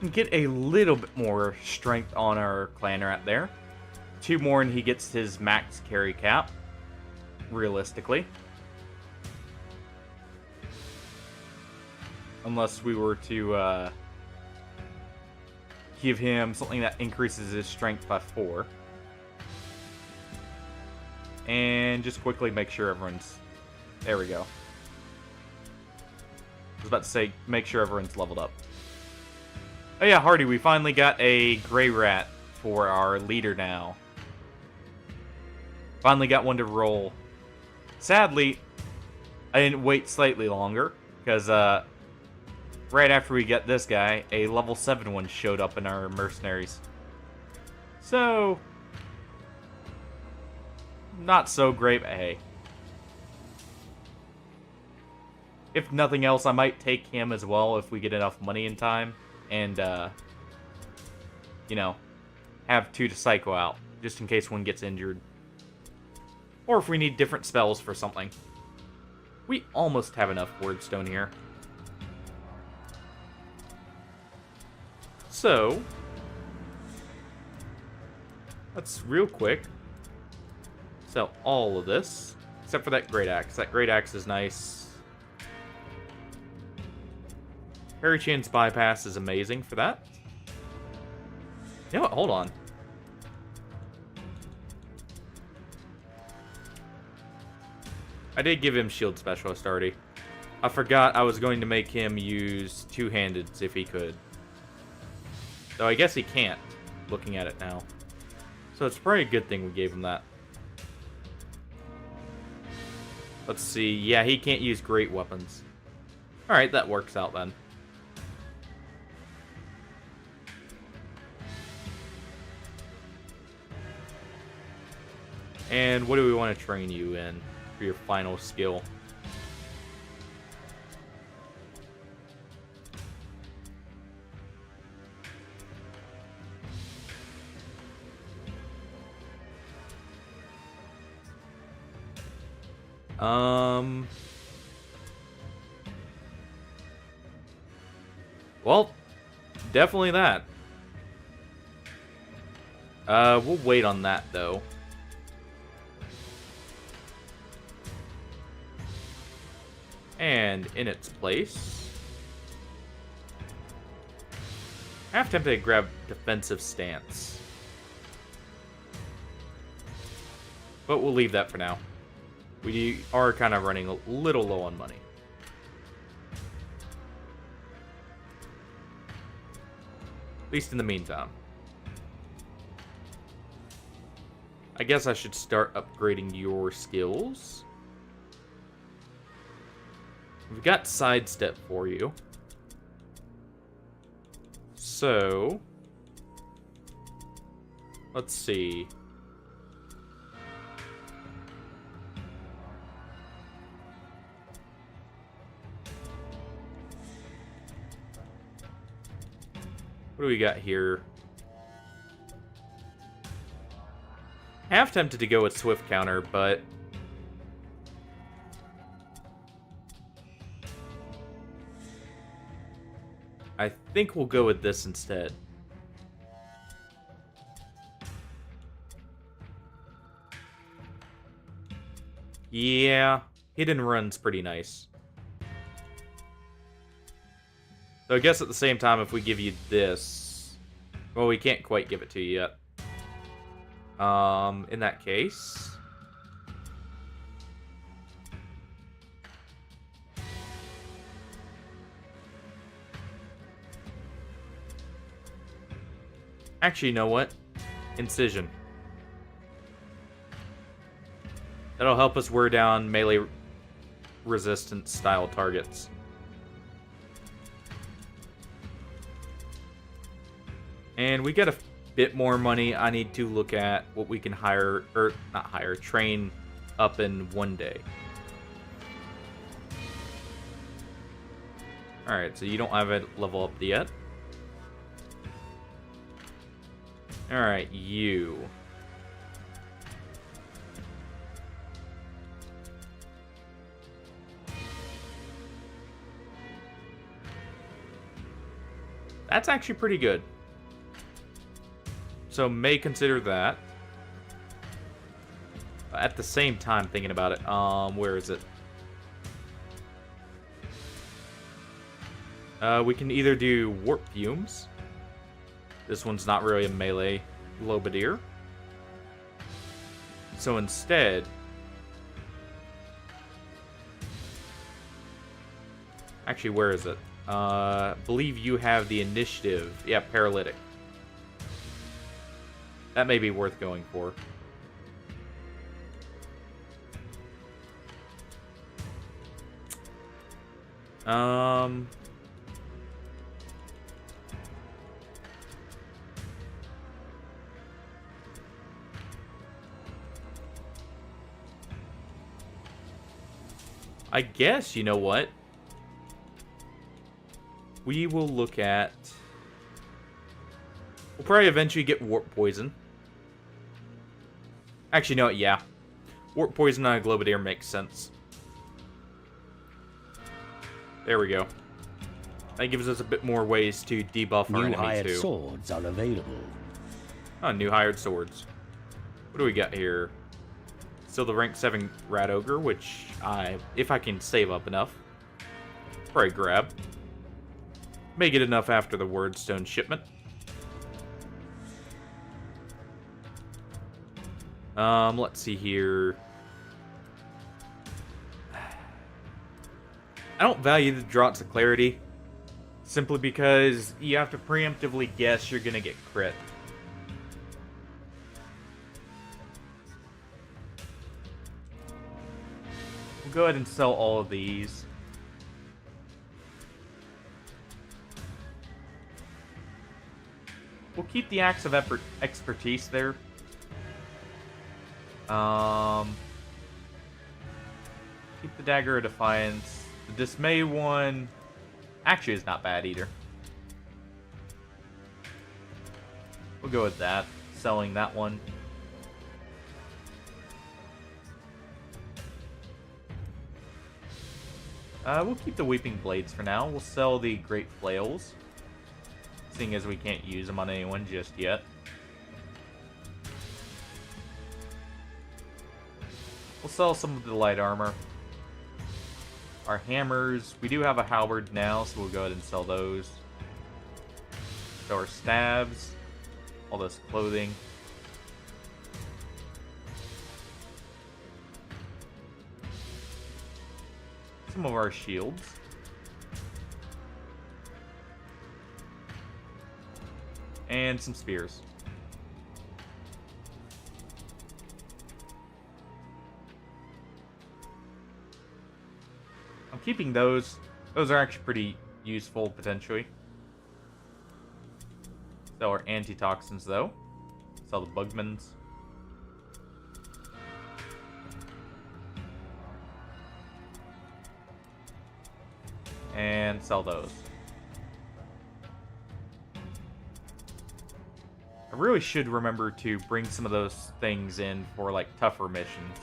Can get a little bit more strength on our clan rat there. 2 more and he gets his max carry cap. Realistically. Unless we were to give him something that increases his strength by 4. And just quickly make sure everyone's... There we go. I was about to say, make sure everyone's leveled up. Oh yeah, Hardy, we finally got a gray rat for our leader now. Finally got one to roll. Sadly, I didn't wait slightly longer, because right after we get this guy, a level 7 one showed up in our mercenaries. So, not so great, but hey. If nothing else, I might take him as well if we get enough money in time. And, you know, have 2 to psycho out, just in case one gets injured. Or if we need different spells for something. We almost have enough Wyrdstone here. So, let's real quick sell all of this, except for that great axe. That great axe is nice. Harry Chan's bypass is amazing for that. You know what? Hold on. I did give him shield specialist already. I forgot I was going to make him use two-handeds if he could. Though I guess he can't, looking at it now. So it's probably a good thing we gave him that. Let's see. Yeah, he can't use great weapons. Alright, that works out then. And what do we want to train you in for your final skill? Well, definitely that. We'll wait on that, though. And in its place, half tempted to grab defensive stance. But we'll leave that for now. We are kind of running a little low on money. At least in the meantime. I guess I should start upgrading your skills. We've got sidestep for you. So, let's see. What do we got here? Half tempted to go with Swift Counter, but I think we'll go with this instead. Yeah, hidden run's pretty nice. So I guess at the same time, if we give you this, well, we can't quite give it to you yet. In that case, actually, you know what? Incision. That'll help us wear down melee resistance style targets. And we got a bit more money. I need to look at what we can hire, or not hire, train up in one day. Alright, so you don't have it level up yet. Alright, you. That's actually pretty good. So may consider that. At the same time, thinking about it, where is it? We can either do warp fumes. This one's not really a melee Lobadier. So instead, actually, where is it? Believe you have the initiative. Yeah, paralytic. That may be worth going for. I guess, you know what? We will look at... We'll probably eventually get Warp Poison. Actually, no, yeah. Warp Poison on a Globadier makes sense. There we go. That gives us a bit more ways to debuff our enemy too. New hired swords are available. Oh, new hired swords. What do we got here? Still the rank 7 Rat Ogre, which if I can save up enough, probably grab. May get enough after the Wyrdstone shipment. Let's see here. I don't value the Draughts of Clarity, simply because you have to preemptively guess you're gonna get crit. We'll go ahead and sell all of these. We'll keep the Axe of Expertise there. Keep the Dagger of Defiance. The Dismay one actually is not bad either. We'll go with that. Selling that one. We'll keep the Weeping Blades for now. We'll sell the Great Flails, seeing as we can't use them on anyone just yet. We'll sell some of the light armor. Our hammers, we do have a halberd now, so we'll go ahead and sell those. So our stabs, all this clothing. Some of our shields. And some spears. I'm keeping those. Those are actually pretty useful, potentially. Sell our antitoxins, though. Sell the bugmans. And sell those. I really should remember to bring some of those things in for, like, tougher missions.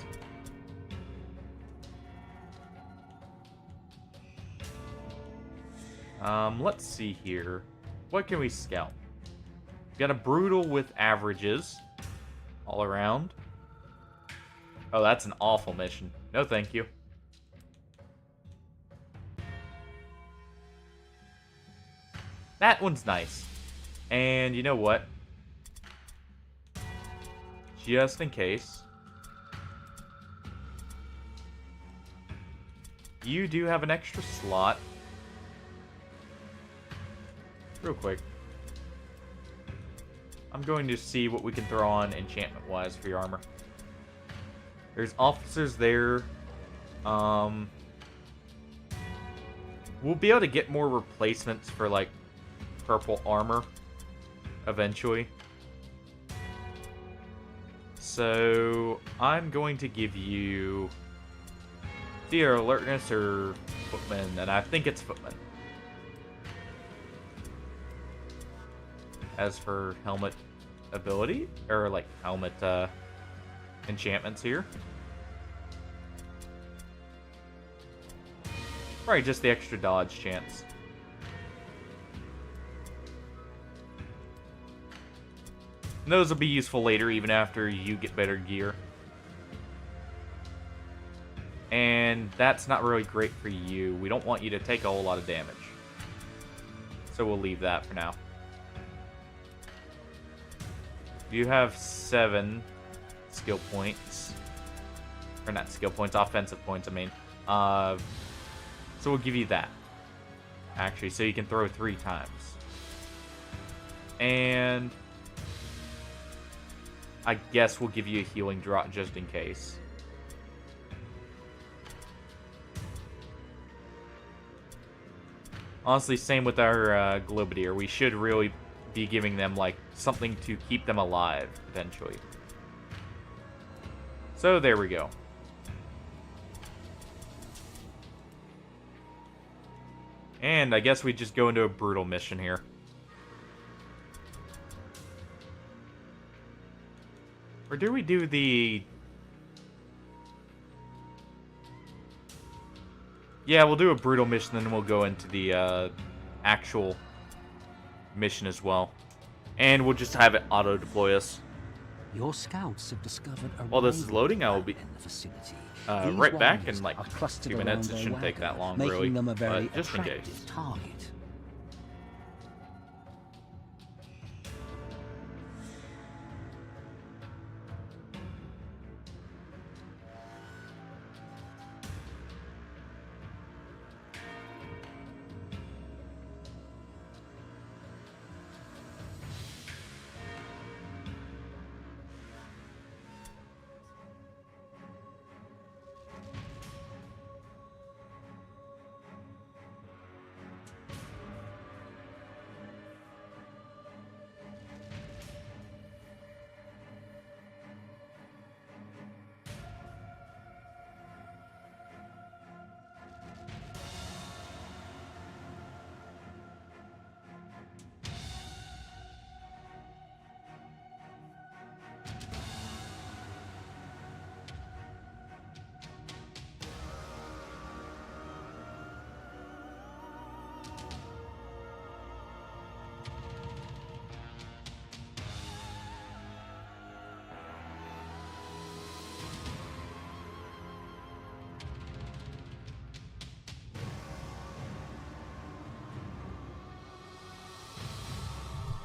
Let's see here. What can we scout? We've got a brutal with averages all around. Oh, that's an awful mission. No, thank you. That one's nice. And you know what? Just in case, you do have an extra slot. Real quick, I'm going to see what we can throw on enchantment-wise for your armor. There's officers there. We'll be able to get more replacements for, like, purple armor eventually. So I'm going to give you either alertness or footman, and I think it's footman. As for helmet ability, or like helmet enchantments here, probably just the extra dodge chance. And those will be useful later, even after you get better gear. And that's not really great for you. We don't want you to take a whole lot of damage. So we'll leave that for now. You have 7 skill points. Or not skill points, offensive points, I mean. So we'll give you that. Actually, so you can throw 3 times. And I guess we'll give you a healing drop just in case. Honestly, same with our Globadier. We should really be giving them, like, something to keep them alive, potentially. So, there we go. And I guess we just go into a brutal mission here. Or do we do the... Yeah, we'll do a brutal mission, then we'll go into the actual mission as well. And we'll just have it auto-deploy us. Your scouts have discovered a While this is loading, I will be in the vicinity. right back in like are clustered 2 minutes. It around shouldn't their take that wagon, long, making really. them a very But just in case. attractive target.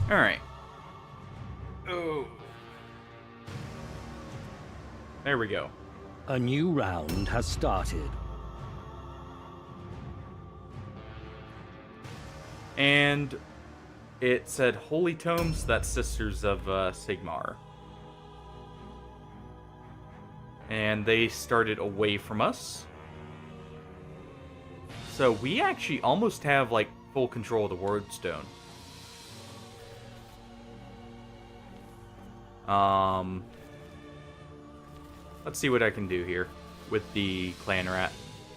Alright. Oh. There we go. A new round has started. And it said Holy Tomes, that's Sisters of Sigmar. And they started away from us. So we actually almost have, like, full control of the Wyrdstone. Let's see what I can do here with the clan rat.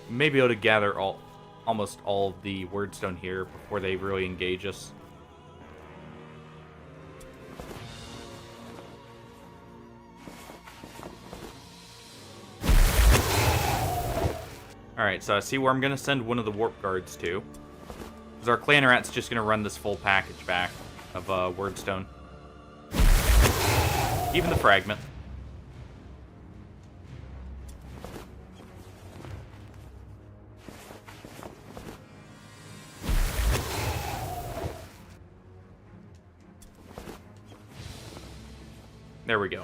Maybe able to gather almost all of the Wyrdstone here before they really engage us. Alright, so I see where I'm going to send one of the warp guards to. Because our clan rat's just going to run this full package back of Wyrdstone. Even the fragment. There we go.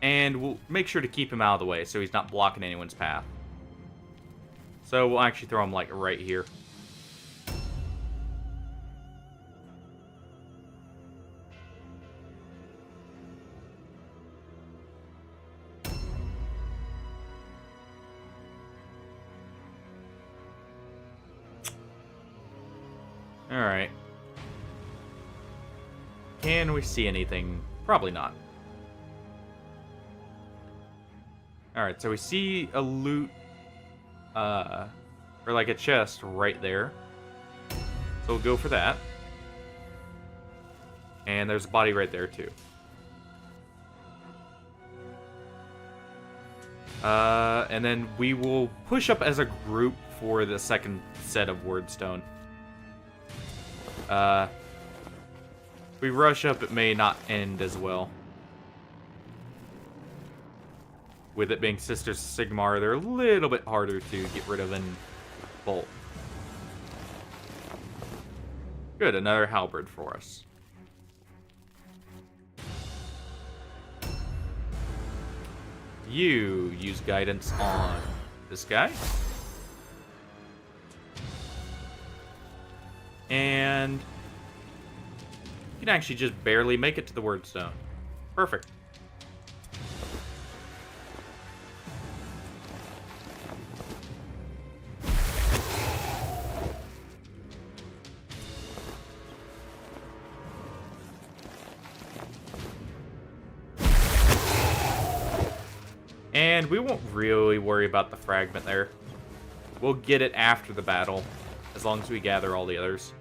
And we'll make sure to keep him out of the way so he's not blocking anyone's path. So we'll actually throw him, like, right here. Alright. Can we see anything? Probably not. Alright, so we see a loot, or like a chest right there. So we'll go for that. And there's a body right there, too. And then we will push up as a group for the second set of Wyrdstone. If we rush up, it may not end as well. With it being Sisters of Sigmar, they're a little bit harder to get rid of in bulk. Good, another halberd for us. You use guidance on this guy. And you can actually just barely make it to the Wyrdstone. Perfect. And we won't really worry about the fragment there. We'll get it after the battle, as long as we gather all the others.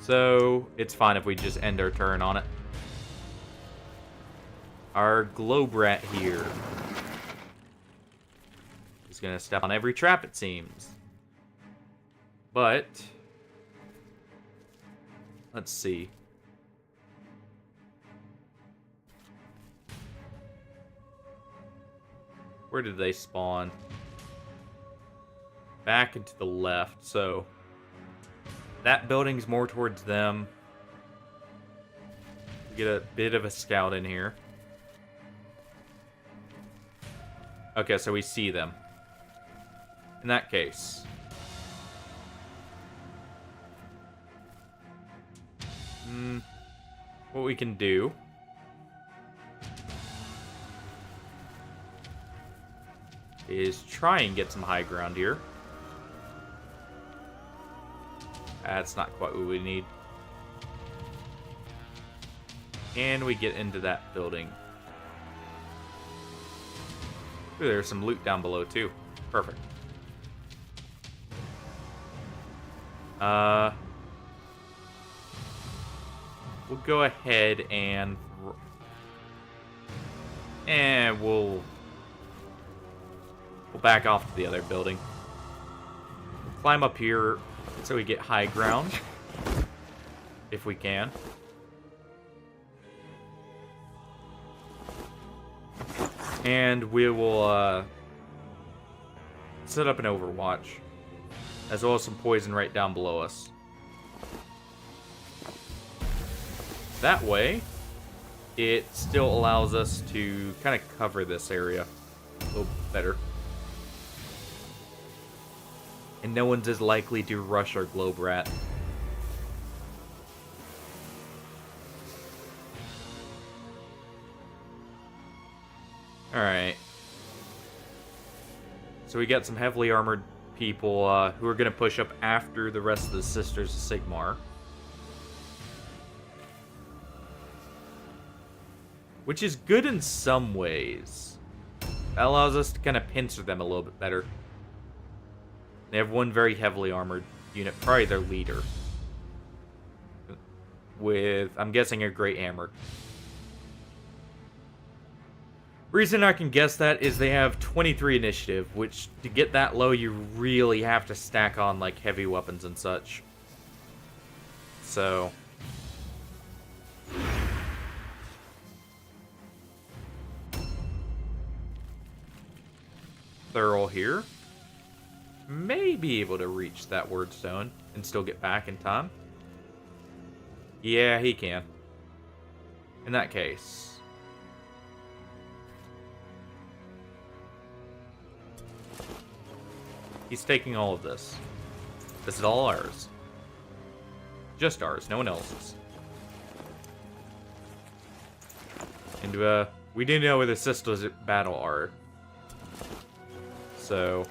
So, it's fine if we just end our turn on it. Our globe rat here is going to step on every trap, it seems. But, let's see. Where did they spawn? Back and to the left, so that building's more towards them. Get a bit of a scout in here. Okay, so we see them. In that case. What we can do is try and get some high ground here. That's not quite what we need. And we get into that building. Ooh, there's some loot down below too. Perfect. We'll go ahead and we'll back off to the other building. We'll climb up here so we get high ground. if we can. And we will set up an overwatch, as well as some poison right down below us. That way, it still allows us to kind of cover this area a little better. And no one's as likely to rush our globe rat. Alright. So we got some heavily armored people who are going to push up after the rest of the Sisters of Sigmar. Which is good in some ways. That allows us to kind of pincer them a little bit better. They have one very heavily armored unit, probably their leader. With, I'm guessing, a great hammer. Reason I can guess that is they have 23 initiative, which to get that low, you really have to stack on like heavy weapons and such. So Thurl here may be able to reach that Wyrdstone and still get back in time. Yeah, he can. In that case, he's taking all of this. This is all ours. Just ours, no one else's. And we didn't know where the Sisters at battle are. So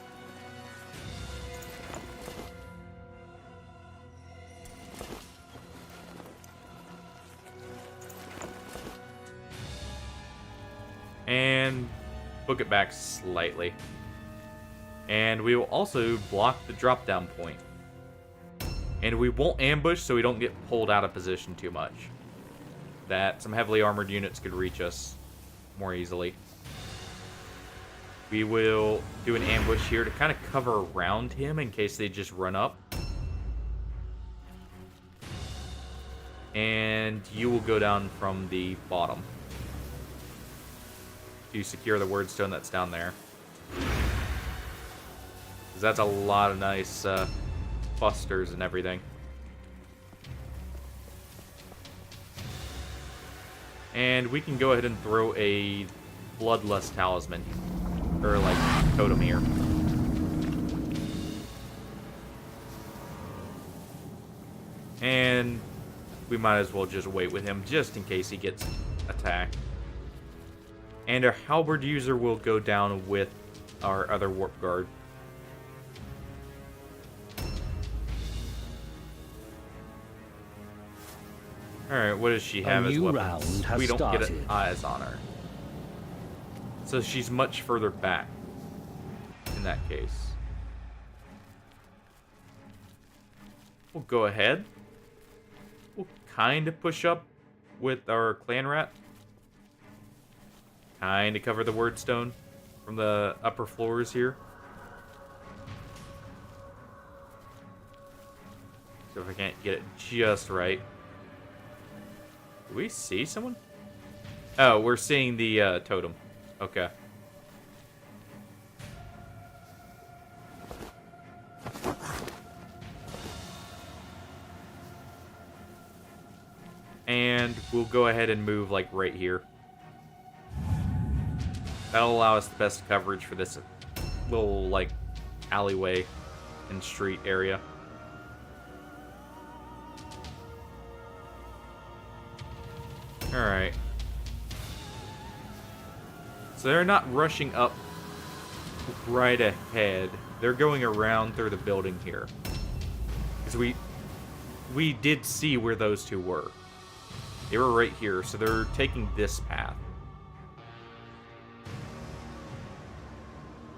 and book it back slightly. And we will also block the drop down point. And we won't ambush so we don't get pulled out of position too much. That some heavily armored units could reach us more easily. We will do an ambush here to kind of cover around him in case they just run up. And you will go down from the bottom to secure the Wyrdstone that's down there. Because that's a lot of nice busters and everything. And we can go ahead and throw a Bloodlust Talisman. Or, like, totem here. And we might as well just wait with him, just in case he gets attacked. And our halberd user will go down with our other warp guard. Alright, what does she have as weapons? We don't get eyes on her. So she's much further back in that case. We'll go ahead. We'll kind of push up with our clan rat. Kind of cover the Wyrdstone from the upper floors here. So if I can't get it just right. Do we see someone? Oh, we're seeing the totem. Okay. And we'll go ahead and move like right here. That'll allow us the best coverage for this little like alleyway and street area. Alright. So they're not rushing up right ahead. They're going around through the building here. Because we did see where those two were. They were right here, so they're taking this path.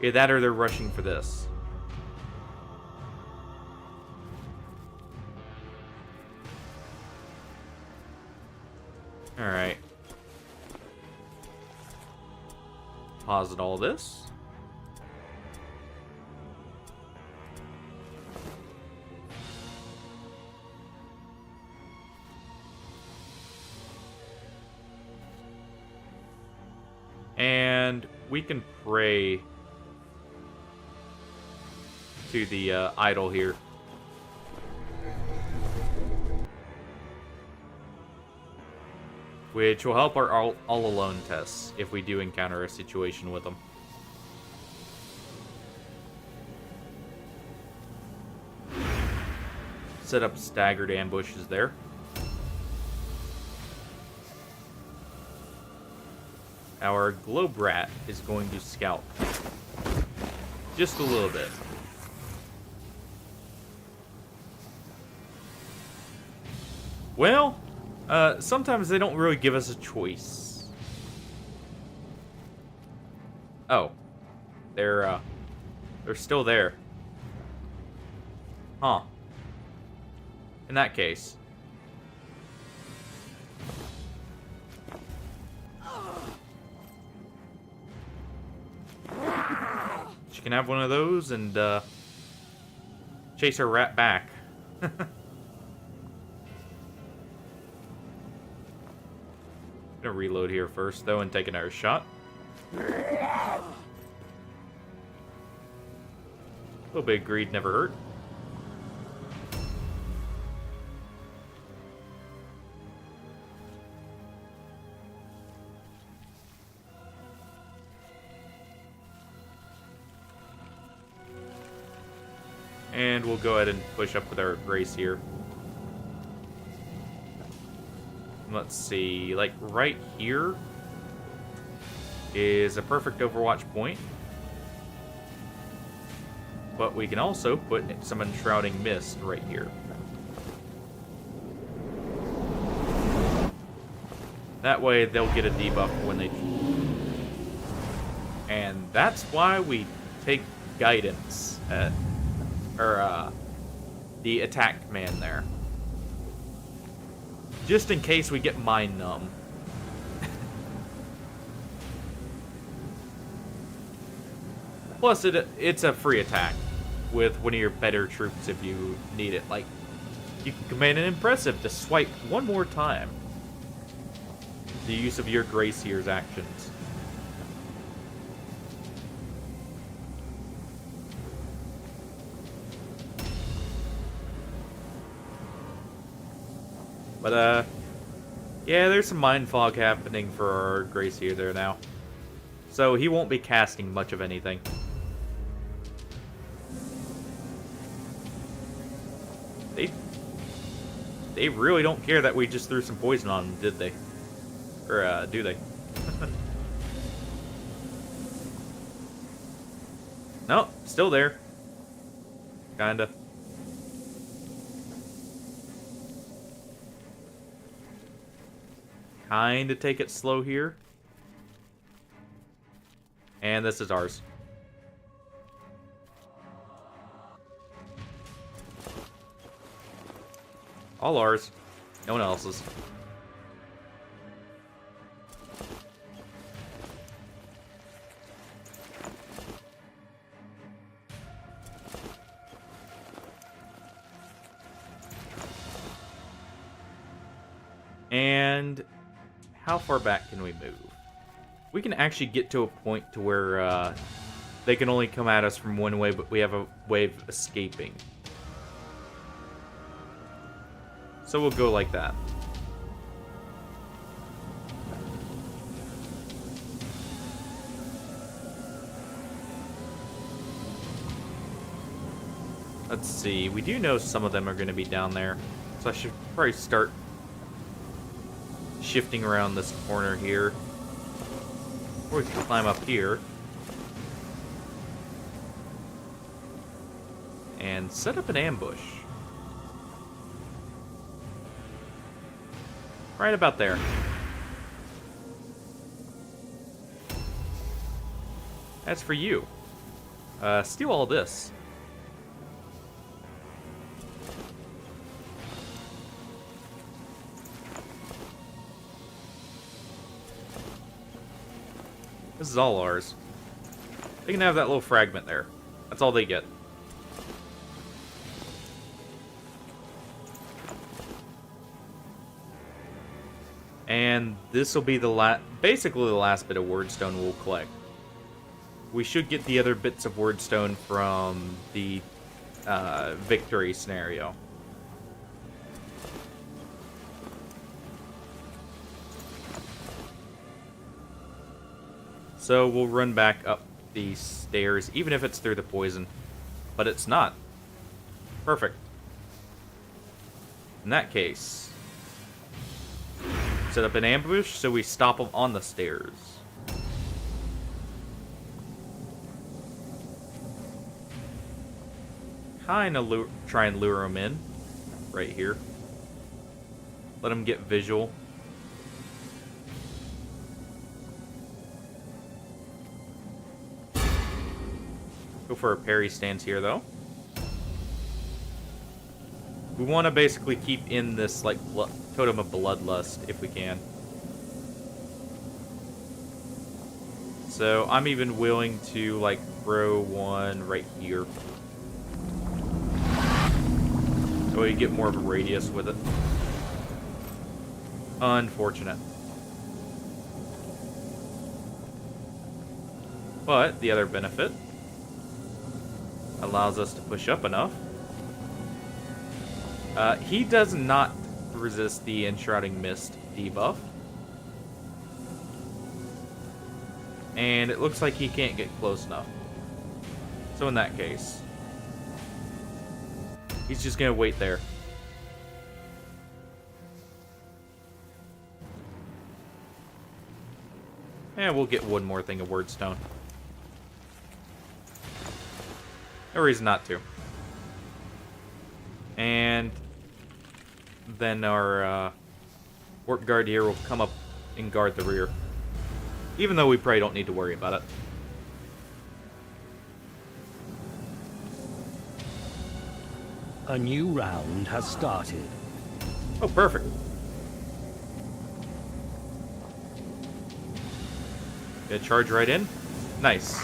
Either that or they're rushing for this. Alright. Posit all this. And we can pray to the idol here. Which will help our all alone tests if we do encounter a situation with them. Set up staggered ambushes there. Our globe rat is going to scout. Just a little bit. Well, sometimes they don't really give us a choice. Oh. They're still there. Huh. In that case. She can have one of those and, chase her rat back. Gonna reload here first, though, and take another shot. A little bit of greed never hurt. And we'll go ahead and push up with our grace here. Let's see, like right here is a perfect overwatch point. But we can also put some enshrouding mist right here. That way they'll get a debuff when they... And that's why we take guidance at... the attack command there. Just in case we get mind numb. Plus, it's a free attack with one of your better troops if you need it. Like, you can command an impressive to swipe one more time. The use of your Gracier's actions. But, yeah, there's some mind fog happening for our Gracier there now. So he won't be casting much of anything. They really don't care that we just threw some poison on them, did they? Or, do they? No, still there. Kinda. Kinda take it slow here. And this is ours. All ours. No one else's. And how far back can we move? We can actually get to a point to where they can only come at us from one way, but we have a way of escaping. So we'll go like that. Let's see. We do know some of them are going to be down there. So I should probably start shifting around this corner here. Or we can climb up here. And set up an ambush. Right about there. As for you, steal all this. This is all ours. They can have that little fragment there. That's all they get. And this will be the basically the last bit of Wyrdstone we'll collect. We should get the other bits of Wyrdstone from the victory scenario. So we'll run back up these stairs, even if it's through the poison. But it's not. Perfect. In that case, set up an ambush so we stop them on the stairs. Kinda try and lure them in. Right here. Let them get visual. Go for a parry stance here, though. We want to basically keep in this, like, totem of bloodlust, if we can. So, I'm even willing to, like, throw one right here. So we get more of a radius with it. Unfortunate. But, the other benefit allows us to push up enough. He does not resist the Enshrouding Mist debuff. And it looks like he can't get close enough. So in that case, he's just gonna wait there. And we'll get one more thing of Wyrdstone. No reason not to. And then our Warp Guard here will come up and guard the rear. Even though we probably don't need to worry about it. A new round has started. Oh, perfect. Gonna charge right in. Nice.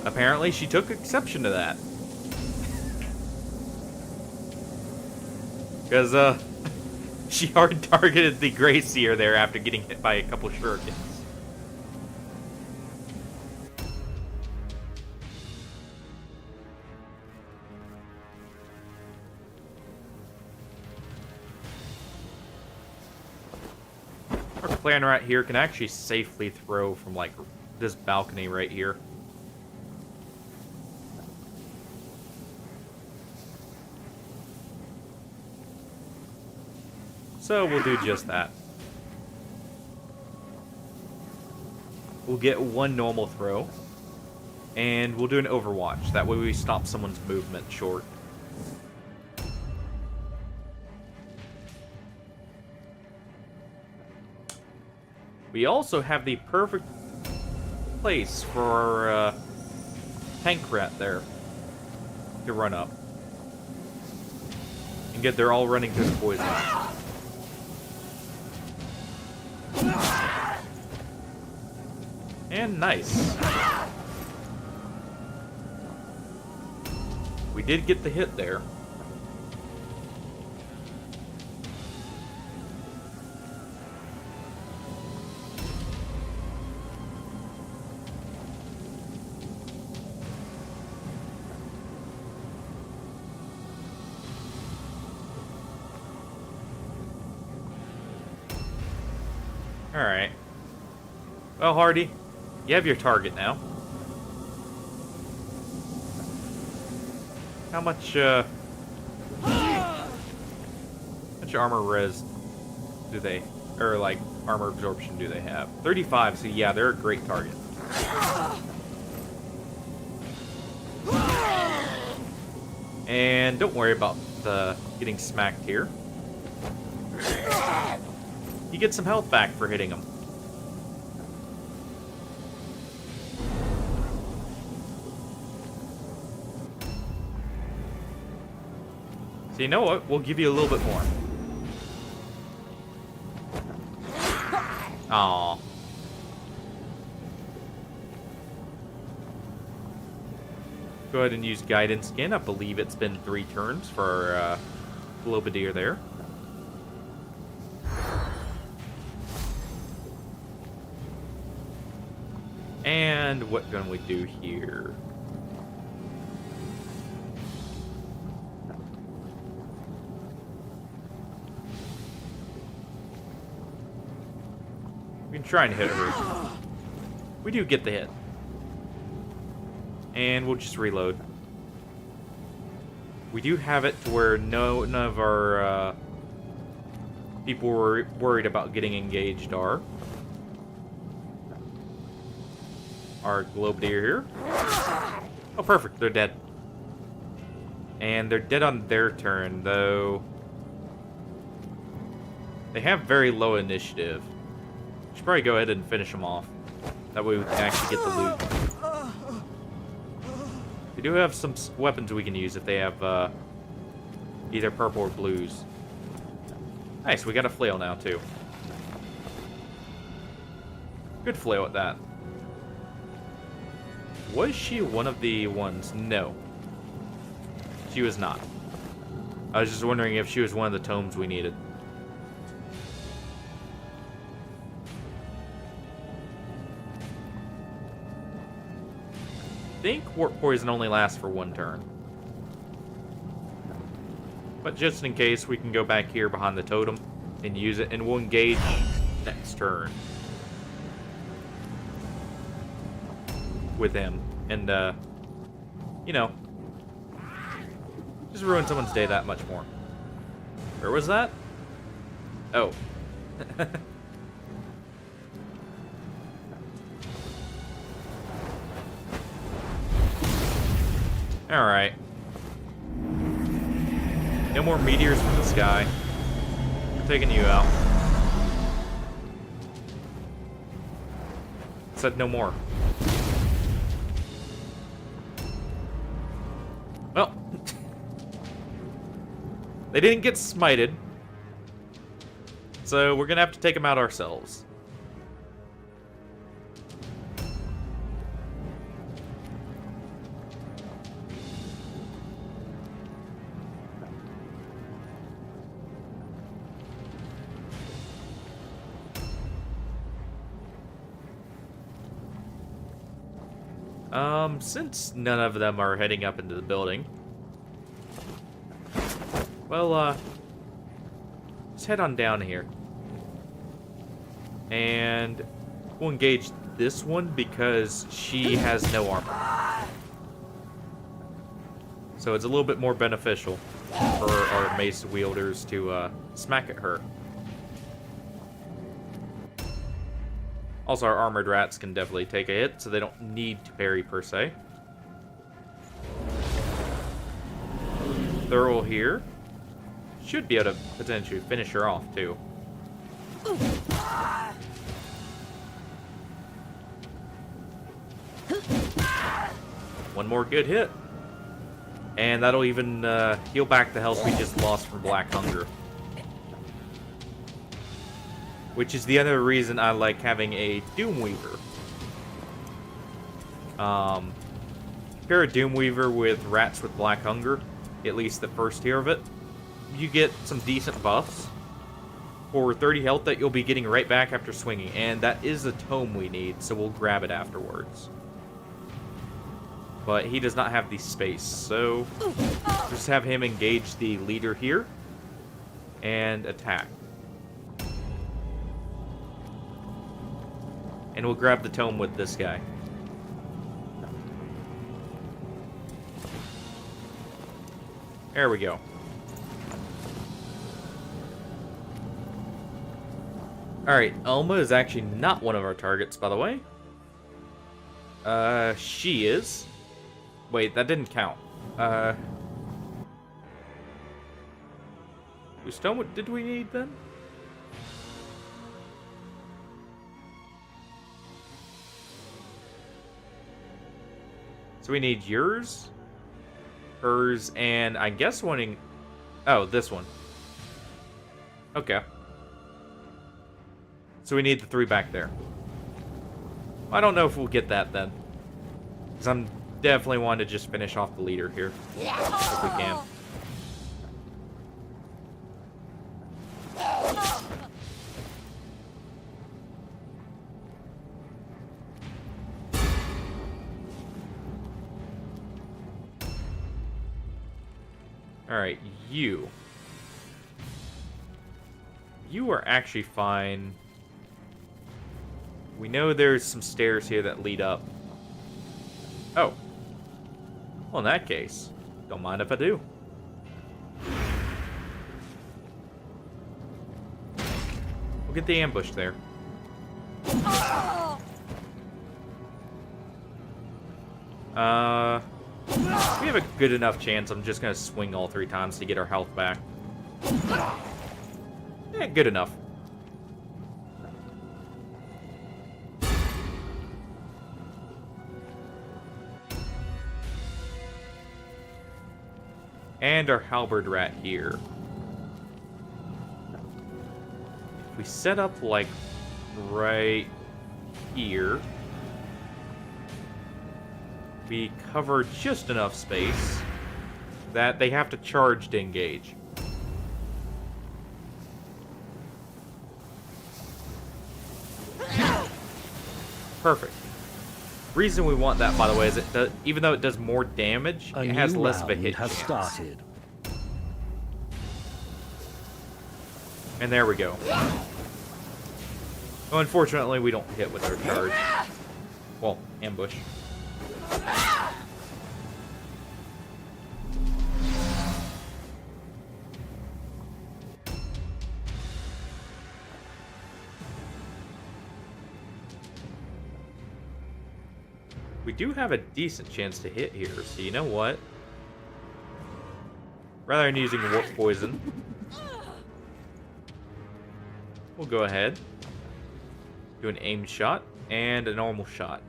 Apparently, she took exception to that. Because, she hard targeted the Grey Seer there after getting hit by a couple shurikens. Our clan rat here can actually safely throw from, like, this balcony right here. So we'll do just that. We'll get one normal throw. And we'll do an overwatch. That way we stop someone's movement short. We also have the perfect place for our tank rat there to run up. And get they're all running through the poison. And nice. We did get the hit there. Alright. Well, Hardy, you have your target now. How much armor res do they, or like armor absorption do they have? 35, so yeah, they're a great target. And don't worry about getting smacked here. You get some health back for hitting him. So you know what? We'll give you a little bit more. Aww. Go ahead and use guidance again. I believe it's been 3 turns for our Globadier there. And what can we do here? We can try and hit her. We do get the hit. And we'll just reload. We do have it to where none of our people were worried about getting engaged are. Our Globadier here. Oh, perfect. They're dead. And they're dead on their turn, though. They have very low initiative. Should probably go ahead and finish them off. That way we can actually get the loot. We do have some weapons we can use if they have either purple or blues. Nice, we got a flail now too. Good flail at that. Was she one of the ones? No. She was not. I was just wondering if she was one of the tomes we needed. I think Warp Poison only lasts for 1 turn. But just in case, we can go back here behind the totem and use it, and we'll engage next turn with him. And, you know, just ruin someone's day that much more. Where was that? Oh. Alright. No more meteors from the sky. We're taking you out. Said no more. Well. They didn't get smited. So we're gonna have to take them out ourselves. Since none of them are heading up into the building, well, let's head on down here. And we'll engage this one because she has no armor. So it's a little bit more beneficial for our mace wielders to smack at her. Also, our armored rats can definitely take a hit, so they don't need to parry per se. Thurl here should be able to potentially finish her off, too. One more good hit. And that'll even heal back the health we just lost from Black Hunger. Which is the other reason I like having a Doomweaver. Pair a Doomweaver with rats with Black Hunger, at least the first tier of it. You get some decent buffs for 30 health that you'll be getting right back after swinging. And that is a tome we need, so we'll grab it afterwards. But he does not have the space, so just have him engage the leader here and attack. And we'll grab the tome with this guy. There we go. Alright, Elma is actually not one of our targets, by the way. She is. Wait, that didn't count. Wyrdstone, what did we need then? So we need yours, hers, and I guess wanting... Oh, this one. Okay. So we need the 3 back there. I don't know if we'll get that then. Because I'm definitely want to just finish off the leader here, if we can. Alright, you. You are actually fine. We know there's some stairs here that lead up. Oh. Well, in that case, don't mind if I do. We'll get the ambush there. We have a good enough chance. I'm just gonna swing all 3 times to get our health back. Yeah, good enough. And our halberd rat here. If we set up, like, right here, we cover just enough space that they have to charge to engage. Perfect. Reason we want that, by the way, is it does, even though it does more damage, it has less of a hit has chance. started. And there we go. Well, unfortunately, we don't hit with our charge. Well, ambush. We do have a decent chance to hit here, so you know what? Rather than using warp poison, we'll go ahead, do an aimed shot and a normal shot.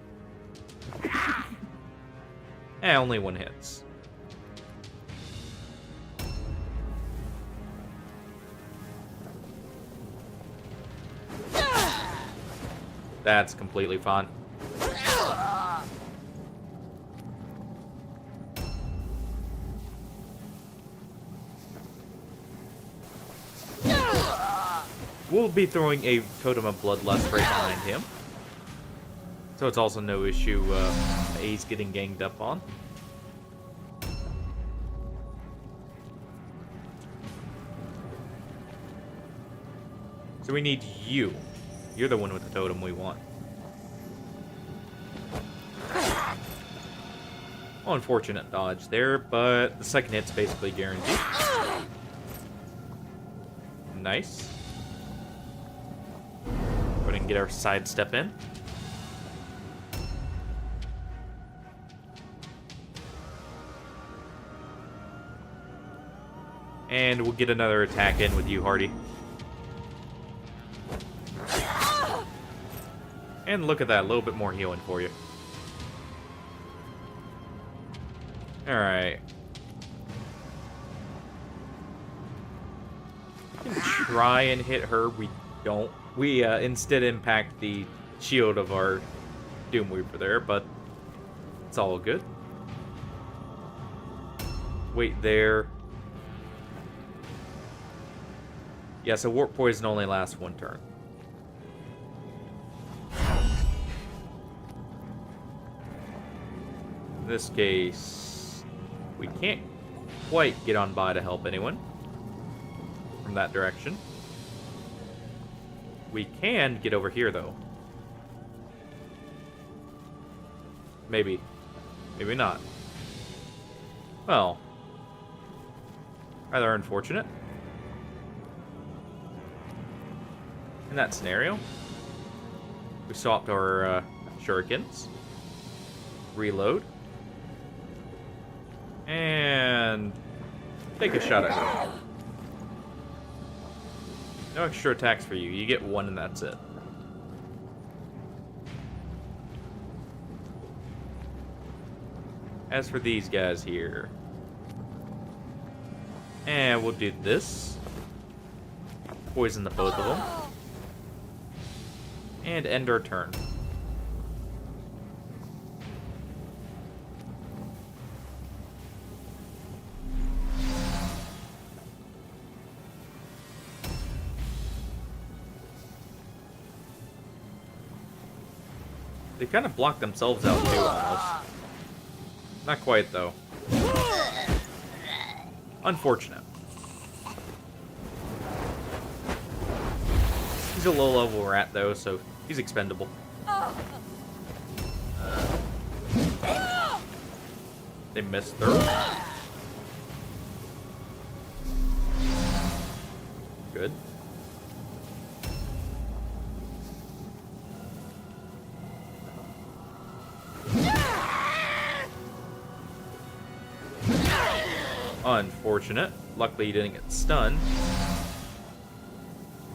Only 1 hits. That's completely fine. We'll be throwing a Totem of Bloodlust right behind him. So it's also no issue A's getting ganged up on. So we need you. You're the one with the totem we want. Oh, unfortunate dodge there, but the second hit's basically guaranteed. Nice. Go ahead and get our sidestep in. And we'll get another attack in with you, Hardy. And look at that, a little bit more healing for you. Alright. We can try and hit her. We don't. We instead impact the shield of our Doomweaver there, but it's all good. Wait there. Yeah, so Warp Poison only lasts 1 turn. In this case, we can't quite get on by to help anyone from that direction. We can get over here, though. Maybe. Maybe not. Well, rather unfortunate. In that scenario, we swapped our shurikens. Reload. And take a shot at her. No extra attacks for you. You get 1 and that's it. As for these guys here, and we'll do this. Poison the both of them. And end our turn. They kind of block themselves out too, almost. Not quite, though. Unfortunate. He's a low-level rat, though, so he's expendable. They missed her. Good. Unfortunate. Luckily, he didn't get stunned.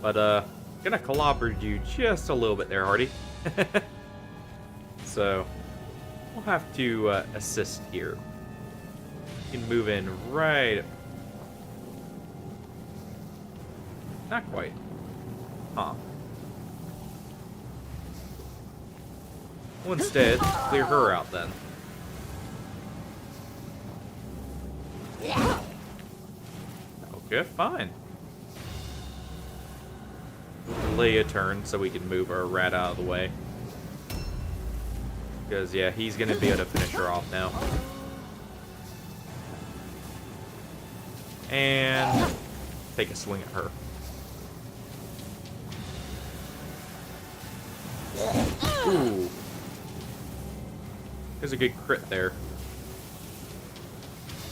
But, gonna clobber you just a little bit there, Hardy. So, we'll have to assist here. You can move in right. Not quite. Huh. Well, instead, clear her out then. Okay, fine. Delay a turn so we can move our rat out of the way. Because, yeah, he's going to be able to finish her off now. And take a swing at her. Ooh. There's a good crit there.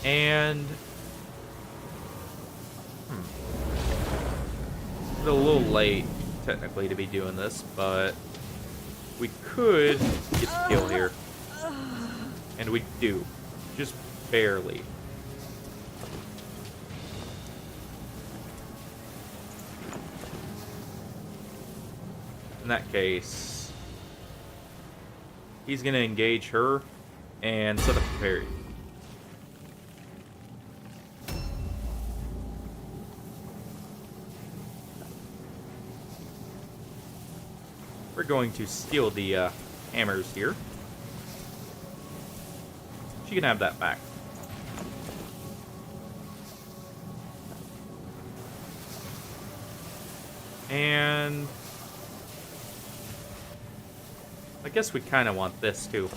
And... It's a little late, technically, to be doing this, but... We could get the kill here. And we do. Just barely. In that case, he's going to engage her and set up a parry. We're going to steal the hammers here. She can have that back. And I guess we kind of want this too.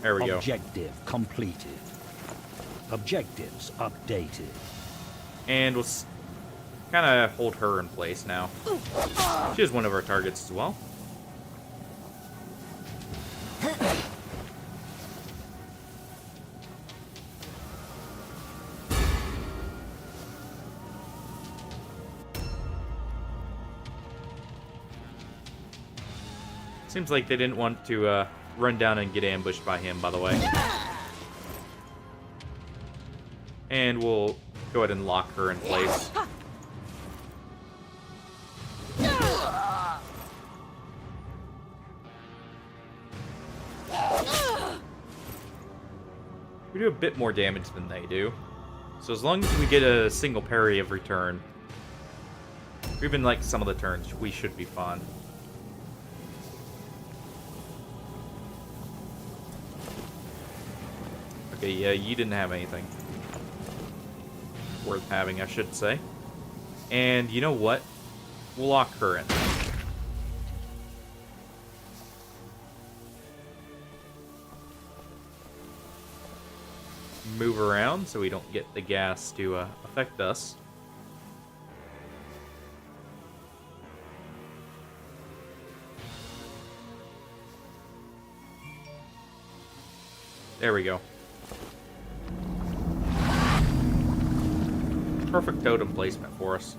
There we go. Objective completed. Objectives updated. And we'll kind of hold her in place now. She is one of our targets as well. Seems like they didn't want to run down and get ambushed by him, by the way. And we'll go ahead and lock her in place. We do a bit more damage than they do. So as long as we get a single parry every turn, or even like some of the turns, we should be fine. Okay, yeah, you didn't have anything worth having, I should say. And you know what? We'll lock her in. Move around so we don't get the gas to affect us. There we go. Perfect totem placement for us.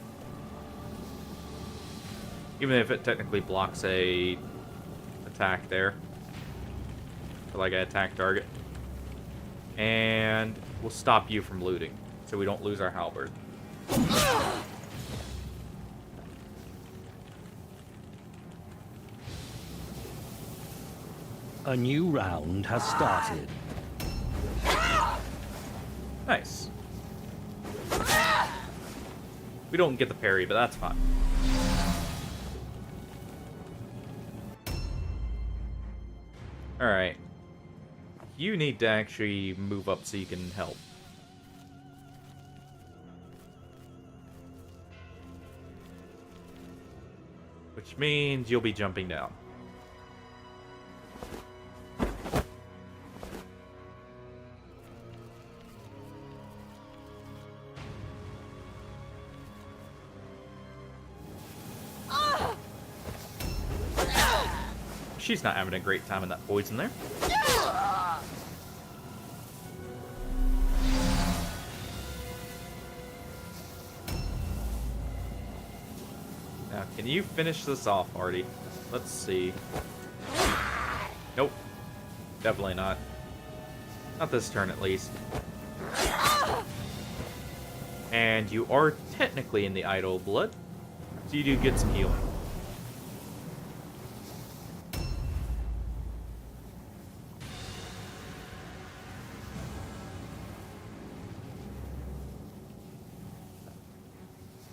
Even if it technically blocks a attack there. For like an attack target. And we'll stop you from looting, so we don't lose our halberd. A new round has started. Nice. We don't get the parry, but that's fine. Alright. You need to actually move up so you can help. Which means you'll be jumping down. she's not having a great time in that poison there. Now, can you finish this off, Artie? Let's see. Nope. Definitely not. Not this turn, at least. And you are technically in the idle blood, so you do get some healing.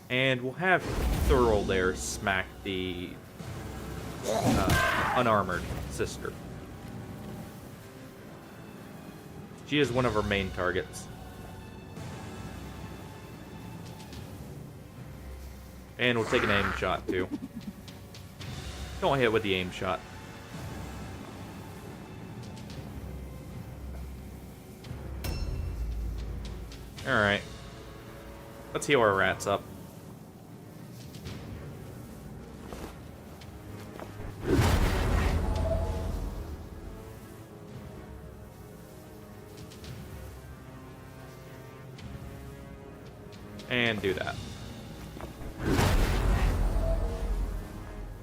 And we'll have Thurl there smack the unarmored sister. She is one of our main targets. And we'll take an aim shot, too. Don't hit with the aim shot. Alright. Let's heal our rats up. And do that.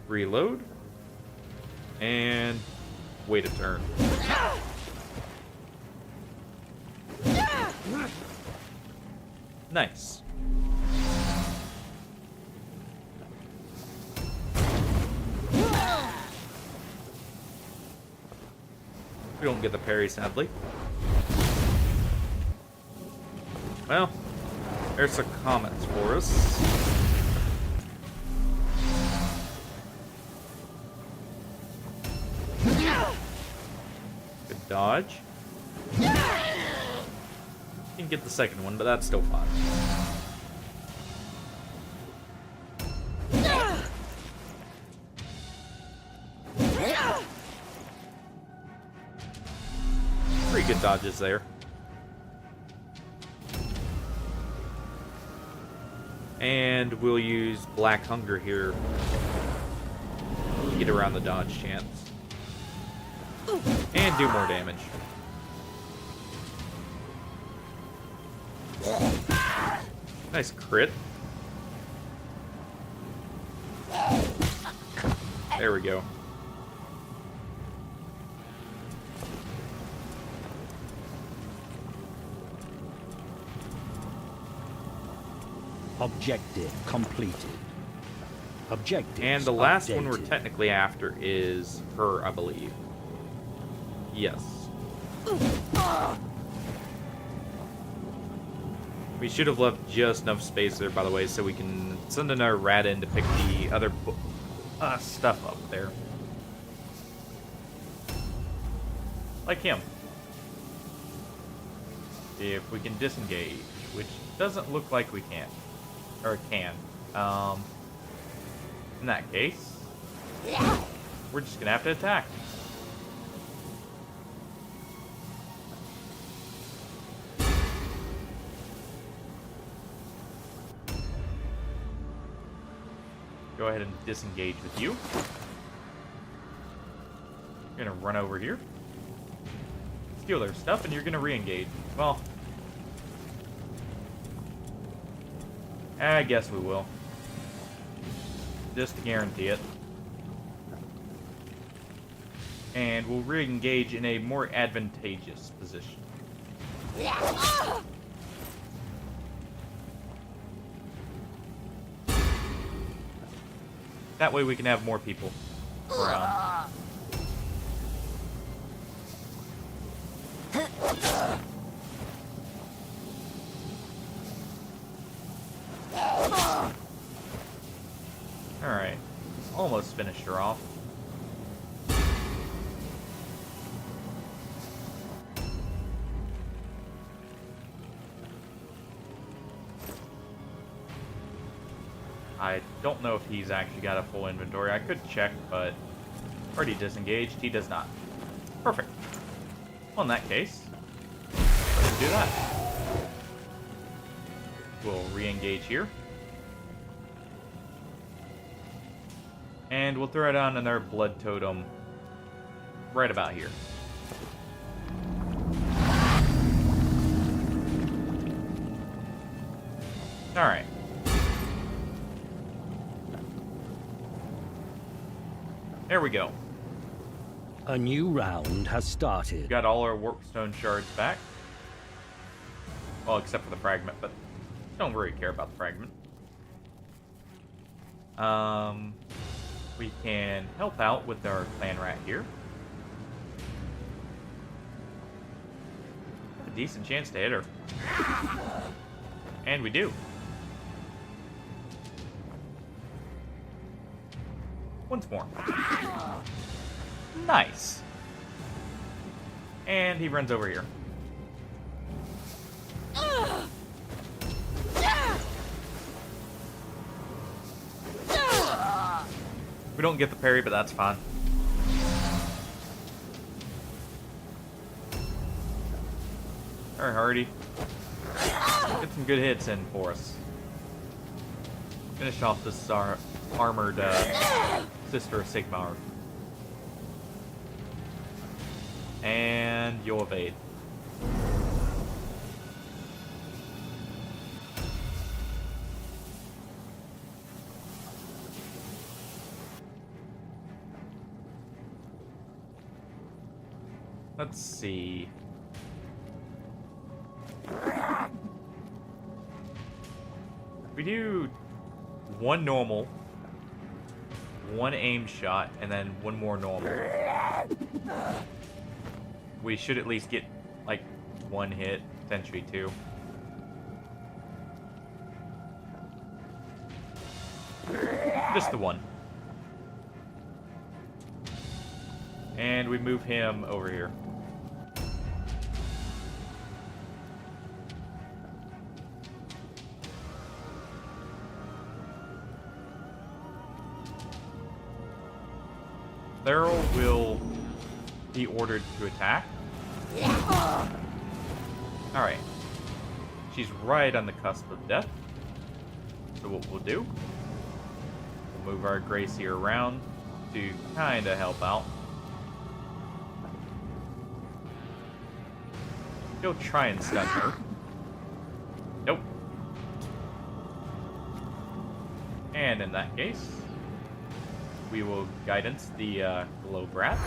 Reload. And wait a turn. Nice. We don't get the parry, sadly. Well, there's some comments for us. Good dodge. You can get the second one, but that's still fine. Pretty good dodges there. And we'll use Black Hunger here to get around the dodge chance. And do more damage. Nice crit. There we go. Objective completed. Objective. And the last one we're technically after is her, I believe. Yes. We should have left just enough space there, by the way, so we can send another rat in to pick the other stuff up there. Like him. If we can disengage, which doesn't look like we can. Or can. In that case, we're just gonna have to attack. Go ahead and disengage with you. You're gonna run over here, steal their stuff, and you're gonna re-engage. Well, I guess we will. Just to guarantee it. And we'll re-engage in a more advantageous position. That way we can have more people around. Alright. Almost finished her off. I don't know if he's actually got a full inventory. I could check, but already disengaged. He does not. Perfect. Well, in that case, let's do that. We'll re-engage here. And we'll throw down another blood totem right about here. Alright. There we go. A new round has started. Got all our Wyrdstone shards back. Well, except for the fragment, but don't really care about the fragment. We can help out with our clan rat here. A decent chance to hit her. And we do. Once more. Nice. And he runs over here. We don't get the parry, but that's fine. Alright, Hardy. Get some good hits in for us. Finish off this armored Sister of Sigmar. And you'll evade. Let's see. We do one normal, one aim shot, and then one more normal. We should at least get, like, one hit, potentially two. Just the one. And we move him over here. Thurl will be ordered to attack. Alright. She's right on the cusp of death. So what we'll do, we'll move our Gracie around to kind of help out. He'll try and stun her. Nope. And in that case, we will guidance the Glow Brat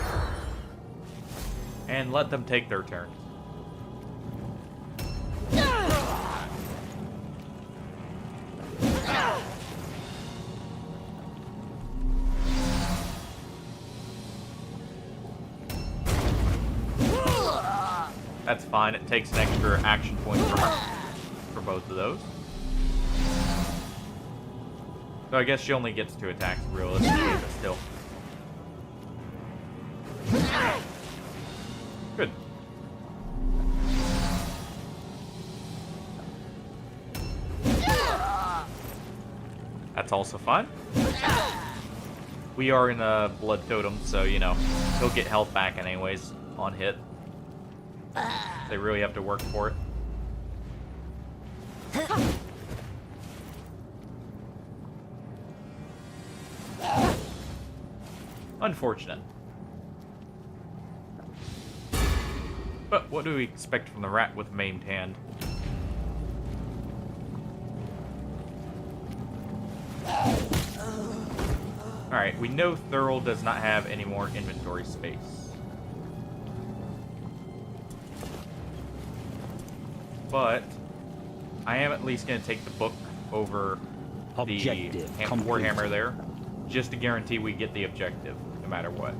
and let them take their turn. That's fine. It takes an extra action point for both of those. So I guess she only gets 2 attacks realistically, but still. Good. That's also fine. We are in a blood totem, so, you know, he'll get health back anyways on hit. They really have to work for it. Unfortunate. But what do we expect from the rat with maimed hand? Alright, we know Thurl does not have any more inventory space. But I am at least going to take the book over Objective the complete. Warhammer there, just to guarantee we get the objective, no matter what.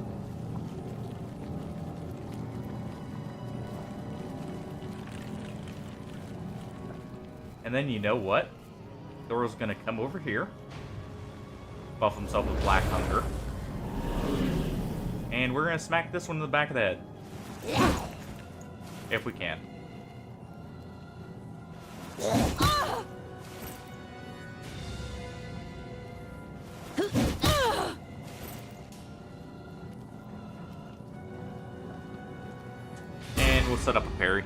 And then you know what? Thor's going to come over here, buff himself with Black Hunger, and we're going to smack this one in the back of the head. If we can. And we'll set up a parry.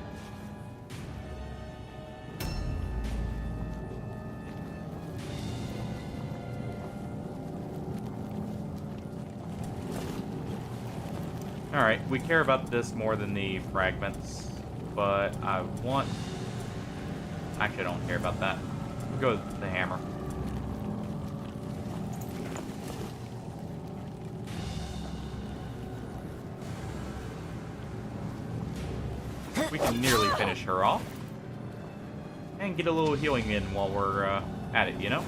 Alright, we care about this more than the fragments, but I want... Actually, I don't care about that. We'll go with the hammer. We can nearly finish her off. And get a little healing in while we're at it, you know?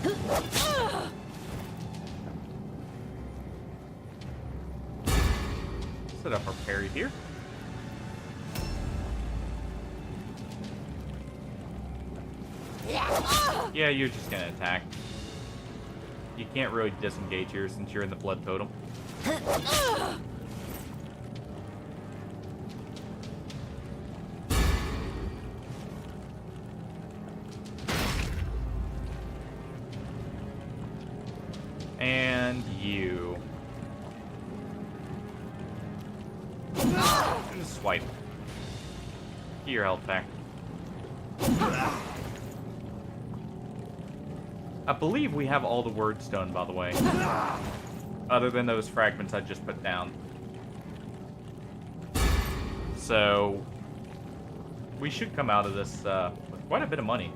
Set up our parry here. Yeah, you're just gonna attack. You can't really disengage here since you're in the blood totem. And you. Just swipe. Get your health back. I believe we have all the Wyrdstone, by the way. Other than those fragments I just put down. So, we should come out of this with quite a bit of money.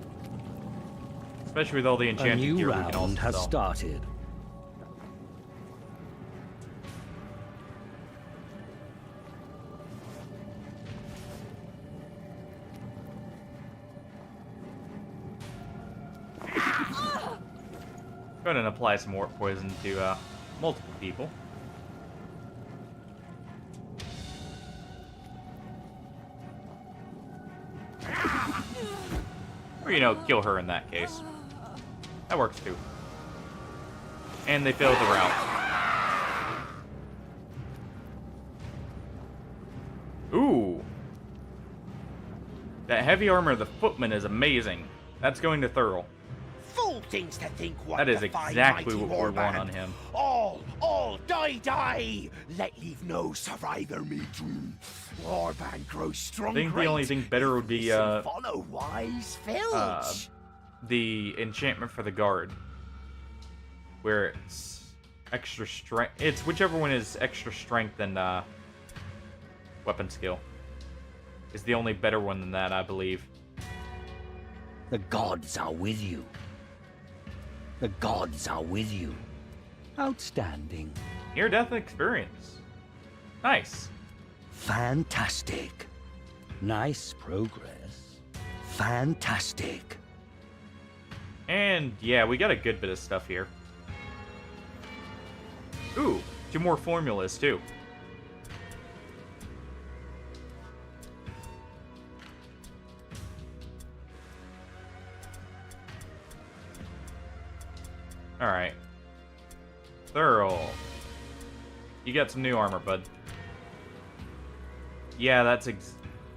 Especially with all the enchanted A new gear we can also round has sell. started. Go ahead and apply some more poison to multiple people. Or, you know, kill her in that case. That works too. And they failed the route. Ooh. That heavy armor of the footman is amazing. That's going to Thurl. Fool things to think what That is defy exactly mighty what we want warband. on him. All, die! Let leave no survivor me dream. Warband grows strong. I think the only thing better would be follow wise filch. the enchantment for the guard, where it's extra strength. It's whichever one is extra strength and weapon skill. Is the only better one than that, I believe. The gods are with you. The gods are with you. Outstanding. Near-death experience. Nice. Fantastic. Nice progress. Fantastic. And yeah, we got a good bit of stuff here. Ooh, 2 more formulas too. Alright. Thurl. You got some new armor, bud. Yeah, that's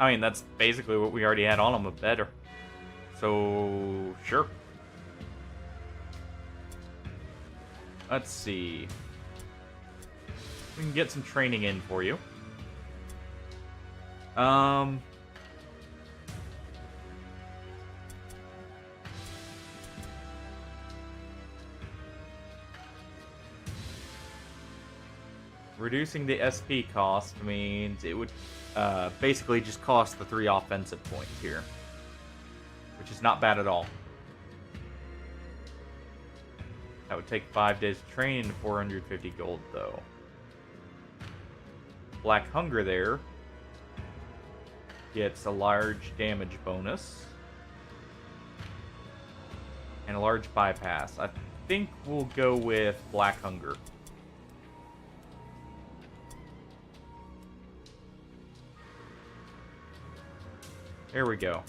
I mean, that's basically what we already had on him, but better. So, sure. Let's see. We can get some training in for you. Reducing the SP cost means it would basically just cost the 3 offensive points here, which is not bad at all. That would take 5 days to train and 450 gold, though. Black Hunger there gets a large damage bonus and a large bypass. I think we'll go with Black Hunger. There we go.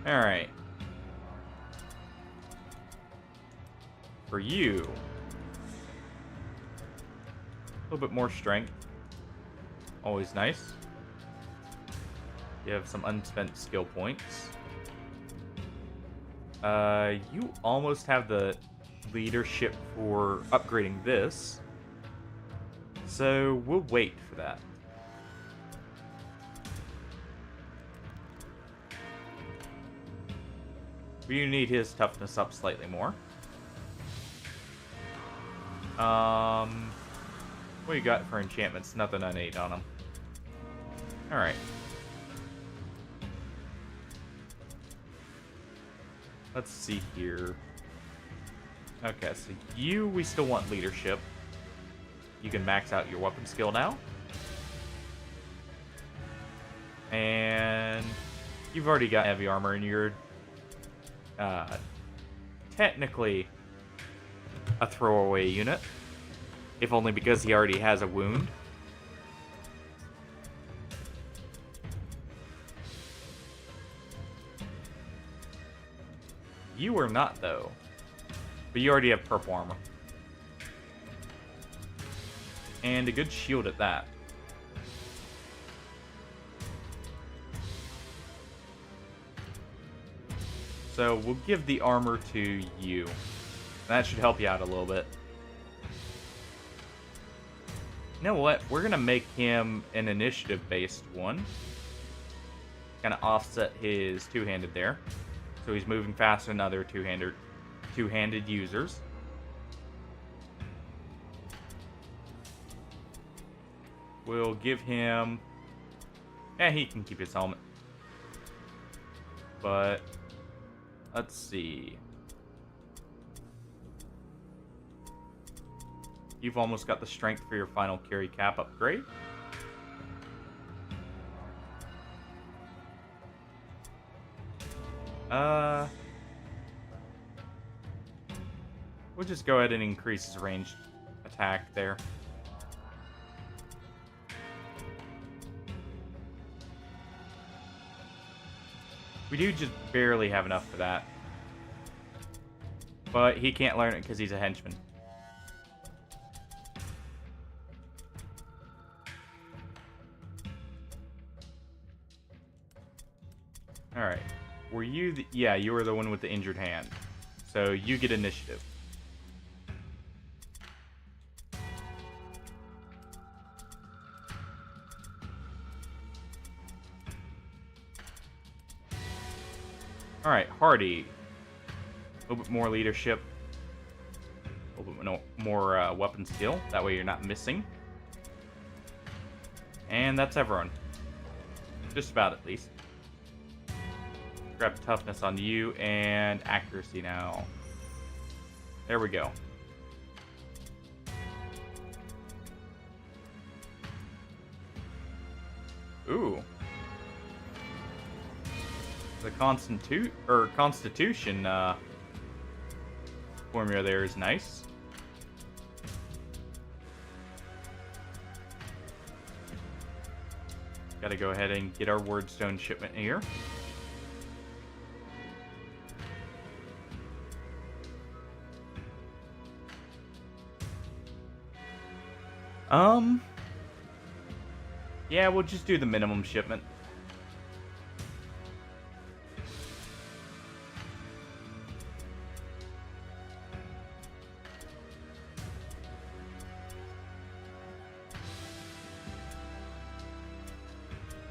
Alright. For you, a little bit more strength. Always nice. You have some unspent skill points. You almost have the leadership for upgrading this. So we'll wait for that. We need his toughness up slightly more. What you got for enchantments? Nothing on 8 on him. Alright. Let's see here. Okay, so we still want leadership. You can max out your weapon skill now. And you've already got heavy armor, and you're technically a throwaway unit. If only because he already has a wound. You are not, though. But you already have purple armor. And a good shield at that. So we'll give the armor to you. That should help you out a little bit. You know what? We're going to make him an initiative-based one. Kind of offset his two-handed there. So he's moving faster than other two-handed users. We'll give him... Yeah, he can keep his helmet. But... let's see. You've almost got the strength for your final carry cap upgrade. We'll just go ahead and increase his ranged attack there. We do just barely have enough for that. But he can't learn it because he's a henchman. Alright. Were you the... yeah, you were the one with the injured hand. So you get initiative. Alright, Hardy. A little bit more leadership. A little bit more weapon skill. That way you're not missing. And that's everyone. Just about, at least. Grab toughness on you and accuracy now. There we go. Ooh. The Constitution formula there is nice. Gotta go ahead and get our Wyrdstone shipment here. Yeah, we'll just do the minimum shipment.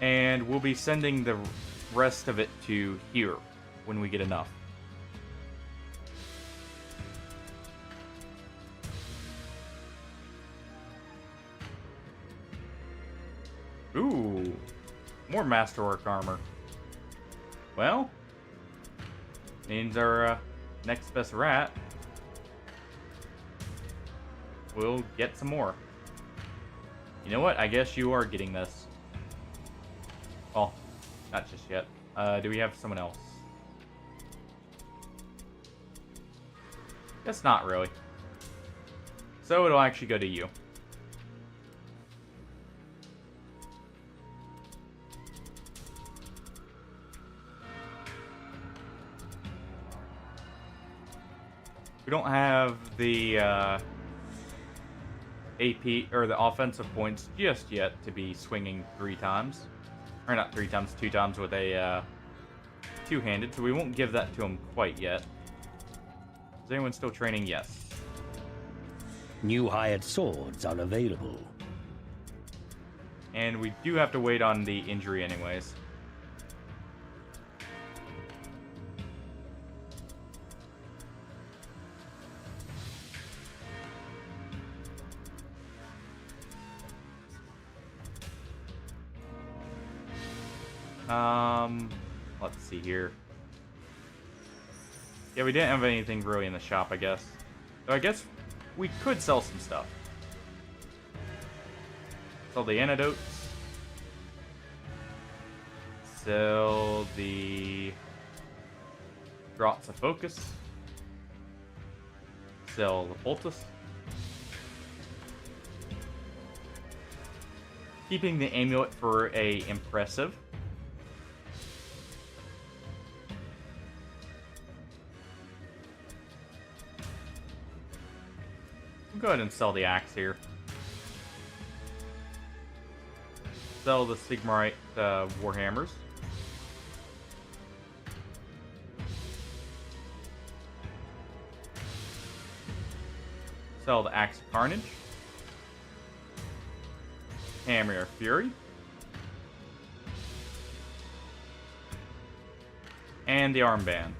And we'll be sending the rest of it to here when we get enough. Ooh, more masterwork armor. Well, means our next best rat will get some more. You know what? I guess you are getting this. Well, not just yet. Do we have someone else? Guess not really. So it'll actually go to you. We don't have the AP or the offensive points just yet to be swinging 3 times. Or not 3 times, 2 times with a two-handed, so we won't give that to him quite yet. Is anyone still training? Yes. New hired swords are available. And we do have to wait on the injury anyways. Let's see here. Yeah, we didn't have anything really in the shop, I guess. So I guess we could sell some stuff. Sell the antidotes. Sell the Drops of Focus. Sell the Poultice. Keeping the amulet for a impressive. We'll go ahead and sell the axe here. Sell the Sigmarite Warhammers. Sell the Axe of Carnage. Hammer of Fury. And the armband.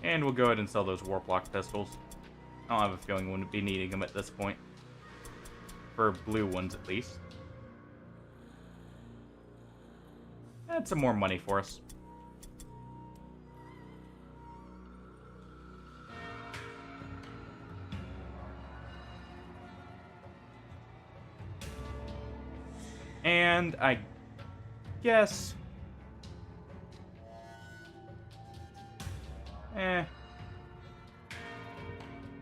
And we'll go ahead and sell those Warplock pistols. I don't have a feeling we'll be needing them at this point. For blue ones, at least. That's some more money for us. And I guess...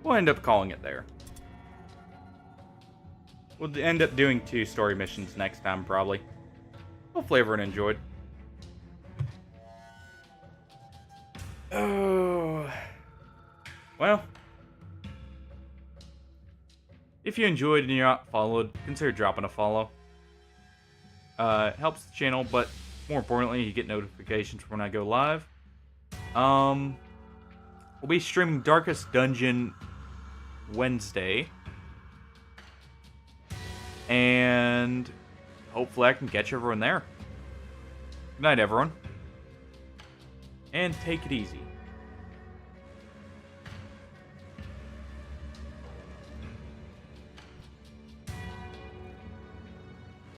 we'll end up calling it there. We'll end up doing 2 story missions next time, probably. Hopefully everyone enjoyed. Oh... Well... If you enjoyed and you're not followed, consider dropping a follow. It helps the channel, but more importantly, you get notifications when I go live. We'll be streaming Darkest Dungeon Wednesday. And hopefully I can catch everyone there. Good night, everyone. And take it easy.